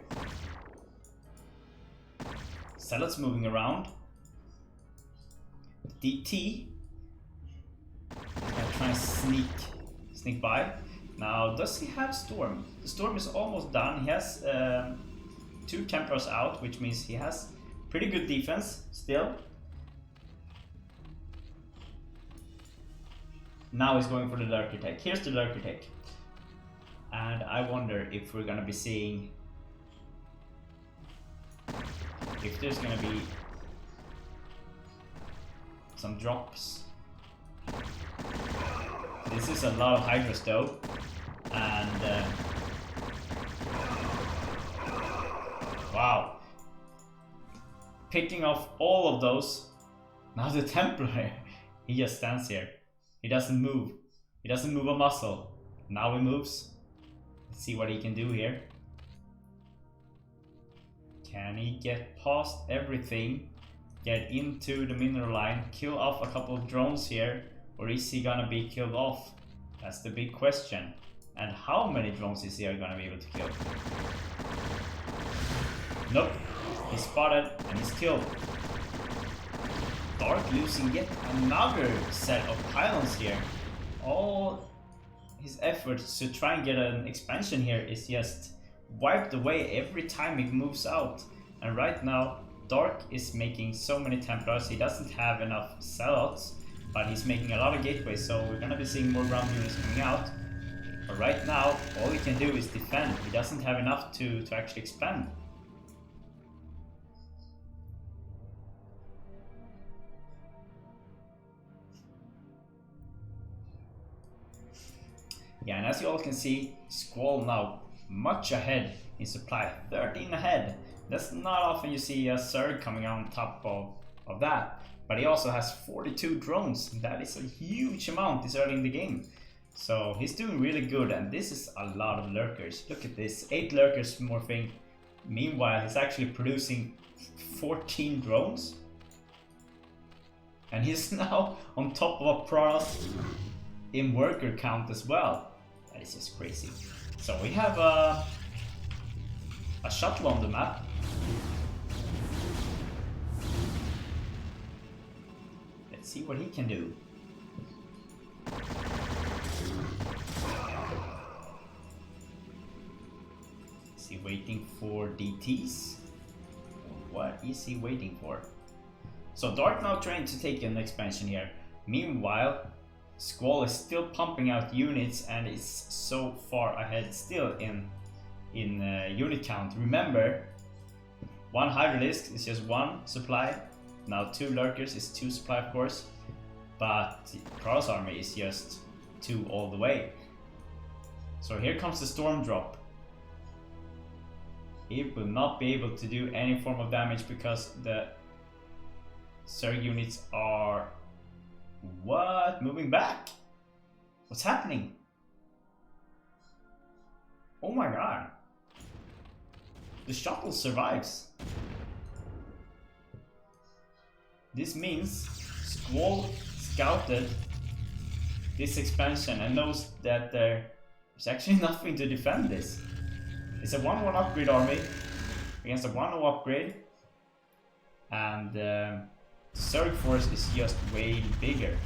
[SPEAKER 1] Zealots moving around. DT. Gonna try and sneak by. Now, does he have Storm? The Storm is almost done. He has 2 Templars out, which means he has pretty good defense still. Now he's going for the Lurker Tech. Here's the Lurker Tech. And I wonder if we're gonna be seeing... if there's gonna be some drops. This is a lot of Hydras though. And wow. Picking off all of those. Now the Templar, he just stands here. He doesn't move. He doesn't move a muscle. Now he moves. Let's see what he can do here. Can he get past everything? Get into the mineral line? Kill off a couple of drones here? Or is he gonna be killed off? That's the big question. And how many drones is he gonna be able to kill? Nope. He's spotted and he's killed. Dark losing yet another set of pylons here. All his efforts to try and get an expansion here is just wiped away every time he moves out. And right now, Dark is making so many Templars. He doesn't have enough Zealots, but he's making a lot of gateways, so we're gonna be seeing more ground units coming out. But right now, all he can do is defend. He doesn't have enough to actually expand. Yeah, and as you all can see, Squall now much ahead in supply, 13 ahead. That's not often you see a Zerg coming on top of that. But he also has 42 drones. That is a huge amount this early in the game. So he's doing really good, and this is a lot of lurkers. Look at this, 8 lurkers morphing. Meanwhile, he's actually producing 14 drones. And he's now on top of a Protoss in worker count as well. That is just crazy. So we have a shuttle on the map. Let's see what he can do. Is he waiting for DTs? What is he waiting for? So Dark now trying to take an expansion here. Meanwhile, Squall is still pumping out units and is so far ahead still in unit count. Remember, 1 Hydralisk is just 1 supply. Now 2 Lurkers is 2 supply, of course. But Protoss army is just 2 all the way. So here comes the Storm Drop. It will not be able to do any form of damage because the Zerg units are... what? Moving back? What's happening? Oh my god. The shuttle survives. This means Squall scouted this expansion and knows that there's actually nothing to defend this. It's a 1-1 upgrade army against a 1-0 upgrade, and Zerg force is just way bigger.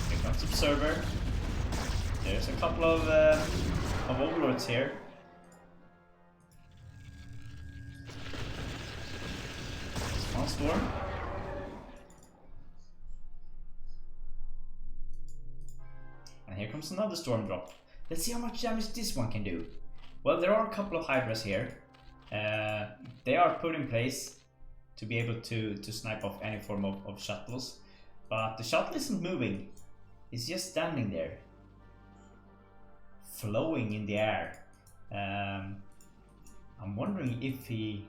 [SPEAKER 1] Here comes Observer. There's a couple of overlords here. There's 1 storm. And here comes another storm drop. Let's see how much damage this one can do. Well, there are a couple of Hydras here. They are put in place to be able to snipe off any form of shuttles. But the shuttle isn't moving. It's just standing there. Flowing in the air. I'm wondering if he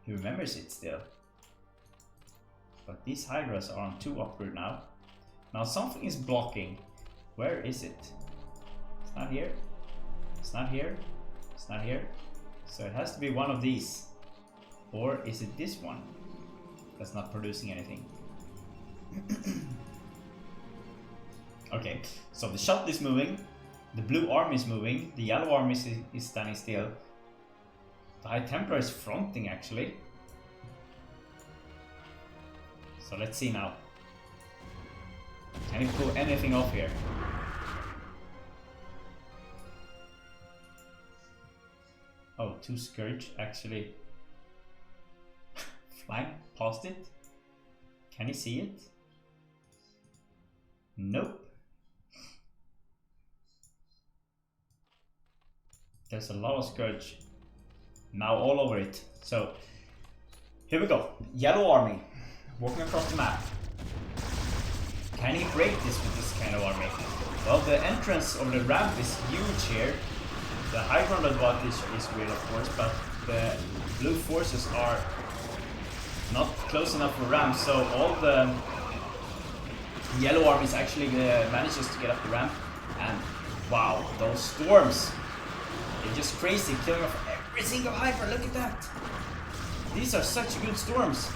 [SPEAKER 1] remembers it still. But these Hydras are on 2 upgrade now. Now something is blocking. Where is it? It's not here. It's not here. It's not here. So it has to be one of these. Or is it this one that's not producing anything? Okay, so the shuttle is moving. The blue army is moving, the yellow army is standing still. The High Templar is fronting actually. So let's see now. Can he pull anything off here? Oh, 2 Scourge actually flying past it. Can he see it? Nope. There's a lot of Scourge now all over it. So here we go. Yellow army walking across the map. Can he break this with this kind of army? Well, the entrance of the ramp is huge here. The high ground advantage is real, of course, but the blue forces are not close enough for ramp, so all the yellow armies actually manages to get up the ramp. And wow, those storms! They're just crazy, killing off every single hyper. Look at that! These are such good storms.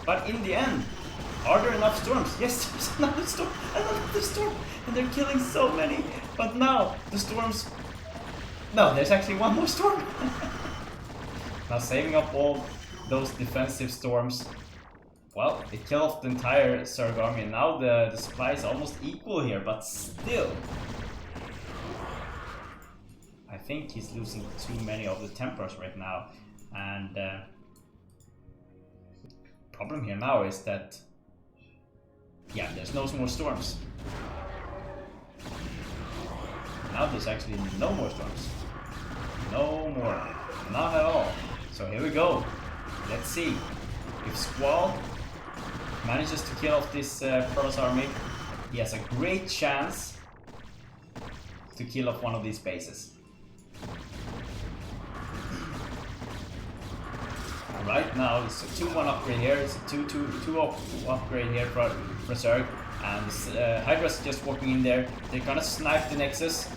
[SPEAKER 1] But in the end, are there enough storms? Yes, there's another storm, and they're killing so many. But now the storms. No, there's actually one more storm. Now saving up all those defensive storms. Well, it killed off the entire Zerg army, and now the supply is almost equal here, but still. I think he's losing too many of the Templars right now, and problem here now is that, yeah, there's no more storms. Now there's actually no more storms. No more. Not at all. So here we go. Let's see if Squall manages to kill off this Protoss army. He has a great chance to kill off one of these bases. Right now it's a 2-1 upgrade here, it's a 2-2 upgrade here for Zerg, and Hydra's just walking in there. They're gonna snipe the Nexus,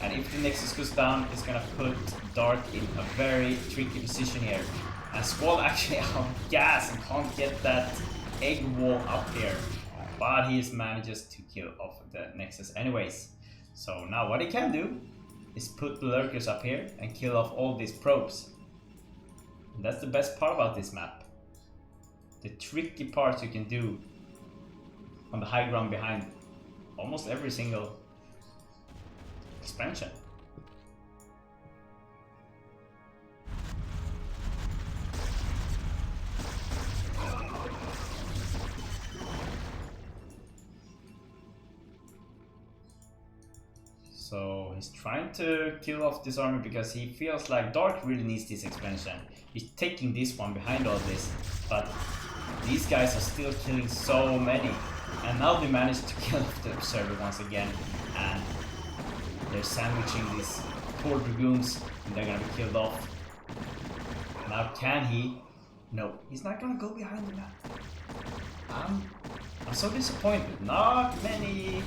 [SPEAKER 1] and if the Nexus goes down, it's gonna put Dark in a very tricky position here. And Squall actually out of gas and can't get that egg wall up here, but he manages to kill off the Nexus anyways. So now what he can do is put the lurkers up here and kill off all these probes. And that's the best part about this map. The tricky parts you can do on the high ground behind almost every single expansion. So he's trying to kill off this army because he feels like Dark really needs this expansion. He's taking this one behind all this, but these guys are still killing so many. And now they managed to kill off the Observer once again, and they're sandwiching these poor Dragoons, and they're gonna be killed off. Now can he? No, he's not gonna go behind the map. I'm so disappointed. Not many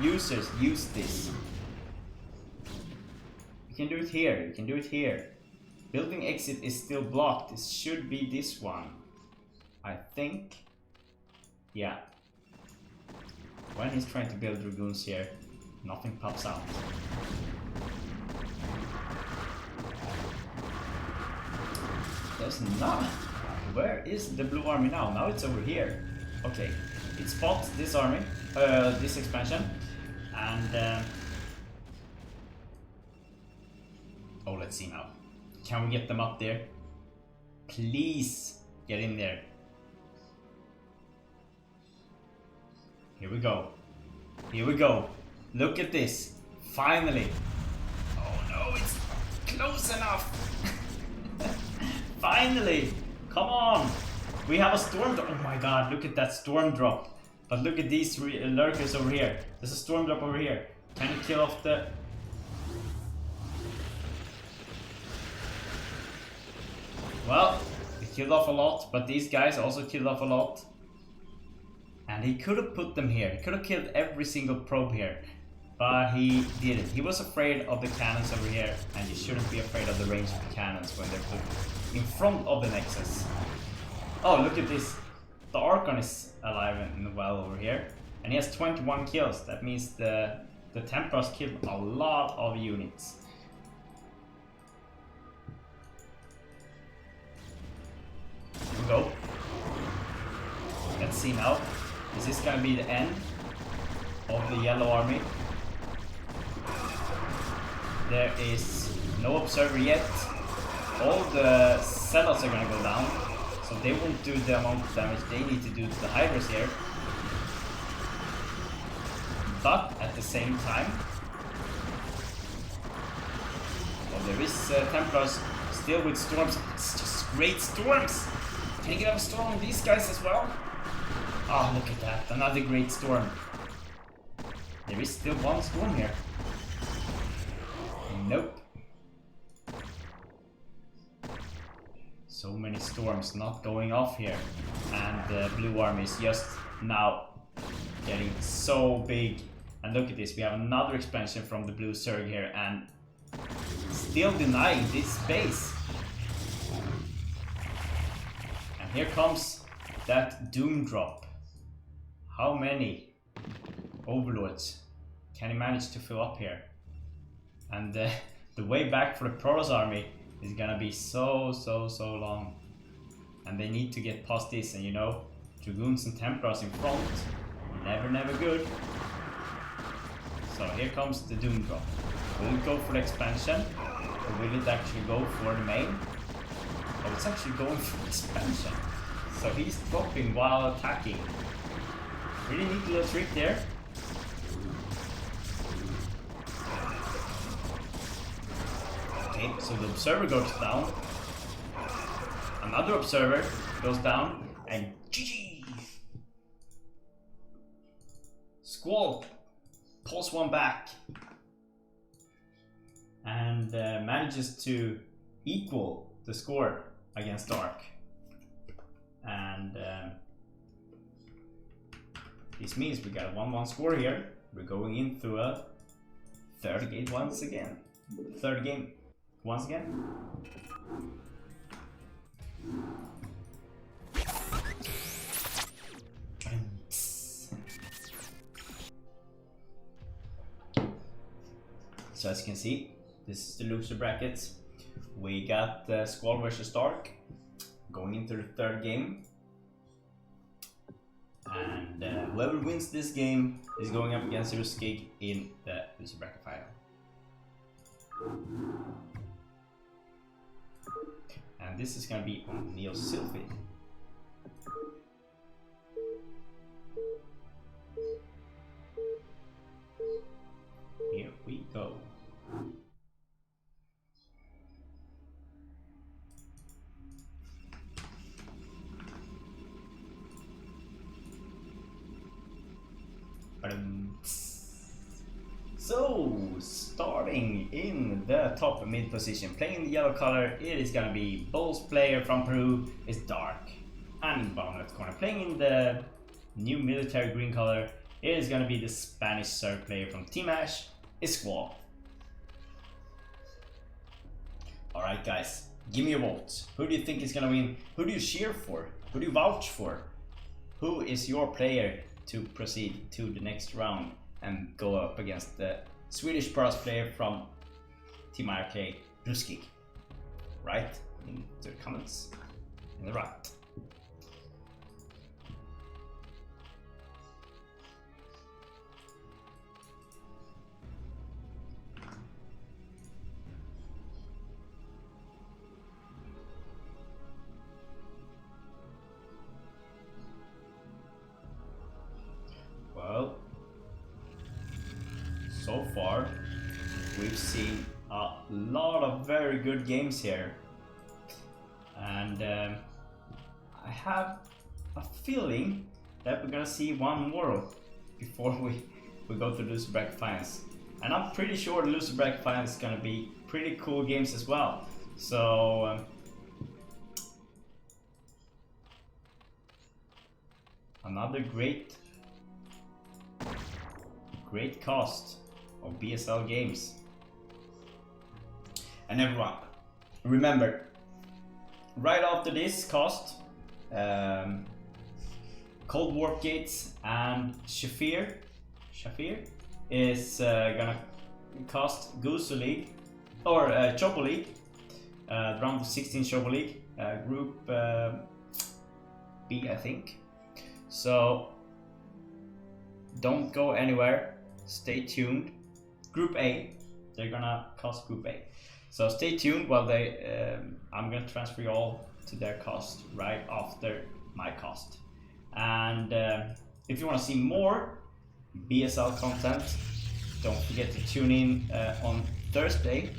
[SPEAKER 1] users use this. You can do it here, you can do it here. Building exit is still blocked. This should be this one, I think. Yeah. When he's trying to build Dragoons here, nothing pops out. There's not. Where is the blue army now? Now it's over here. Okay, it spots this army, this expansion, and oh, let's see now. Can we get them up there? Please get in there. Here we go. Here we go. Look at this. Finally. Oh no, it's close enough. Finally. Come on. We have a storm drop. Oh my god, look at that storm drop. But look at these lurkers over here. There's a storm drop over here. Can you kill off the... Well, he killed off a lot, but these guys also killed off a lot. And he could have put them here. He could have killed every single probe here. But he didn't. He was afraid of the cannons over here. And you shouldn't be afraid of the range of the cannons when they're put in front of the Nexus. Oh, look at this. The Archon is alive and well over here. And he has 21 kills. That means the Templars killed a lot of units. Here we go. Let's see now. Is this gonna be the end of the yellow army? There is no observer yet. All the zealots are gonna go down, so they won't do the amount of damage they need to do to the hydras here. But at the same time, well, there is Templars still with storms. It's just great storms. Can you get a storm on these guys as well? Oh, look at that, another great storm. There is still one storm here. Nope. So many storms not going off here. And the blue army is just now getting so big. And look at this, we have another expansion from the blue Zerg here and still denying this space. And here comes that doom drop. How many overlords can he manage to fill up here? And the way back for the Protoss army is gonna be so long. And they need to get past this, and you know, Dragoons and Templars in front, never good. So here comes the doom drop. Will it go for the expansion, or will it actually go for the main? Oh, it's actually going for expansion. So he's dropping while attacking. Really neat little trick there. Okay, so the observer goes down. Another observer goes down, and GG! Squall pulls one back and manages to equal the score against Dark. And this means we got a 1-1 score here. We're going into a third game once again. So as you can see, this is the loser brackets. We got Squall versus Dark going into the third game. And whoever wins this game is going up against Ro16 in the loser bracket final. And this is gonna be on Neo Sylphid. Here we go. So, starting in the top mid position, playing the yellow color, it is gonna be Bull's player from Peru is Dark. And bottom left corner, playing in the new military green color, it is gonna be the Spanish Zerg player from Team Ash is Squall. Alright guys, give me your votes. Who do you think is gonna win? Who do you cheer for? Who do you vouch for? Who is your player to proceed to the next round and go up against the Swedish Protoss player from Team RK, Ro16? Write in the comments in the right. Well, so far we've seen a lot of very good games here, and I have a feeling that we're gonna see one more before we go to the loser bracket finals, and I'm pretty sure the loser bracket finals is gonna be pretty cool games as well. So another great cast of BSL games. And everyone, remember, right after this cast, Cold Warp Gates and Shafir is gonna cost Gosu League or Chobo League, round of 16 Chobo League, Group B, I think. So don't go anywhere. Stay tuned. Group A, they're gonna cost Group A. So stay tuned while they. I'm gonna transfer you all to their cost right after my cost. And if you want to see more BSL content, don't forget to tune in on Thursday.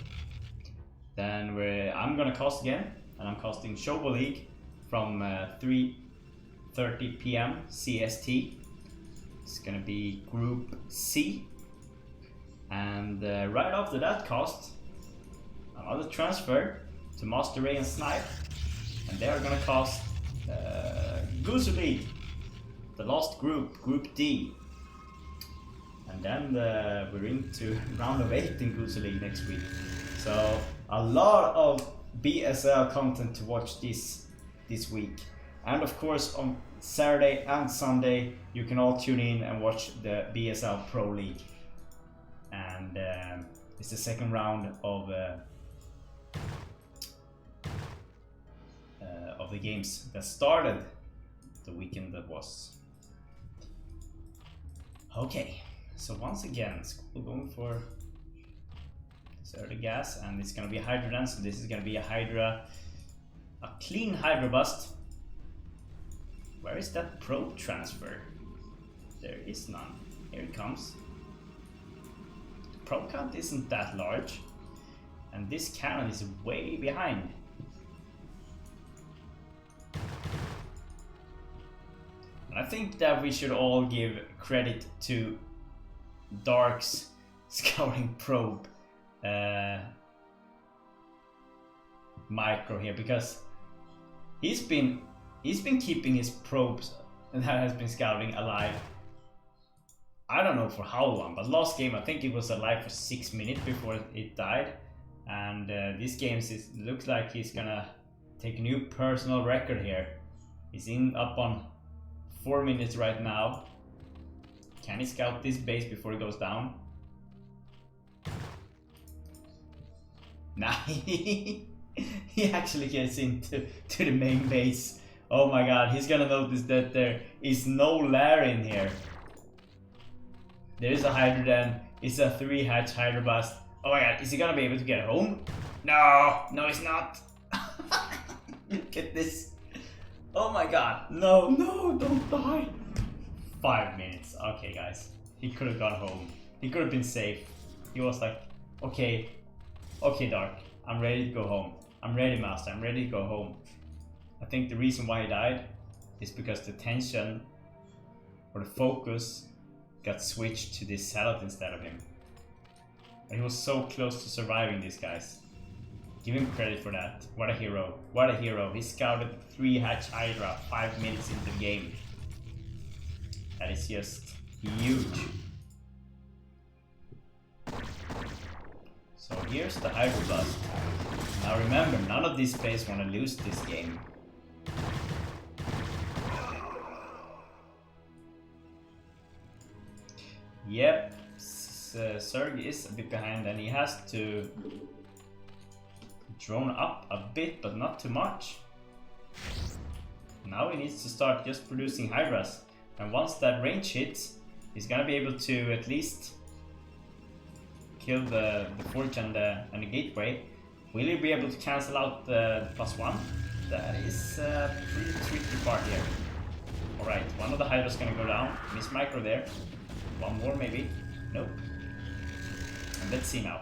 [SPEAKER 1] Then I'm gonna cost again, and I'm costing Shobo League from 3:30 p.m. CST. It's gonna be Group C, and right after that cost, another transfer to Master Ray and Snipe, and they are gonna cost Gosu League, the last group, Group D. And then we're into round of 8 in Gosu League next week. So a lot of BSL content to watch this week. And of course on Saturday and Sunday you can all tune in and watch the BSL Pro League. And it's the second round of the games that started the weekend that was. Okay, so once again, we're going for this early gas, and it's gonna be a Hydra dance. So this is gonna be a clean Hydra bust. Where is that probe transfer? There is none. Here it comes. The probe count isn't that large, and this cannon is way behind. And I think that we should all give credit to Dark's scouting probe micro here, because he's been keeping his probes that has been scouting alive. I don't know for how long, but last game I think it was alive for 6 minutes before it died. And this game looks like he's gonna take a new personal record here. He's up on 4 minutes right now. Can he scout this base before he goes down? Nah, he actually gets into the main base. Oh my god, he's gonna notice that there is no lair in here. There is a Hydra den. It's a 3-hatch Hydra bust. Oh my god, is he gonna be able to get home? No, he's not. Look at this. Oh my god, no, don't die. 5 minutes, okay guys. He could have gone home. He could have been safe. He was like, okay Dark, I'm ready to go home. I'm ready, Master, I'm ready to go home. I think the reason why he died is because the tension or the focus got switched to this Salad instead of him. And he was so close to surviving this, guys. Give him credit for that. What a hero. What a hero. He scouted 3-hatch Hydra 5 minutes into the game. That is just huge. So here's the Hydra bust. Now remember, none of these players want to lose this game. Yep, Serg is a bit behind, and he has to drone up a bit, but not too much. Now he needs to start just producing Hydras, and once that range hits, he's gonna be able to at least kill the Forge and the Gateway. Will he be able to cancel out the +1? That is a pretty tricky part here. Alright, one of the Hydras gonna go down. Miss Micro there. One more maybe. Nope. And let's see now.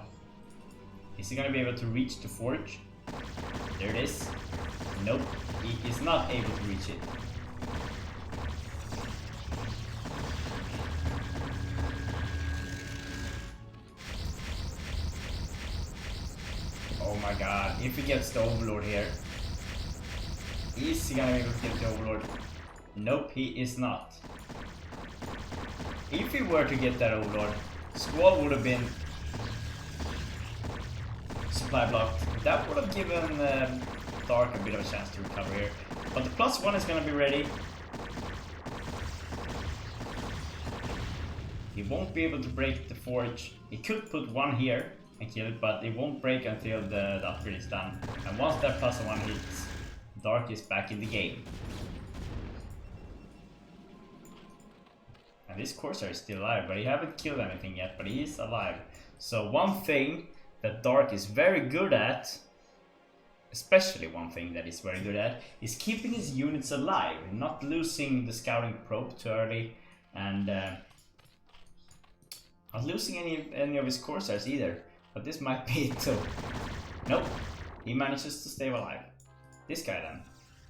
[SPEAKER 1] Is he gonna be able to reach the Forge? There it is. Nope, he is not able to reach it. Oh my god, if he gets the Overlord here. Is he gonna be able to get the Overlord? Nope, he is not. If he were to get that Overlord, Squall would have been supply blocked. That would have given Dark a bit of a chance to recover here. But the +1 is gonna be ready. He won't be able to break the forge. He could put one here and kill it, but it won't break until the upgrade is done. And once that +1 hits, Dark is back in the game. And this Corsair is still alive, but he haven't killed anything yet, but he is alive. So one thing that Dark is very good at, especially one thing that he's very good at, is keeping his units alive, not losing the scouting probe too early, and not losing any of his Corsairs either. But this might be it too. Nope, he manages to stay alive. This guy then,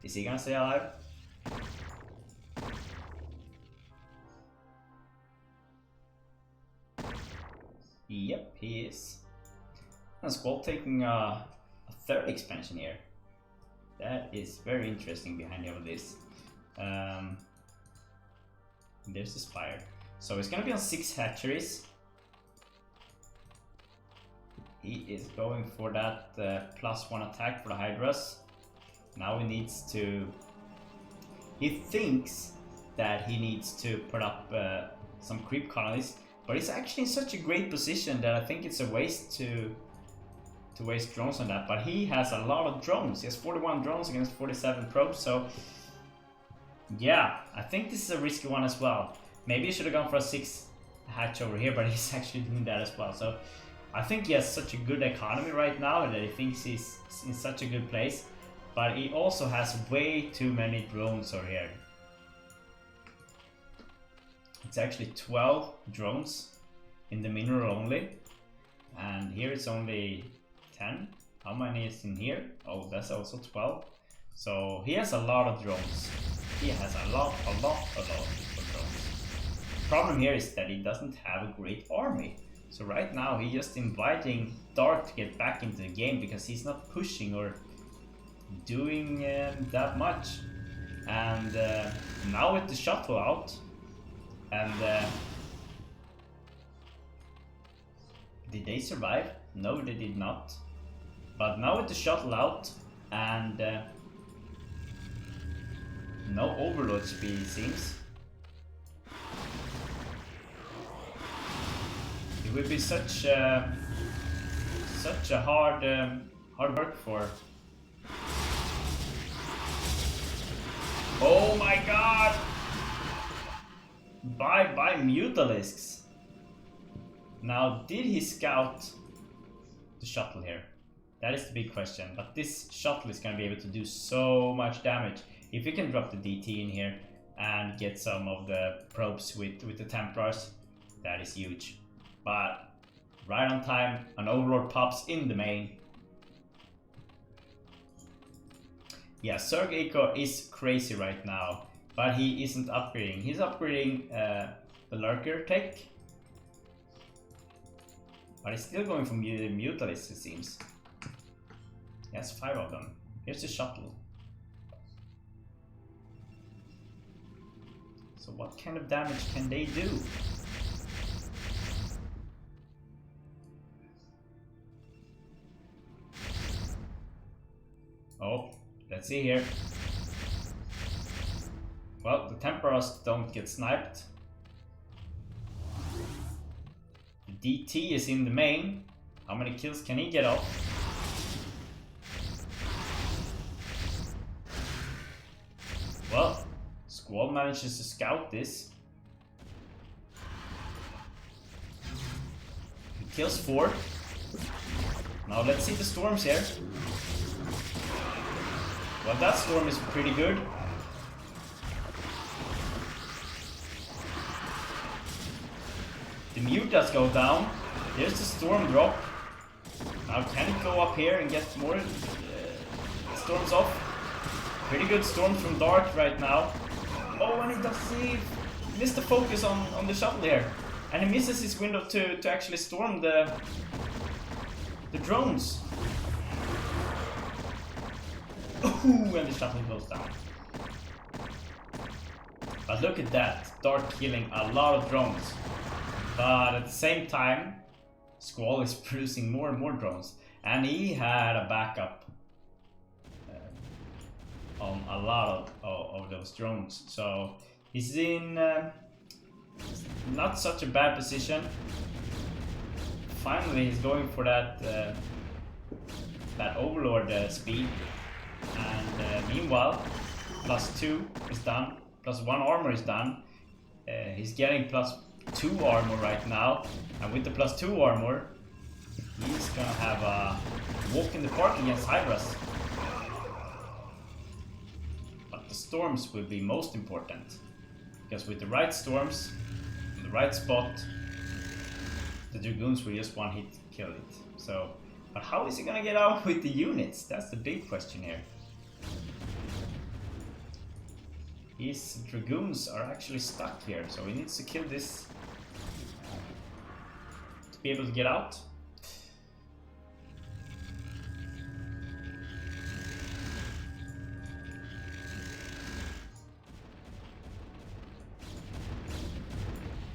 [SPEAKER 1] is he gonna stay alive? Yep, he is. And Squall taking a third expansion here. That is very interesting behind all of this. There's the Spire. So it's gonna be on 6 hatcheries. He is going for that +1 attack for the Hydras. Now he needs to... He thinks that he needs to put up some creep colonies, but he's actually in such a great position that I think it's a waste to waste drones on that. But he has a lot of drones. He has 41 drones against 47 probes, so yeah, I think this is a risky one as well. Maybe he should have gone for a 6 hatch over here, but he's actually doing that as well. So I think he has such a good economy right now that he thinks he's in such a good place, but he also has way too many drones over here. It's actually 12 drones in the mineral only, and here it's only 10. How many is in here? Oh, that's also 12. So he has a lot of drones. He has a lot of drones. The problem here is that he doesn't have a great army. So right now he's just inviting Dark to get back into the game because he's not pushing or doing that much. And now with the shuttle out, and did they survive? No, they did not. But now with the shuttle out and no overload speed, it seems. It would be such a hard work for. Oh my god! By Mutalisks. Now, did he scout the shuttle here? That is the big question. But this shuttle is going to be able to do so much damage. If we can drop the DT in here and get some of the probes with the Templars, that is huge. But right on time, an Overlord pops in the main. Yeah, Zerg Eco is crazy right now, but he isn't upgrading. He's upgrading the Lurker tech, but he's still going for Mutalisks, it seems. He has 5 of them. Here's the shuttle. So what kind of damage can they do? Oh, let's see here. Well, the Templars don't get sniped. The DT is in the main. How many kills can he get off? Well, Squall manages to scout this. He kills 4. Now let's see the storms here. Well, that storm is pretty good. The mute does go down. Here's the storm drop. Now can it go up here and get more storms off? Pretty good storms from Dark right now. Oh, and he does see. Missed the focus on the shuttle here. And he misses his window to actually storm the drones. Ooh, and the shuttle goes down. But look at that, Dark killing a lot of drones. But at the same time, Squall is producing more and more drones. And he had a backup on a lot of those drones. So he's in Not such a bad position. Finally, he's going for that that Overlord speed. And meanwhile, +2 is done. +1 armor is done. He's getting +2 armor right now. And with the +2 armor, he's gonna have a walk in the park against Hydras. But the storms will be most important. Because with the right storms, in the right spot, the Dragoons will just one hit kill it. So, but how is he gonna get out with the units? That's the big question here. His Dragoons are actually stuck here, so he needs to kill this to be able to get out.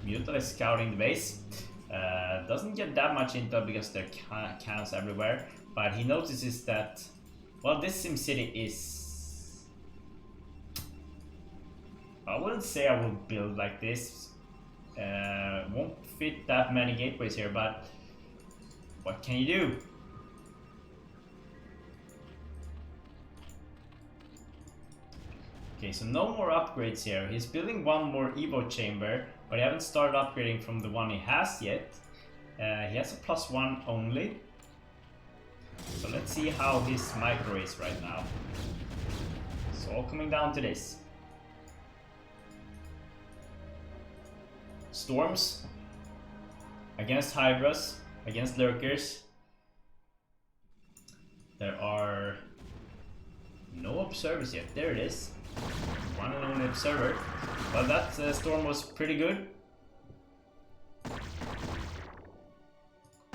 [SPEAKER 1] Mutal is scouting the base. Doesn't get that much intel because there are cannons everywhere, but he notices that, well, this SimCity is... I wouldn't say I will build like this. Won't fit that many gateways here, but what can you do? Okay, so no more upgrades here. He's building one more Evo chamber, but he haven't started upgrading from the one he has yet. He has a +1 only. So let's see how his micro is right now. It's all coming down to this. Storms against Hydras, against Lurkers. There are no observers yet. There it is. One and only observer. Well, that storm was pretty good.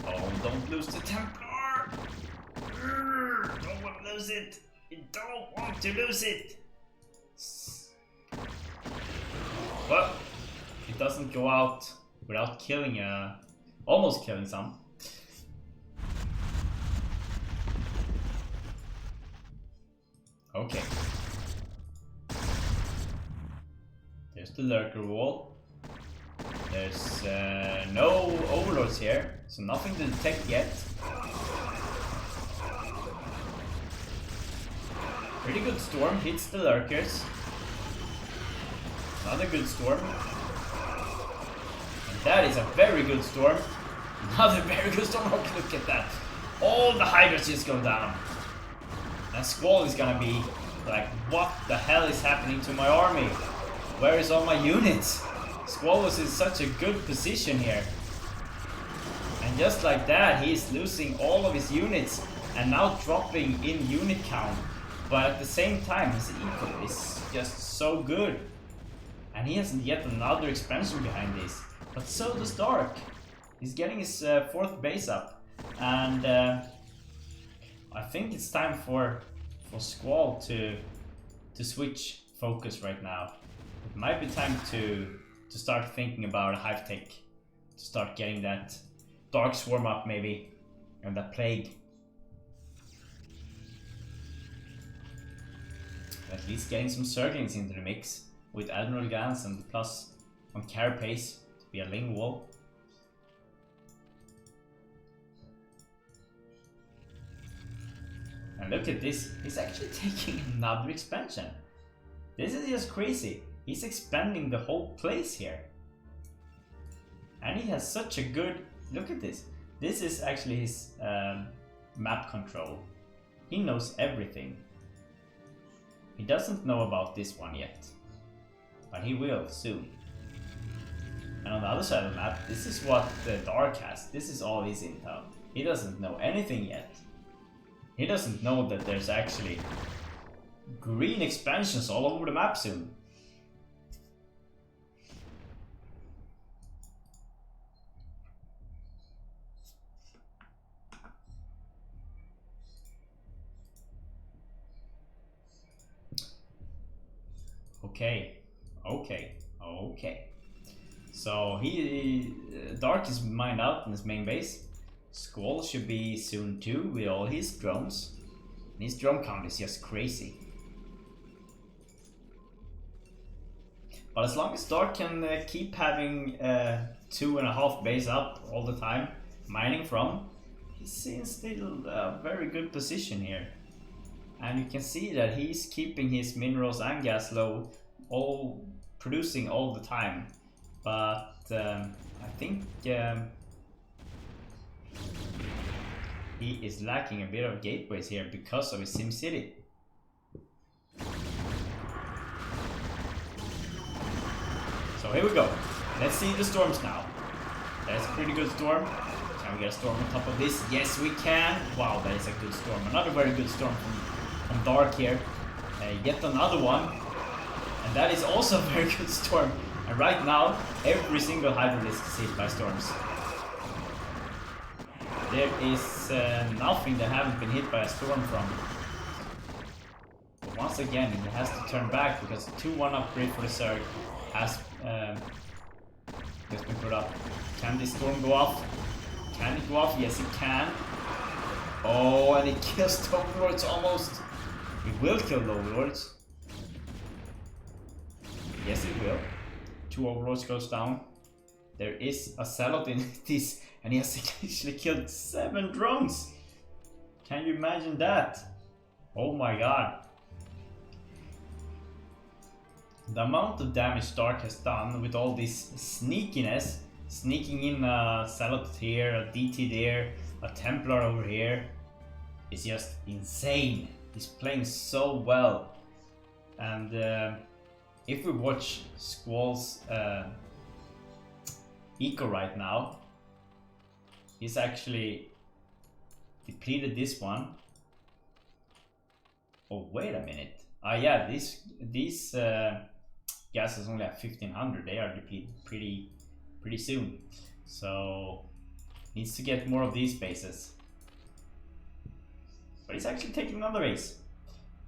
[SPEAKER 1] Oh, don't lose the Templar! Don't want to lose it! You don't want to lose it! Well, it doesn't go out without killing almost killing some. Okay. There's the Lurker wall. There's no Overlords here, so nothing to detect yet. Pretty good storm, hits the Lurkers. Another good storm. And that is a very good storm. Another very good storm. Oh, look at that. All the Hydras just go down. And Squall is gonna be like, what the hell is happening to my army? Where is all my units? Squall was in such a good position here. And just like that, he's losing all of his units and now dropping in unit count. But at the same time, his eco is just so good. And he has yet another expansion behind this. But so does Dark. He's getting his 4th base up. And I think it's time for Squall to switch focus right now. It might be time to start thinking about a hive tech, to start getting that Dark Swarm up maybe, and that Plague. At least getting some Zerglings into the mix with Admiral Gans and plus on Carapace to be a Ling Wall. And look at this, he's actually taking another expansion. This is just crazy. He's expanding the whole place here. And he has such a good... Look at this. This is actually his map control. He knows everything. He doesn't know about this one yet. But he will soon. And on the other side of the map, this is what the Dark has. This is all his intel. He doesn't know anything yet. He doesn't know that there's actually green expansions all over the map soon. Okay. So Dark is mined out in his main base. Squall should be soon too with all his drones. And his drone count is just crazy. But as long as Dark can keep having 2.5 base up all the time, mining from, he's in still a very good position here. And you can see that he's keeping his minerals and gas low, all producing all the time. But I think he is lacking a bit of gateways here because of his SimCity. So here we go. Let's see the storms now. That's a pretty good storm. Can we get a storm on top of this? Yes, we can. Wow, that is a good storm. Another very good storm from Dark here. Yet another one. And that is also a very good storm. And right now, every single Hydralisk is hit by storms. There is nothing that haven't been hit by a storm from. But once again, he has to turn back because the 2-1 upgrade for the Zerg has been put up. Can this storm go off? Can it go off? Yes, it can. Oh, and it kills the Overlords almost. It will kill the Overlords. Yes, it will. 2 Overlords goes down. There is a Zealot in this, and he has actually killed 7 drones. Can you imagine that? Oh my god. The amount of damage Dark has done with all this sneakiness, sneaking in a Zealot here, a DT there, a Templar over here, is just insane. He's playing so well. And if we watch Squall's eco right now, he's actually depleted this one. Oh, wait a minute. Yeah, these gases only have 1500. They are depleted pretty soon. So needs to get more of these bases. But he's actually taking another base.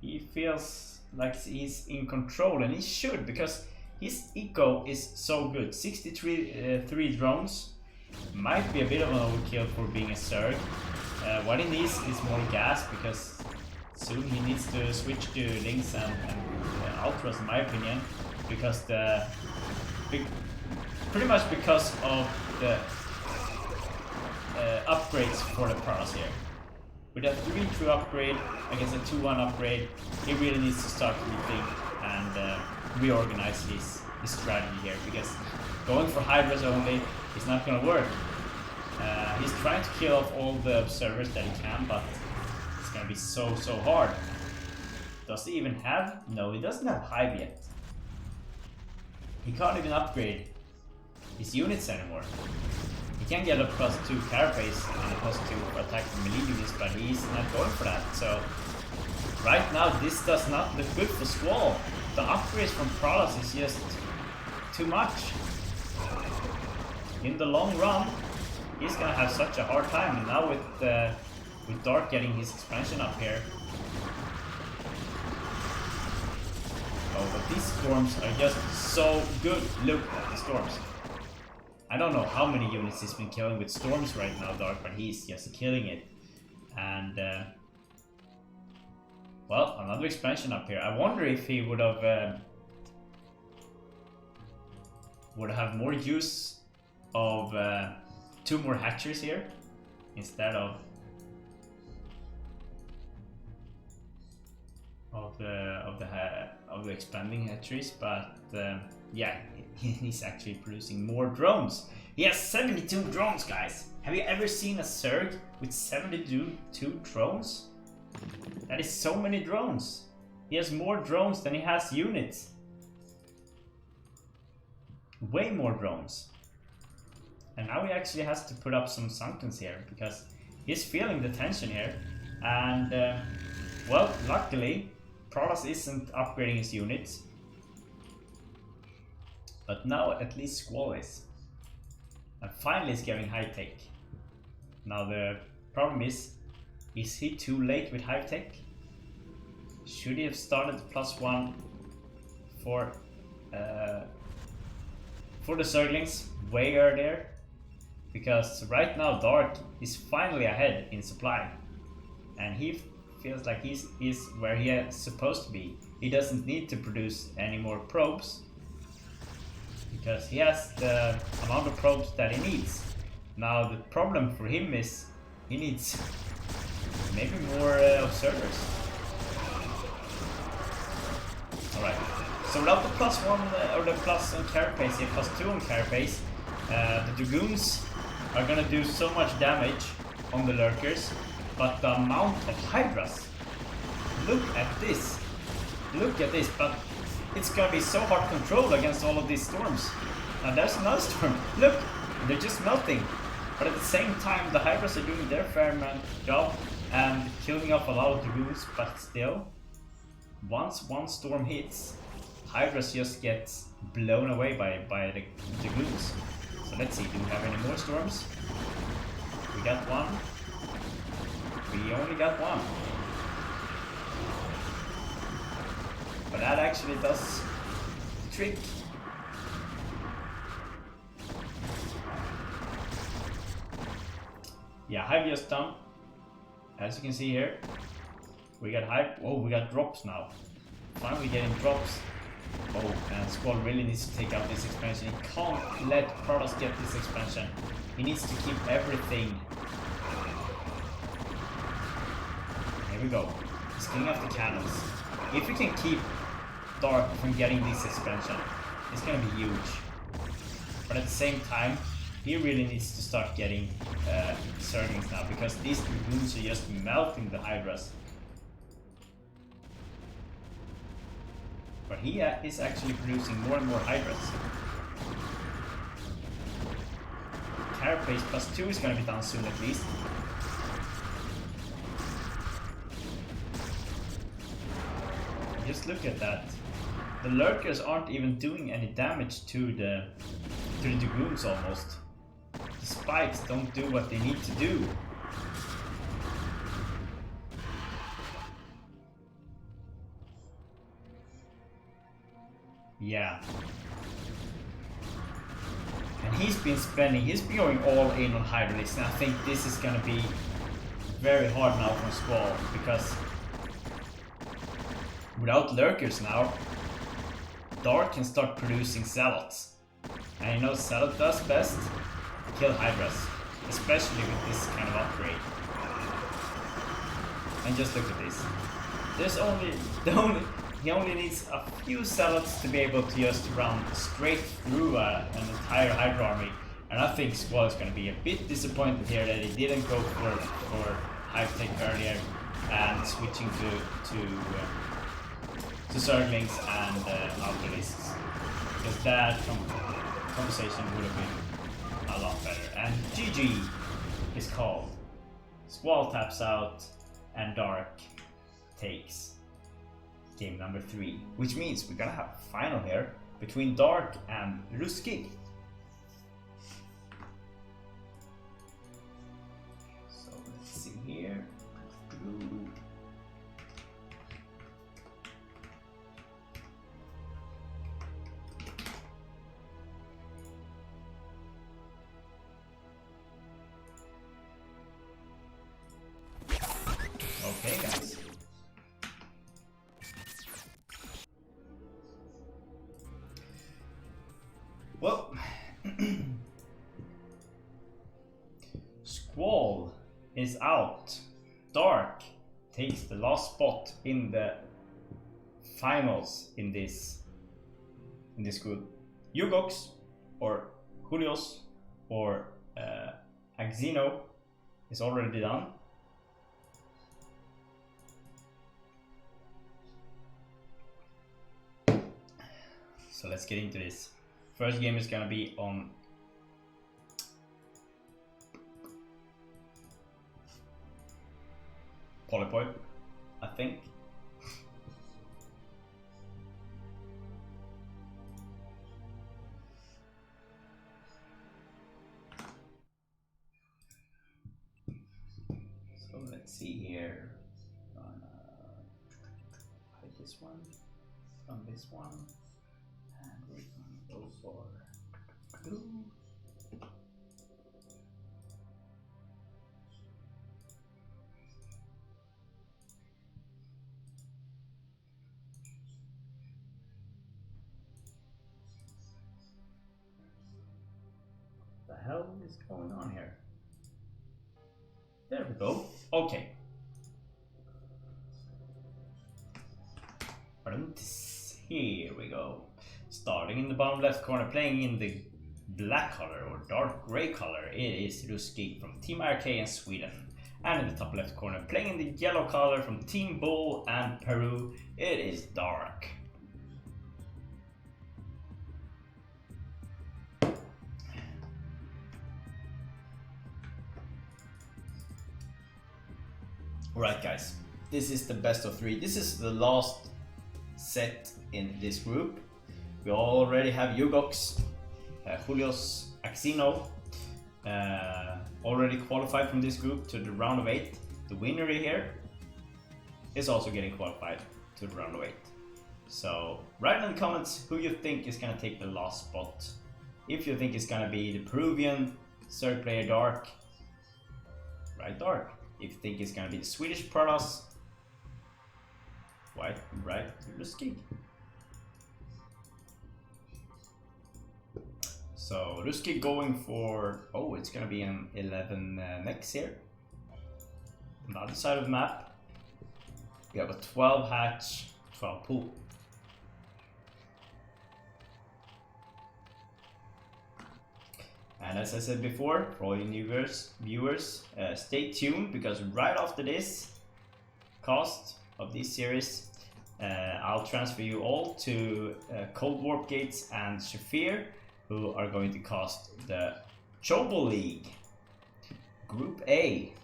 [SPEAKER 1] He feels like he's in control, and he should, because his eco is so good. 63 drones might be a bit of an overkill for being a Zerg. What he needs is more gas, because soon he needs to switch to Lynx and Ultras, in my opinion, because pretty much because of the upgrades for the Pros here. With a 3-2 upgrade against a 2-1 upgrade, he really needs to start to rethink and reorganize his strategy here, because going for Hydras only is not going to work. He's trying to kill off all the observers that he can, but it's going to be so hard. Does he even have? No, he doesn't have Hive yet. He can't even upgrade his units anymore. He can get a +2 carapace and a +2 attack from melee units, but he's not going for that. So right now this does not look good for Squall. The upgrades from Pralas is just too much. In the long run, he's gonna have such a hard time. And now with Dark getting his expansion up here. Oh, but these storms are just so good. Look at the storms. I don't know how many units he's been killing with storms right now, Dark, but he's just killing it. And well, another expansion up here. I wonder if he would have more use of 2 more hatcheries here instead of the expanding hatcheries, but yeah, he's actually producing more drones. He has 72 drones, guys. Have you ever seen a Zerg with 72 drones? That is so many drones. He has more drones than he has units. Way more drones. And now he actually has to put up some Sunkens here, because he's feeling the tension here. And well, luckily Pralas isn't upgrading his units, but now at least Squall is. And finally he's getting high tech. Now the problem is he too late with high tech? Should he have started +1 for the Zerglings way earlier? Because right now Dark is finally ahead in supply, and he feels like he's where he is supposed to be. He doesn't need to produce any more probes, because he has the amount of probes that he needs. Now the problem for him is he needs maybe more observers. Alright, so without the +1 or the plus on carapace, yeah, +2 on carapace, the Dragoons are gonna do so much damage on the lurkers, but the amount of Hydras, look at this, but it's gonna be so hard to control against all of these storms. Now there's another storm, look, they're just melting, but at the same time the Hydras are doing their fair job and killing off a lot of Dragoons, but still, once one storm hits, Hydras just gets blown away by the Dragoons. So let's see, do we have any more storms? We got one. We only got one. But that actually does the trick. Yeah, Hive just done. As you can see here, we got Hive. Oh, we got drops now. Finally getting drops. Oh, and Squall really needs to take out this expansion. He can't let Protoss get this expansion. He needs to keep everything. Here we go. He's cleaning up the cannons. If we can keep Dark from getting this expansion, it's gonna be huge. But at the same time, he really needs to start getting Zerglings now, because these Dragoons are just melting the Hydras. But he is actually producing more and more Hydras. Carapace +2 is going to be done soon at least. Just look at that. The lurkers aren't even doing any damage to the Dragoons almost. The spikes don't do what they need to do. Yeah. And he's been going all in on Hydralisk, and I think this is gonna be very hard now from Squall, because without lurkers now, Dark can start producing Zealots. And you know Zealot does best kill Hydras, especially with this kind of upgrade. And just look at this. He only needs a few Zealots to be able to just run straight through an entire Hydra army. And I think Squall is going to be a bit disappointed here that he didn't go for Hive Tech earlier and switching to Zerglings and Hydralisks. Because that conversation would have been a lot better. And GG is called. Squall taps out and Dark takes game number 3, which means we're gonna have a final here between Dark and Ro16. So let's see here. Okay, guys. Well, Squall is out. Dark takes the last spot in the finals in this group. Yugox or Julius or Axino is already done. So let's get into this. First game is gonna be on Polypoid, I think. So let's see here. Hide this one from this one. And we're gonna go for blue. hell is going on here? There we go. Okay. Here we go. Starting in the bottom left corner, playing in the black color or dark gray color, it is Ro16 from Team RK and Sweden. And in the top left corner, playing in the yellow color from Team Bull and Peru, it is Dark. Alright guys, this is the best of 3. This is the last set in this group. We already have Yugox, Julius Axino already qualified from this group to the round of 8. The winner here is also getting qualified to the round of 8. So write in the comments who you think is gonna take the last spot. If you think it's gonna be the Peruvian third player Dark, write Dark. If you think it's gonna be the Swedish Protoss, write Ro16. So Ro16 going for, oh, it's gonna be an 11 next here. On the other side of the map, we have a 12 hatch, 12 pool. And as I said before, for all you new viewers, stay tuned, because right after this cast of this series, I'll transfer you all to Cold Warp Gates and Shafir, who are going to cast the Chobo League Group A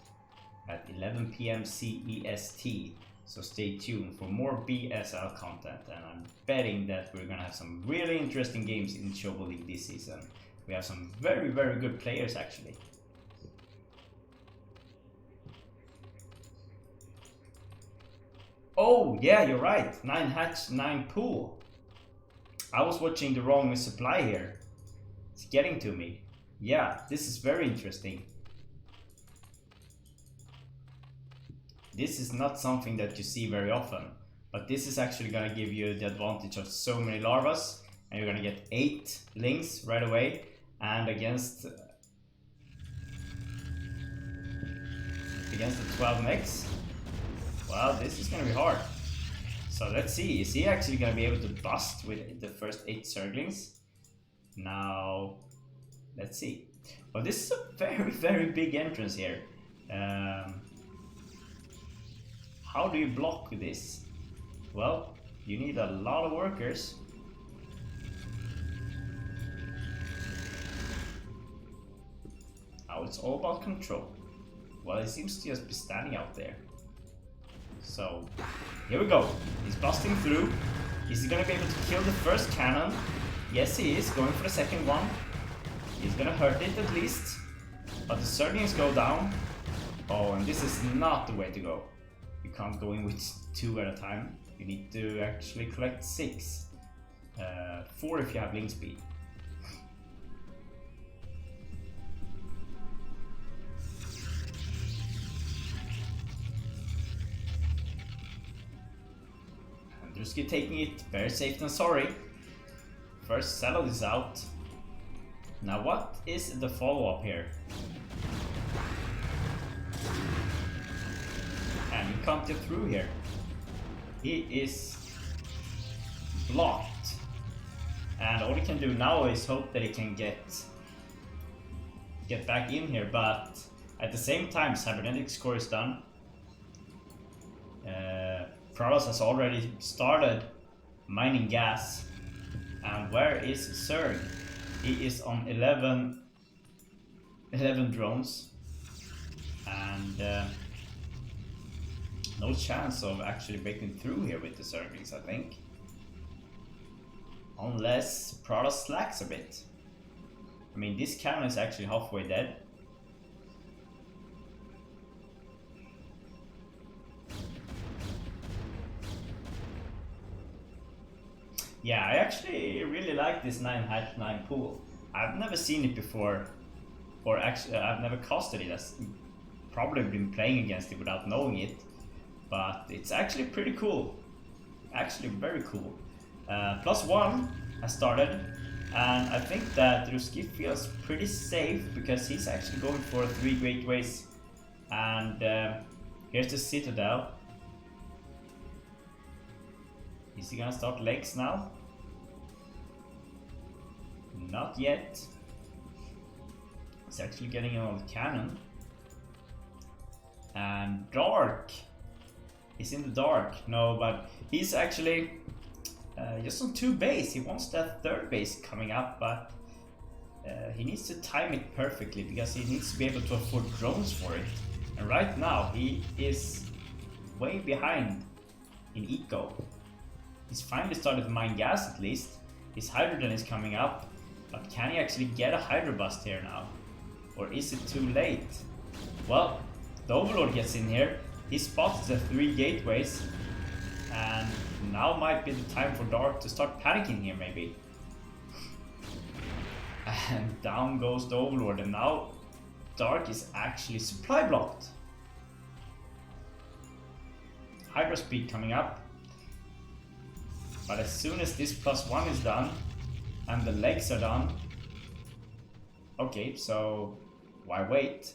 [SPEAKER 1] at 11 PM CEST. So stay tuned for more BSL content, and I'm betting that we're gonna have some really interesting games in Chobo League this season. We have some very good players actually. Oh yeah, you're right, 9 hatch, 9 pool. I was watching the wrong supply here. It's getting to me. Yeah, this is very interesting. This is not something that you see very often, but this is actually gonna give you the advantage of so many larvas, and you're gonna get 8 links right away. And against the 12 mechs, well, this is gonna be hard. So let's see, is he actually gonna be able to bust with the first 8 Zerglings? Now, let's see. Well, this is a very big entrance here. How do you block this? Well, you need a lot of workers. Now it's all about control. Well, he seems to just be standing out there. So, here we go. He's busting through. Is he gonna be able to kill the first cannon? Yes, he is. Going for the second one. He's gonna hurt it at least. But the Zerglings go down. Oh, and this is not the way to go. You can't go in with 2 at a time. You need to actually collect 6. 4 if you have link speed. Just keep taking it, better safe than sorry. First Salad is out. Now what is the follow-up here? And he can't get through here. He is blocked. And all he can do now is hope that he can get back in here, but at the same time Cybernetic score is done. Protoss has already started mining gas. And where is Zerg? He is on 11 drones. And no chance of actually breaking through here with the Zerglings, I think. Unless Protoss slacks a bit. I mean, this cannon is actually halfway dead. Yeah, I actually really like this 9 hatch 9 pool. I've never seen it before, or actually I've never casted it. I've probably been playing against it without knowing it, but it's actually pretty cool. Actually very cool. +1 has started. And I think that Ruski feels pretty safe because he's actually going for 3 gateways. And here's the Citadel. Is he gonna start legs now? Not yet. He's actually getting another cannon. And Dark. He's in the dark. No, but he's actually just on 2 base. He wants that 3rd base coming up, but he needs to time it perfectly because he needs to be able to afford drones for it. And right now he is way behind in eco. He's finally started to mine gas at least. His hydrogen is coming up, but can he actually get a hydro bust here now? Or is it too late? Well, the Overlord gets in here. He spots the 3 gateways, and now might be the time for Dark to start panicking here maybe. And down goes the Overlord, and now Dark is actually supply blocked. Hydro speed coming up. But as soon as this +1 is done, and the legs are done, okay, so why wait?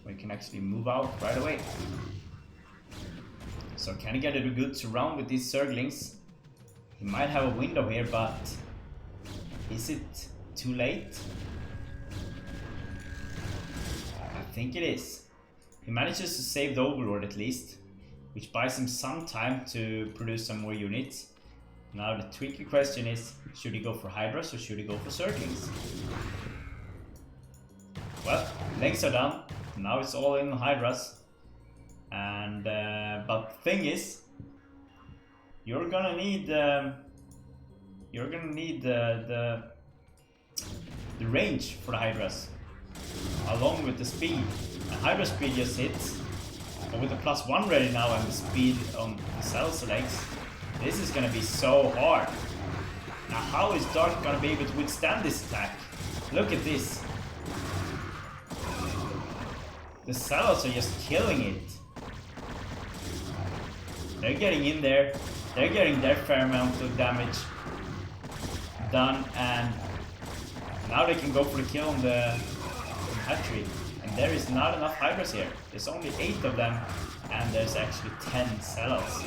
[SPEAKER 1] We can actually move out right away. So can he get a good surround with these Zerglings? He might have a window here, but is it too late? I think it is. He manages to save the Overlord at least, which buys him some time to produce some more units. Now the tricky question is, should he go for Hydras or should he go for Zerglings? Well, legs are done. Now it's all in Hydras. And but the thing is, you're gonna need the range for the Hydras, along with the speed. And Hydra speed just hits, but with the +1 ready now and the speed on the cells legs, this is gonna be so hard. Now how is Dark gonna be able to withstand this attack? Look at this. The cells are just killing it. They're getting in there, they're getting their fair amount of damage done, and now they can go for the kill on the hatchery. And there is not enough Hydras here. There's only 8 of them, and there's actually 10 cells.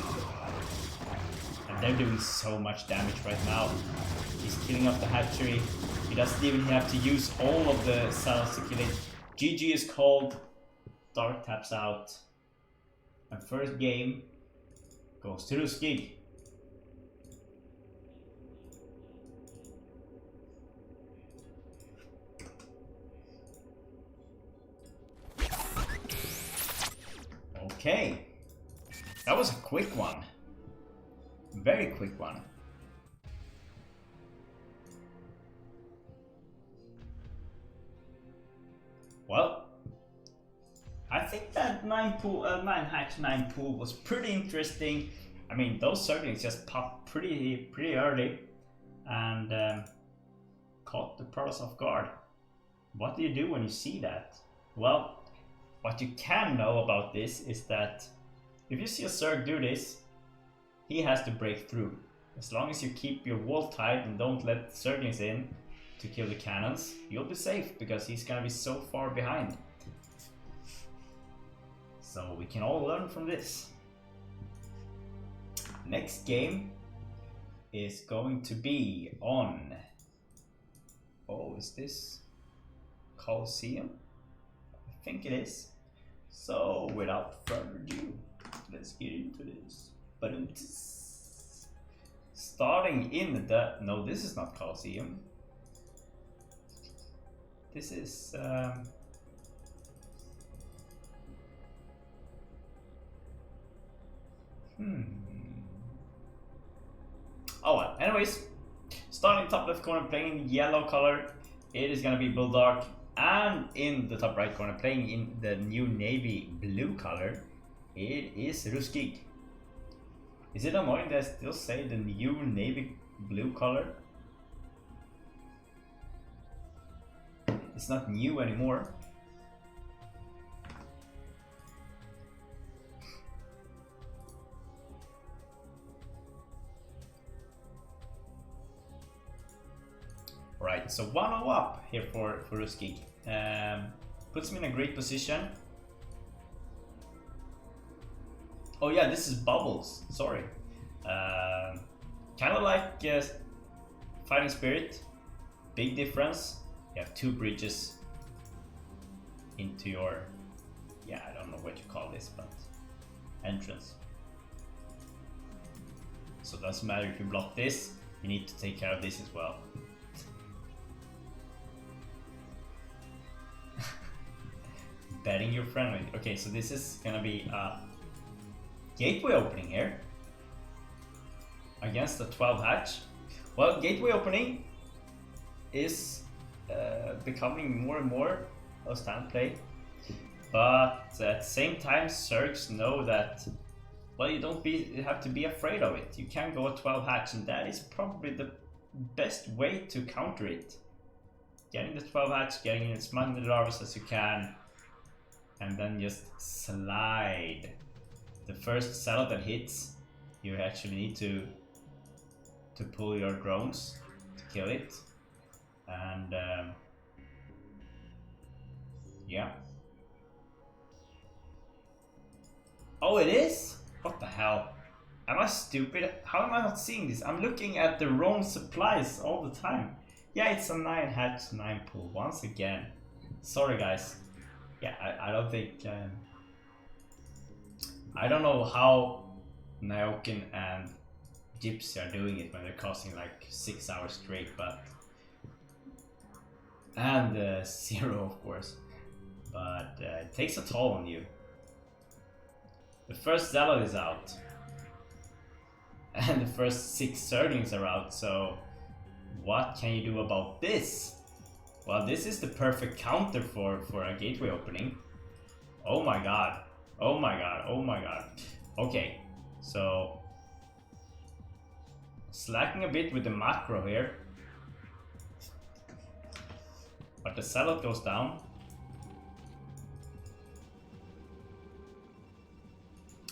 [SPEAKER 1] And they're doing so much damage right now. He's killing up the hatchery. He doesn't even have to use all of the cells to kill it. GG is called. Dark taps out. And first game goes to Ruski. Okay, that was a quick one. Very quick one. Well, I think that 9 hatch 9 pool was pretty interesting. I mean, those Zerglings just popped pretty early and caught the pros off guard. What do you do when you see that? Well, what you can know about this is that if you see a Zerg do this, he has to break through. As long as you keep your wall tight and don't let Zerglings in to kill the cannons, you'll be safe because he's gonna be so far behind. So we can all learn from this. Next game is going to be on... Oh, is this Colosseum? I think it is. So without further ado, let's get into this. But starting in the... No, this is not Colosseum. This is... Oh well, anyways, starting top left corner playing in yellow color, it is gonna be Bulldog, and in the top right corner playing in the new navy blue color, it is Ruski. Is it annoying that I still say the new navy blue color? It's not new anymore. Alright, so 1-0 up here for Ro16. Puts me in a great position. Oh yeah, this is bubbles, sorry. Kind of like Fighting Spirit. Big difference. You have 2 bridges into your, yeah, I don't know what you call this, but entrance. So it doesn't matter if you block this, you need to take care of this as well. Betting your friend with. Okay, so this is gonna be a gateway opening here against the 12 hatch. Well, gateway opening is becoming more and more a standard play, but at the same time, Zergs know that, well, you have to be afraid of it. You can go a 12 hatch, and that is probably the best way to counter it. Getting the 12 hatch, getting in as many larvas as you can, and then just slide. The first cell that hits, you actually need to pull your drones to kill it. And yeah. Oh, it is? What the hell? Am I stupid? How am I not seeing this? I'm looking at the wrong supplies all the time. Yeah, it's a 9 hatch, 9 pull once again. Sorry guys. Yeah, I don't think... I don't know how Naokin and Gypsy are doing it when they're casting like 6 hours straight, but... And Zero, of course. But it takes a toll on you. The first Zealot is out. And the first 6 Zerglings are out, so... What can you do about this? Well, this is the perfect counter for a gateway opening. Oh my god. Oh my god. Oh my god. Okay, so... Slacking a bit with the macro here. But the Zealot goes down.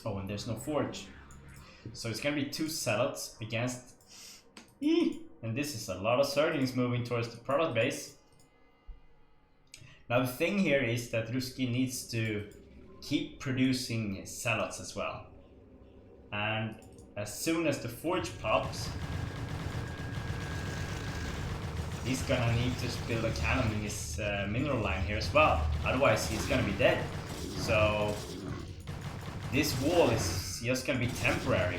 [SPEAKER 1] Oh, and there's no Forge. So it's gonna be 2 Zealots against... And this is a lot of Zerglings moving towards the product base. Now the thing here is that Ro16 needs to keep producing Zealots as well. And as soon as the Forge pops, he's gonna need to build a cannon in his mineral line here as well. Otherwise he's gonna be dead. So this wall is just gonna be temporary.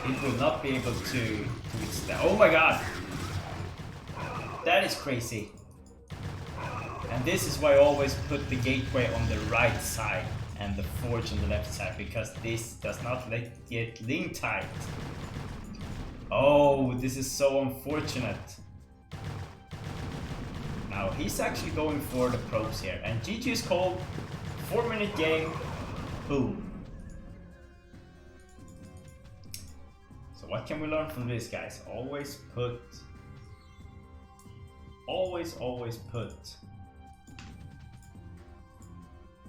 [SPEAKER 1] It will not be able to withstand. Oh my god! That is crazy. And this is why I always put the gateway on the right side and the Forge on the left side, because this does not let it get link tight. Oh, this is so unfortunate. Now he's actually going for the probes here, and GG is called. 4-minute game. Boom. So what can we learn from this, guys? Always put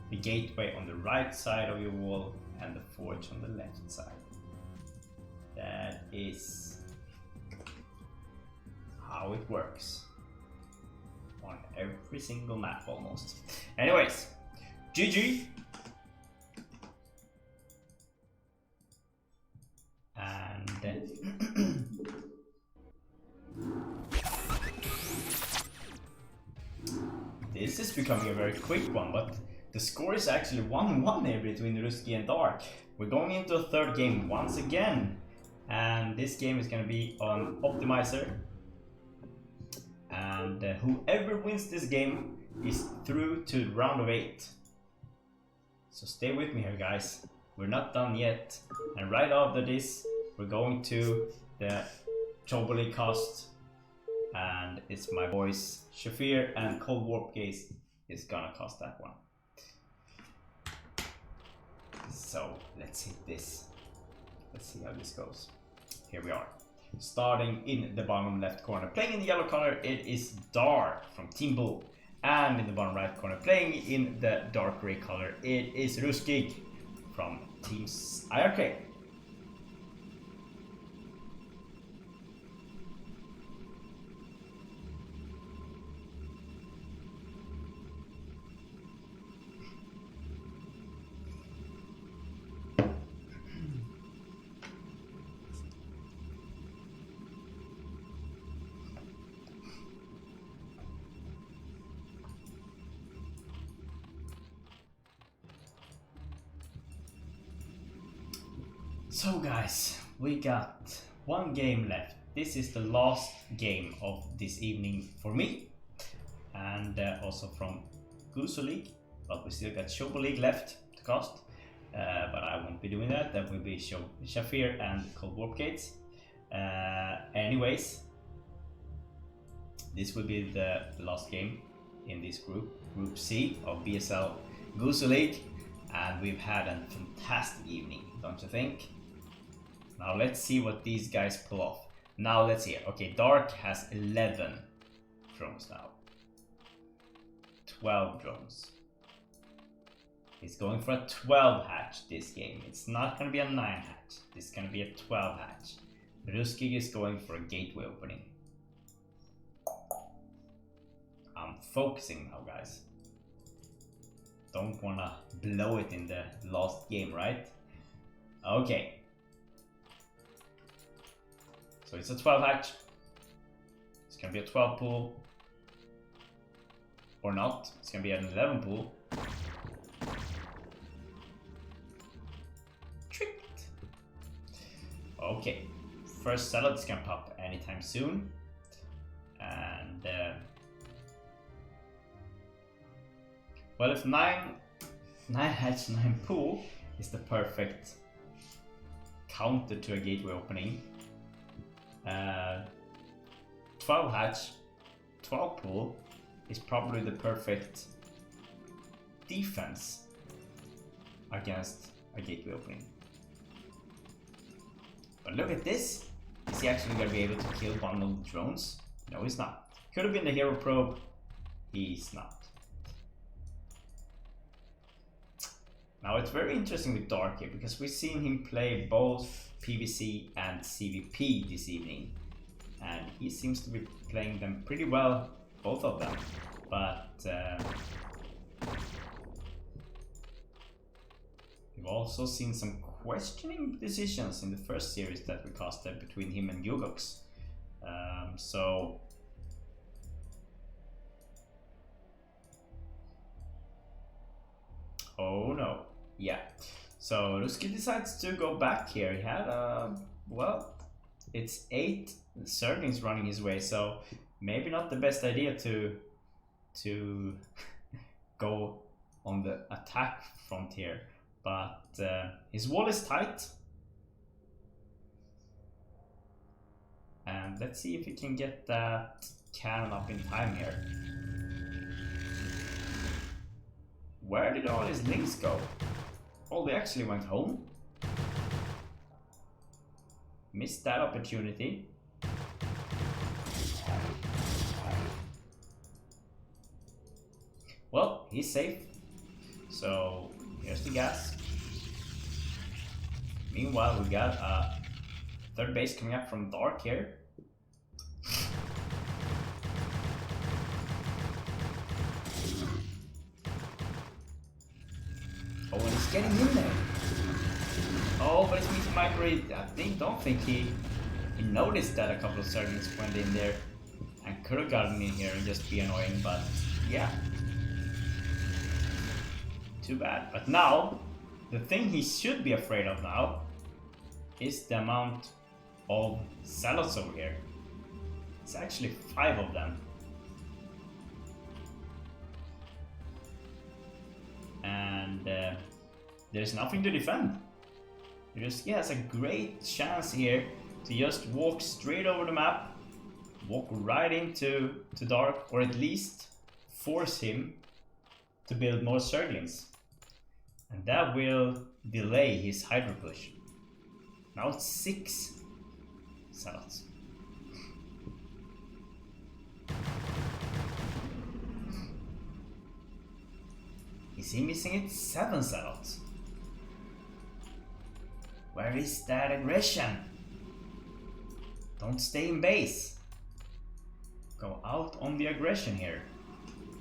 [SPEAKER 1] the gateway on the right side of your wall and the Forge on the left side. That is how it works on every single map almost. Anyways, GG. And then this is becoming a very quick one, but the score is actually 1-1 here between Ro16 and Dark. We're going into a third game once again, and this game is going to be on Optimizer. And whoever wins this game is through to round of 8. So stay with me here, guys. We're not done yet. And right after this, we're going to the Choboli cost. And it's my boys Shafir and Cold Warp Gaze is gonna cost that one. So let's hit this. Let's see how this goes. Here we are. Starting in the bottom left corner, playing in the yellow color, it is Dark from Team Bull. And in the bottom right corner, playing in the dark gray color, it is Ro16 from Team IRK. So guys, we got one game left. This is the last game of this evening for me, and also from Gosu League, but we still got Shobo League left to cast, but I won't be doing that. That will be Shafir and Cold Warp Gates. Anyways, this will be the last game in this group C of BSL Gosu League, and we've had a fantastic evening, don't you think? Now let's see what these guys pull off. Now let's hear. Okay, Dark has 11 drones now. 12 drones. He's going for a 12 hatch this game. It's not going to be a 9 hatch. This is going to be a 12 hatch. Ro16 is going for a gateway opening. I'm focusing now, guys. Don't want to blow it in the last game, right? Okay. So it's a 12 hatch. It's gonna be a 12 pool. Or not. It's gonna be an 11 pool. Tricked. Okay. First salad is gonna pop anytime soon. And well, if 9 hatch 9 pool is the perfect counter to a gateway opening. 12 hatch, 12 pool is probably the perfect defense against a gateway opening. But look at this. Is he actually going to be able to kill one of the drones? No, he's not. Could have been the hero probe. He's not. Now it's very interesting with Dark here because we've seen him play both PvC and CVP this evening, and he seems to be playing them pretty well, both of them. But we've also seen some questioning decisions in the first series that we casted between him and Yugox. So oh no. Yeah, so Ro16 decides to go back here. He had well, it's 8 Zerglings running his way, so maybe not the best idea to go on the attack front here. But his wall is tight, and let's see if he can get that cannon up in time here. Where did all his links go? Oh, they actually went home. Missed that opportunity. Well, he's safe. So here's the gas. Meanwhile, we got a third base coming up from Dark here. Oh, and he's getting in there. Oh, but it's Meat Micro. Don't think he noticed that a couple of Zerglings went in there and could have gotten in here and just be annoying, but yeah. Too bad. But now, the thing he should be afraid of now is the amount of salads over here. It's actually 5 of them. And there's nothing to defend. He has a great chance here to just walk straight over the map, walk right into Dark, or at least force him to build more Zerglings. And that will delay his Hydro push. Now it's 6 salads. Is he missing it? 7 salads. Where is that aggression? Don't stay in base. Go out on the aggression here.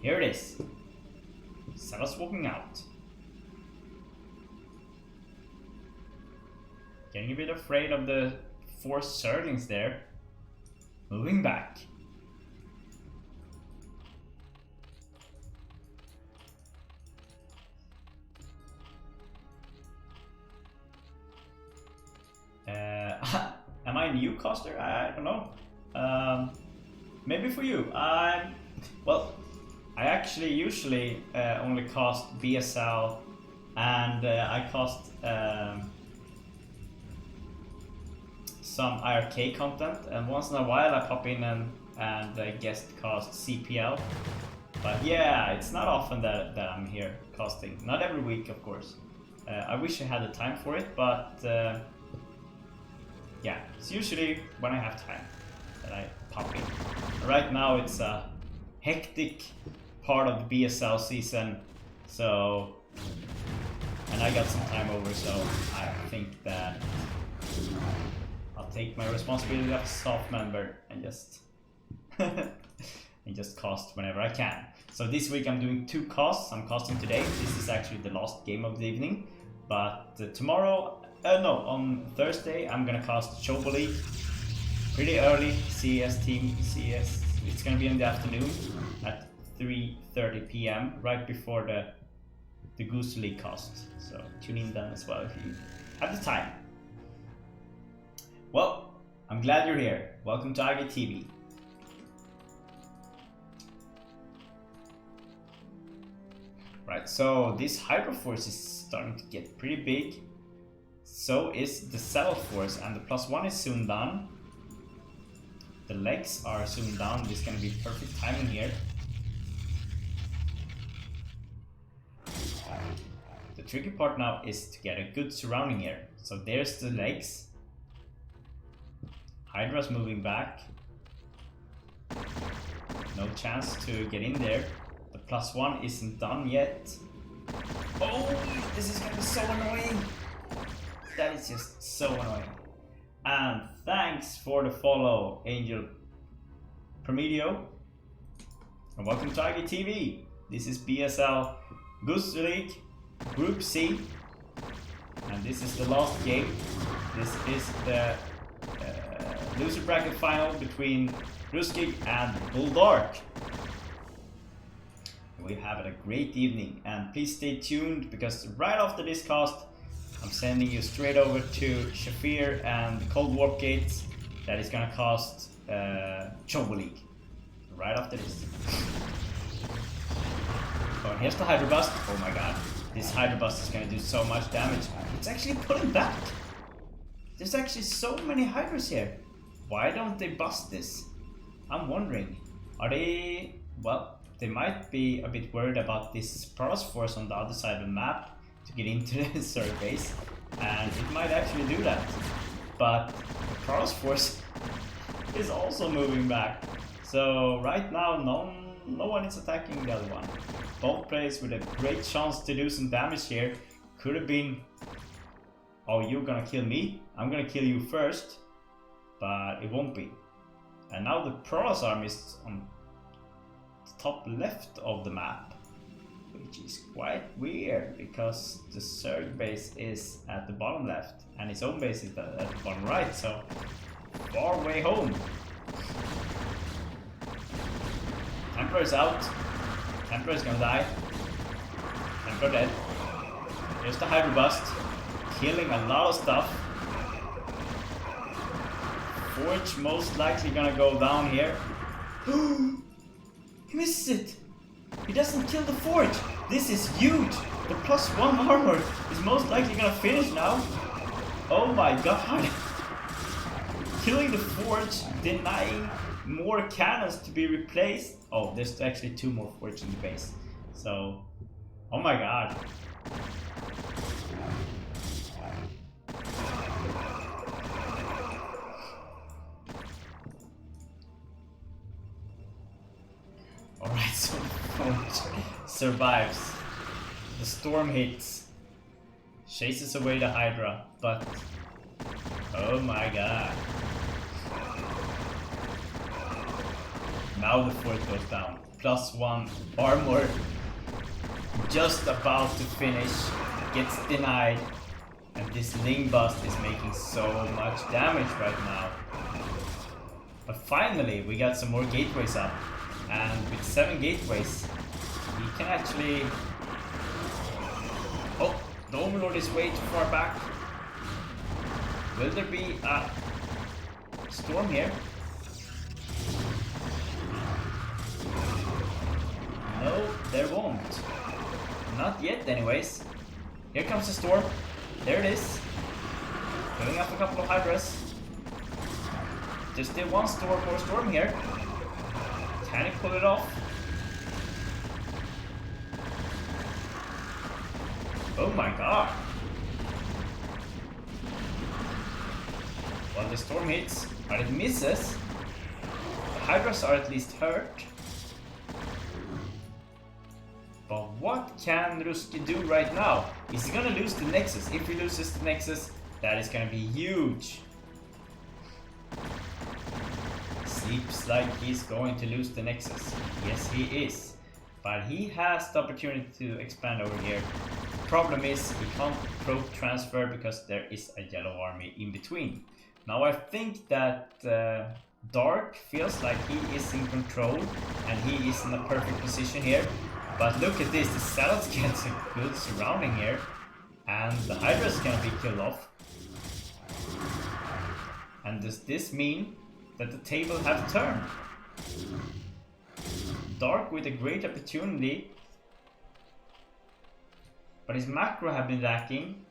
[SPEAKER 1] Here it is. Salads walking out. Getting a bit afraid of the 4 Zerglings there. Moving back. new caster? I don't know. Maybe for you. Well, I actually usually only cast BSL, and I cast some IRK content, and once in a while I pop in and guest cast CPL. But yeah, it's not often that I'm here casting. Not every week, of course. I wish I had the time for it, but yeah, it's usually when I have time that I pop in. Right now it's a hectic part of the BSL season, so, and I got some time over, so I think that I'll take my responsibility as a staff member and just and just cast whenever I can. So this week I'm doing 2 casts. I'm casting today. This is actually the last game of the evening, but on Thursday I'm gonna cast Chobo League pretty early. CS team, CS. It's gonna be in the afternoon at 3:30 p.m. right before the Gosu League cast. So tune in then as well if you have the time. Well, I'm glad you're here. Welcome to IGTV. Right, so this Hydro Force is starting to get pretty big. So is the Cell Force, and the +1 is soon done. The legs are soon done. This is going to be perfect timing here. The tricky part now is to get a good surrounding here. So there's the legs. Hydra's moving back. No chance to get in there. The +1 isn't done yet. Oh, this is gonna be so annoying. That is just so annoying. And thanks for the follow, Angel Promedio. And welcome to IGTV. This is BSL Gosu League Group C. And this is the last game. This is the loser bracket final between Ro16 and Bulldog. We have a great evening, and please stay tuned because right after this cast I'm sending you straight over to Shafir and the Cold Warp Gates that is gonna cast Chobo League right after this. Oh, and here's the Hydro Bust. Oh my god, this Hydro Bust is gonna do so much damage. It's actually pulling back. There's actually so many Hydras here. Why don't they bust this? I'm wondering. Are they... well, they might be a bit worried about this Protoss Force on the other side of the map to get into the Zerg base, and it might actually do that. But the Protoss Force is also moving back. So right now no one is attacking the other one. Both players with a great chance to do some damage here. Could have been, oh, you're gonna kill me? I'm gonna kill you first. But it won't be. And now the Protoss army is on the top left of the map, which is quite weird because the Zerg base is at the bottom left and his own base is at the bottom right, so far way home. Templar's out. Templar's gonna die. Templar dead. Here's the Hydro Bust, killing a lot of stuff. Forge most likely gonna go down here. He misses it! He doesn't kill the Forge! This is huge! The +1 armor is most likely gonna finish now. Oh my god! Killing the Forge, denying more cannons to be replaced. Oh, there's actually 2 more Forge in the base. So, oh my god. Alright, so Forge survives. The storm hits. Chases away the Hydra, but oh my god. Now the Forge goes down. +1 armor. Just about to finish. Gets denied. And this Ling Bust is making so much damage right now. But finally we got some more gateways up. And with 7 gateways, we can actually... Oh, the Overlord is way too far back. Will there be a storm here. No, there won't. Not yet anyways. Here comes the storm. There it is. Filling up a couple of hydras. There's still one more storm here. Can he pull it off? Oh my god. Well, the storm hits, but it misses. The hydras are at least hurt. But what can Ro16 do right now? Is he gonna lose the Nexus? If he loses the Nexus, that is gonna be huge. Seems like he's going to lose the Nexus. Yes, he is. But he has the opportunity to expand over here. The problem is he can't probe transfer because there is a yellow army in between. Now I think that Dark feels like he is in control and he is in a perfect position here. But look at this, the Salads gets a good surrounding here. And the Hydra is gonna be killed off. And does this mean that the table have turned? Dark with a great opportunity. But his macro have been lacking.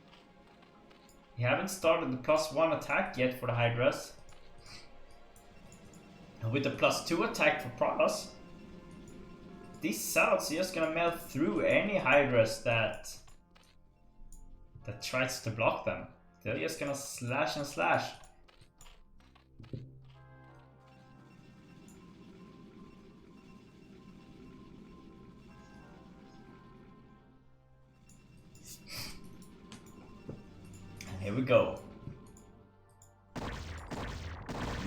[SPEAKER 1] He haven't started the +1 attack yet for the Hydras. And with the +2 attack for Pragas, these Salads are just gonna melt through any Hydras that tries to block them. They're just gonna slash and slash. And here we go.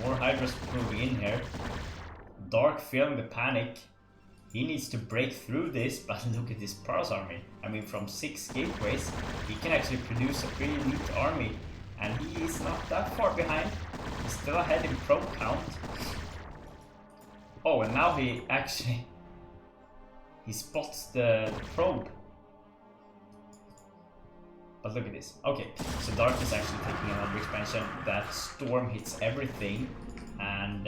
[SPEAKER 1] More Hydras moving in here. Dark feeling the panic. He needs to break through this, but look at this Pragas army. I mean, from 6 gateways, he can actually produce a pretty neat army. And he is not that far behind. He's still ahead in probe count. Oh, and now he spots the probe. But look at this. Okay, so Dark is actually taking another expansion. That storm hits everything. And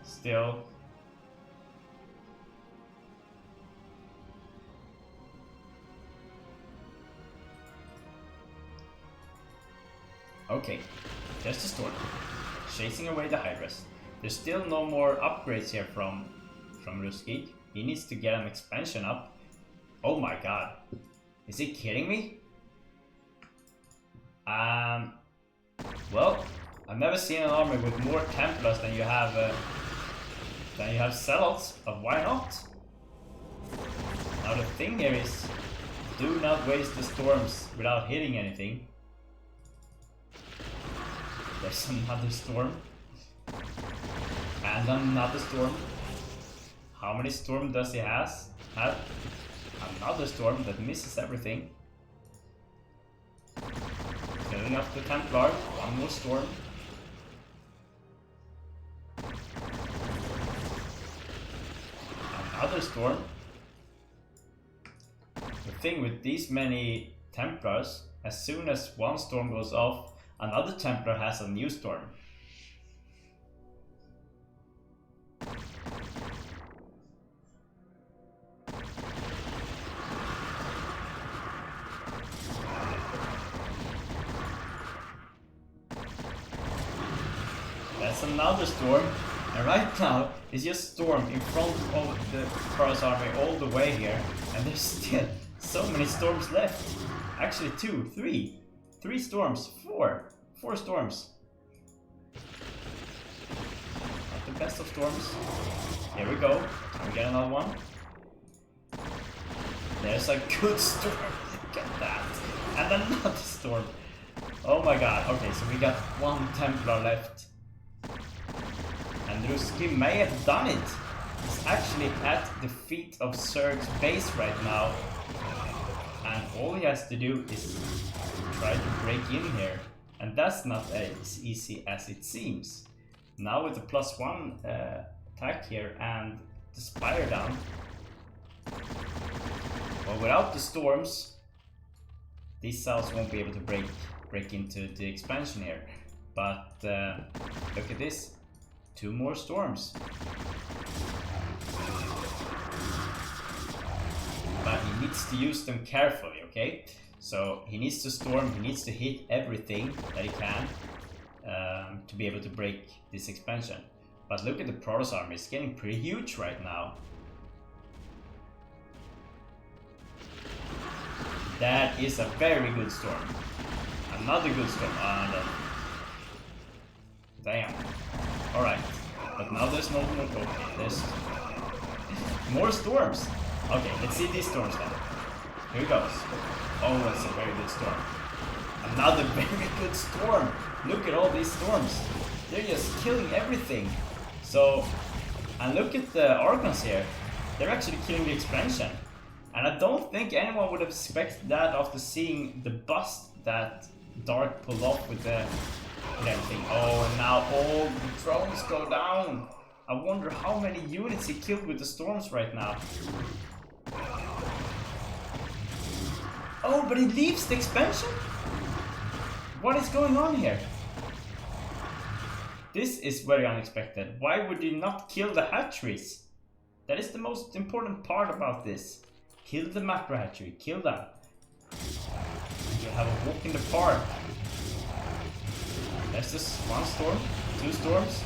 [SPEAKER 1] still... Okay, there's the storm, chasing away the Hydras. There's still no more upgrades here from Ro16. He needs to get an expansion up. Oh my god, is he kidding me? Well, I've never seen an army with more Templars than you have Zealots, but why not? Now the thing here is, do not waste the storms without hitting anything. There's another storm. And another storm. How many storms does he have? Another storm that misses everything. Filling up the Templar. One more storm. Another storm. The thing with these many Templars, as soon as one storm goes off, another Templar has a new storm. That's another storm. And right now, it's just storm in front of the Pragas army all the way here. And there's still so many storms left. Actually 2, 3. 3 storms, 4 storms. Not the best of storms. Here we go. Can we get another one? There's a good storm. Look at that. And another storm. Oh my god. Okay, so we got 1 Templar left. And Ro16 may have done it. He's actually at the feet of Zerg's base right now. And all he has to do is try to break in here, and that's not as easy as it seems. Now with the +1 attack here and the Spire down, well, without the storms, these cells won't be able to break into the expansion here. But look at this. 2 more storms. But he needs to use them carefully, okay? So he needs to storm, he needs to hit everything that he can to be able to break this expansion. But look at the Protoss army, it's getting pretty huge right now. That is a very good storm. Another good storm. Damn. Alright. But now there's no more. Okay, there's more storms. Okay, let's see these storms then. Here it goes. Oh, that's a very good storm. Another very good storm. Look at all these storms. They're just killing everything. So, and look at the Archons here. They're actually killing the expansion. And I don't think anyone would have expected that after seeing the bust that Dark pulled off with everything. Oh, and now all the drones go down. I wonder how many units he killed with the storms right now. Oh, but he leaves the expansion? What is going on here? This is very unexpected. Why would he not kill the hatcheries? That is the most important part about this. Kill the macro hatchery, kill them. You have a walk in the park. There's just 1 storm, 2 storms.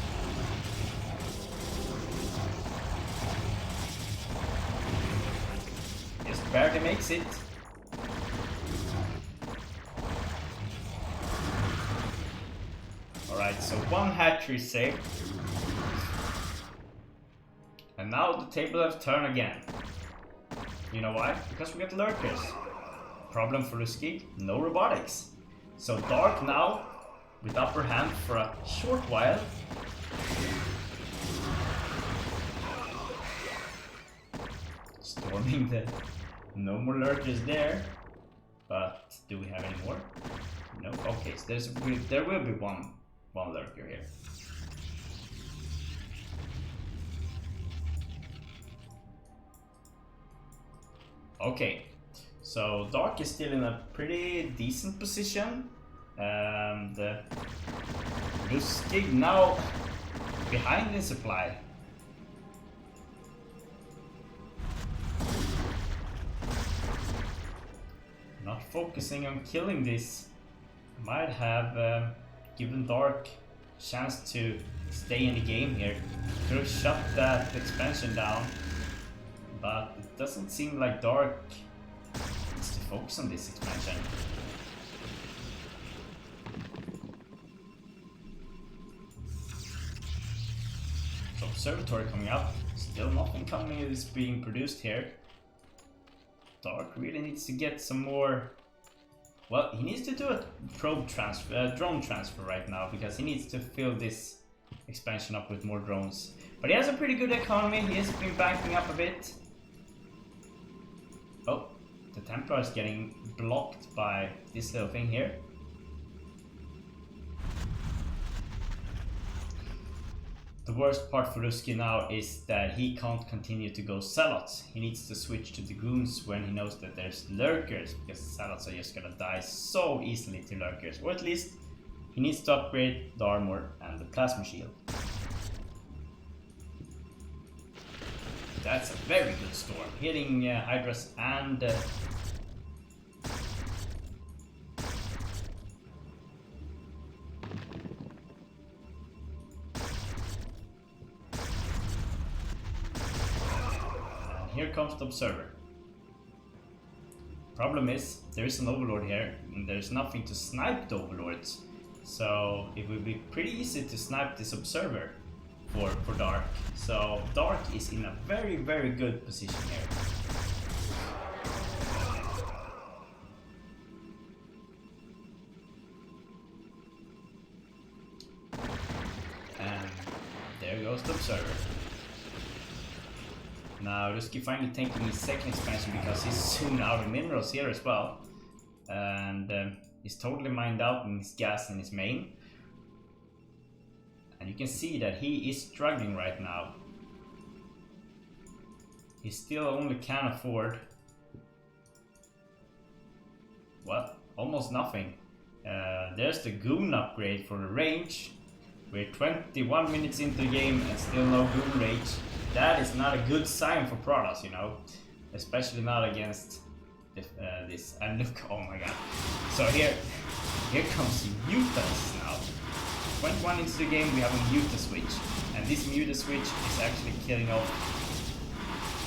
[SPEAKER 1] Just barely makes it. Alright, so 1 hatchery saved. And now the table has turned again. You know why? Because we got lurkers. Problem for Ro16, no robotics. So Dark now with upper hand for a short while. Storming the... No more lurkers there. But do we have any more? No. Okay, so there will be one lurker here. Okay, so Dark is still in a pretty decent position. Ro16 now behind in supply. Not focusing on killing this might have given Dark a chance to stay in the game here. Could have shut that expansion down, but it doesn't seem like Dark needs to focus on this expansion. So observatory coming up, still nothing coming is being produced here. Dark really needs to get some more. Well, he needs to do a drone transfer right now because he needs to fill this expansion up with more drones. But he has a pretty good economy. He has been banking up a bit. Oh, the Templar is getting blocked by this little thing here. The worst part for Ro16 now is that he can't continue to go Zealots. He needs to switch to Dragoons when he knows that there's Lurkers, because Zealots are just gonna die so easily to Lurkers. Or at least he needs to upgrade the armor and the plasma shield. That's a very good storm, hitting Hydras and here comes the Observer. Problem is, there is an Overlord here, and there's nothing to snipe the Overlords. So it will be pretty easy to snipe this Observer for Dark. So Dark is in a very, very good position here. And there goes the Observer. Now Ro16 finally taking his second expansion because he's soon out of minerals here as well. And he's totally mined out in his gas and his main. And you can see that he is struggling right now. He still only can afford, well, almost nothing. There's the goon upgrade for the range. We're 21 minutes into the game and still no goon range. That is not a good sign for Protoss, you know, especially not against this. And look, oh my god. So here comes Mutas now. 21 into the game, we have a Muta switch, and this Muta switch is actually killing off.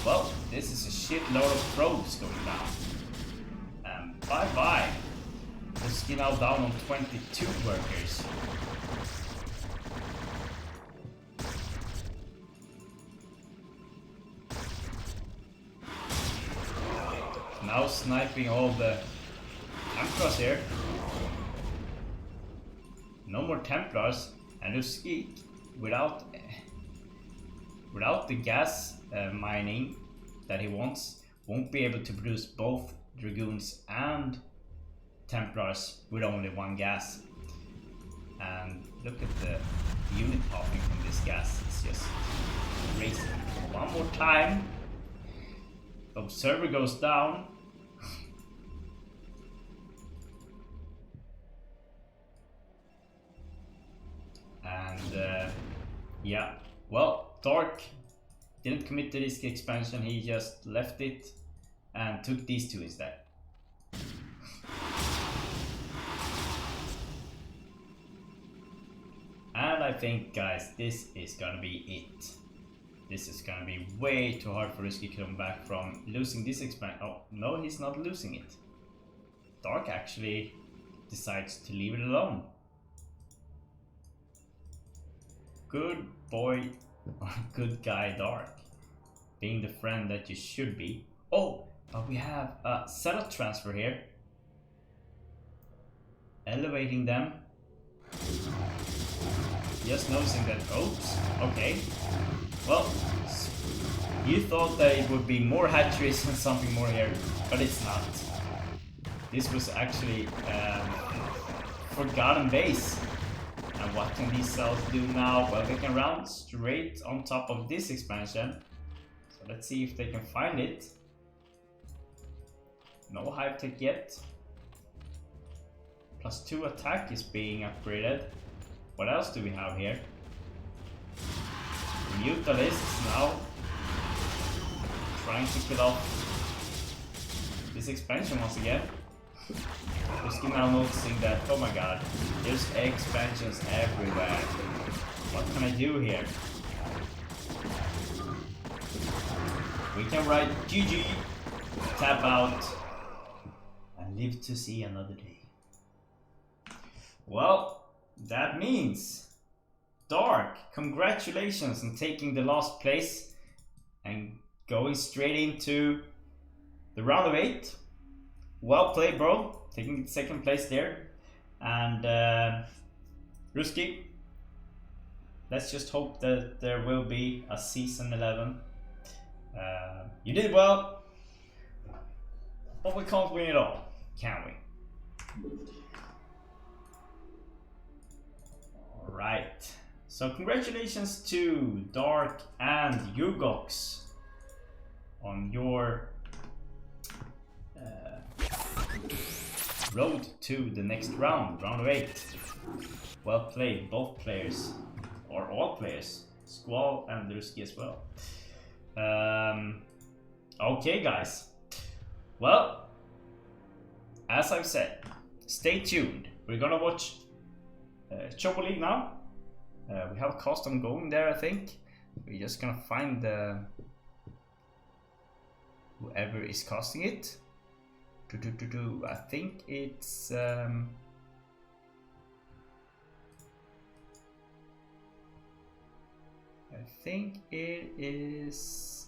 [SPEAKER 1] Well, this is a shitload of probes going down. Bye bye. We're now down on 22 workers. Now sniping all the Templars here. No more Templars, and Ruski without the gas mining that he wants won't be able to produce both Dragoons and Templars with only one gas. And look at the unit popping from this gas. It's just racing. One more time. Observer goes down. And yeah, well, Dark didn't commit to this expansion, he just left it and took these two instead. And I think, guys, this is gonna be it. This is gonna be way too hard for Risky to come back from losing this expansion. Oh, no, he's not losing it. Dark actually decides to leave it alone. Good boy, good guy Dark. Being the friend that you should be. Oh, but we have a setup transfer here. Elevating them. Just noticing that, oops, okay. Well, you thought that it would be more hatcheries and something more here, but it's not. This was actually forgotten base. And what can these cells do now? Well, they can round straight on top of this expansion. So let's see if they can find it. No hive tech yet. +2 attack is being upgraded. What else do we have here? Mutalists now trying to kill off this expansion once again. Just now noticing that, oh my god, there's expansions everywhere. What can I do here? We can write GG, tap out, and live to see another day. Well, that means Dark, congratulations on taking the last place and going straight into the round of 8. Well played, bro. Taking second place there. And Ruski, let's just hope that there will be a season 11. You did well, but we can't win it all, can we? Alright, so congratulations to Dark and Yugox on your road to the next round, round of 8. Well played, both players, or all players, Squall and Druski as well. Okay, guys. Well, as I've said, stay tuned. We're gonna watch Chopo League now. We have a custom going there, I think. We're just gonna find whoever is casting it. I think it's I think it is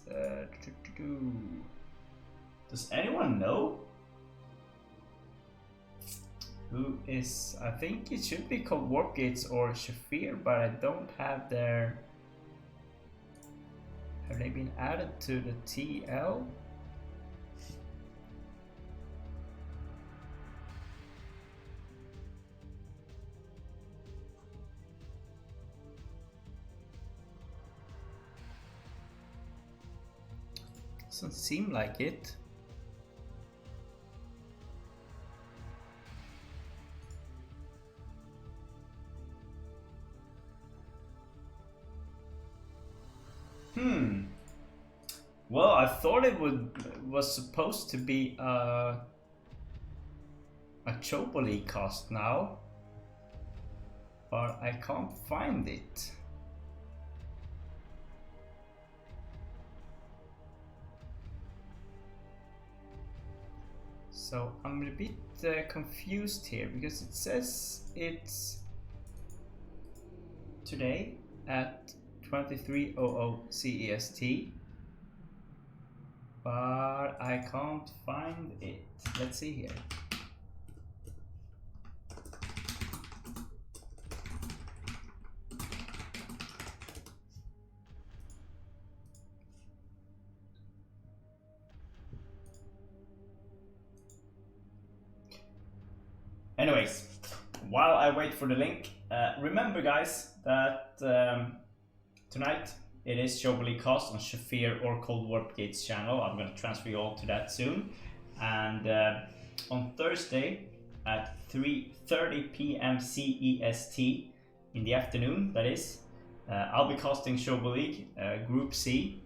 [SPEAKER 1] does anyone know who is? I think it should be called Warp Gates or Shafir, but I don't have their. Have they been added to the TL? Doesn't seem like it. Well, I thought it was supposed to be a Choboli cost now, but I can't find it. So I'm a bit confused here because it says it's today at 23:00 CEST, but I can't find it. Let's see here. Anyways, while I wait for the link, remember guys that tonight it is Choboli Cost on Shafir or Cold Warp Gates channel. I'm going to transfer you all to that soon. And on Thursday at 3:30 p.m. CEST in the afternoon, that is, I'll be casting Choboli Group C.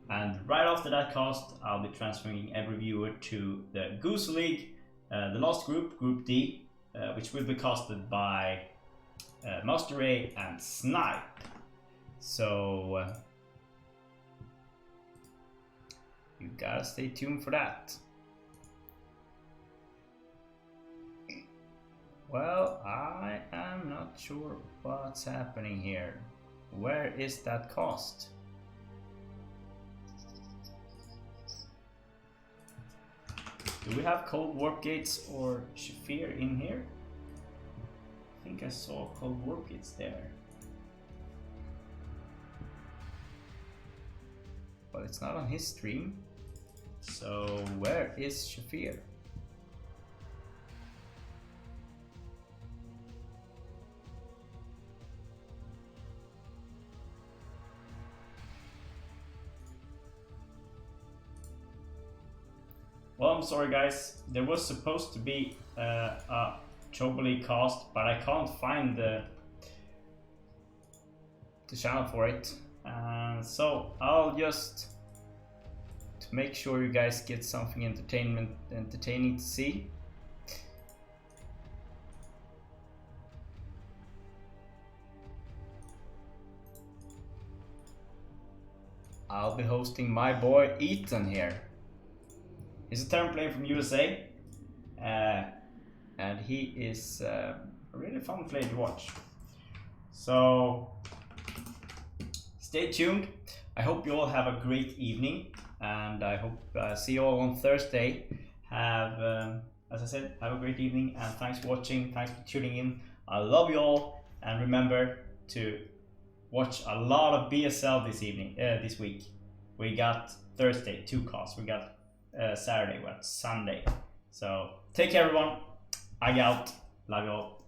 [SPEAKER 1] And right after that cast, I'll be transferring every viewer to the Gosu League, the last group, Group D, which will be casted by Master Ray and Snipe. So you gotta stay tuned for that. Well, I am not sure what's happening here. Where is that cost? Do we have Cold Warp Gates or Shafir in here? I think I saw Cold Warp Gates there. But it's not on his stream. So where is Shafir? Well, I'm sorry guys, there was supposed to be a Choboli cast, but I can't find the channel for it. So I'll just, to make sure you guys get something entertaining to see, I'll be hosting my boy Ethan here. He's a term player from USA, and he is a really fun player to watch. So stay tuned. I hope you all have a great evening, and I hope see you all on Thursday. Have, as I said, have a great evening, and thanks for watching. Thanks for tuning in. I love you all, and remember to watch a lot of BSL this week. We got Thursday 2 casts. We got Saturday, Sunday. So take care everyone. I out. Love you all.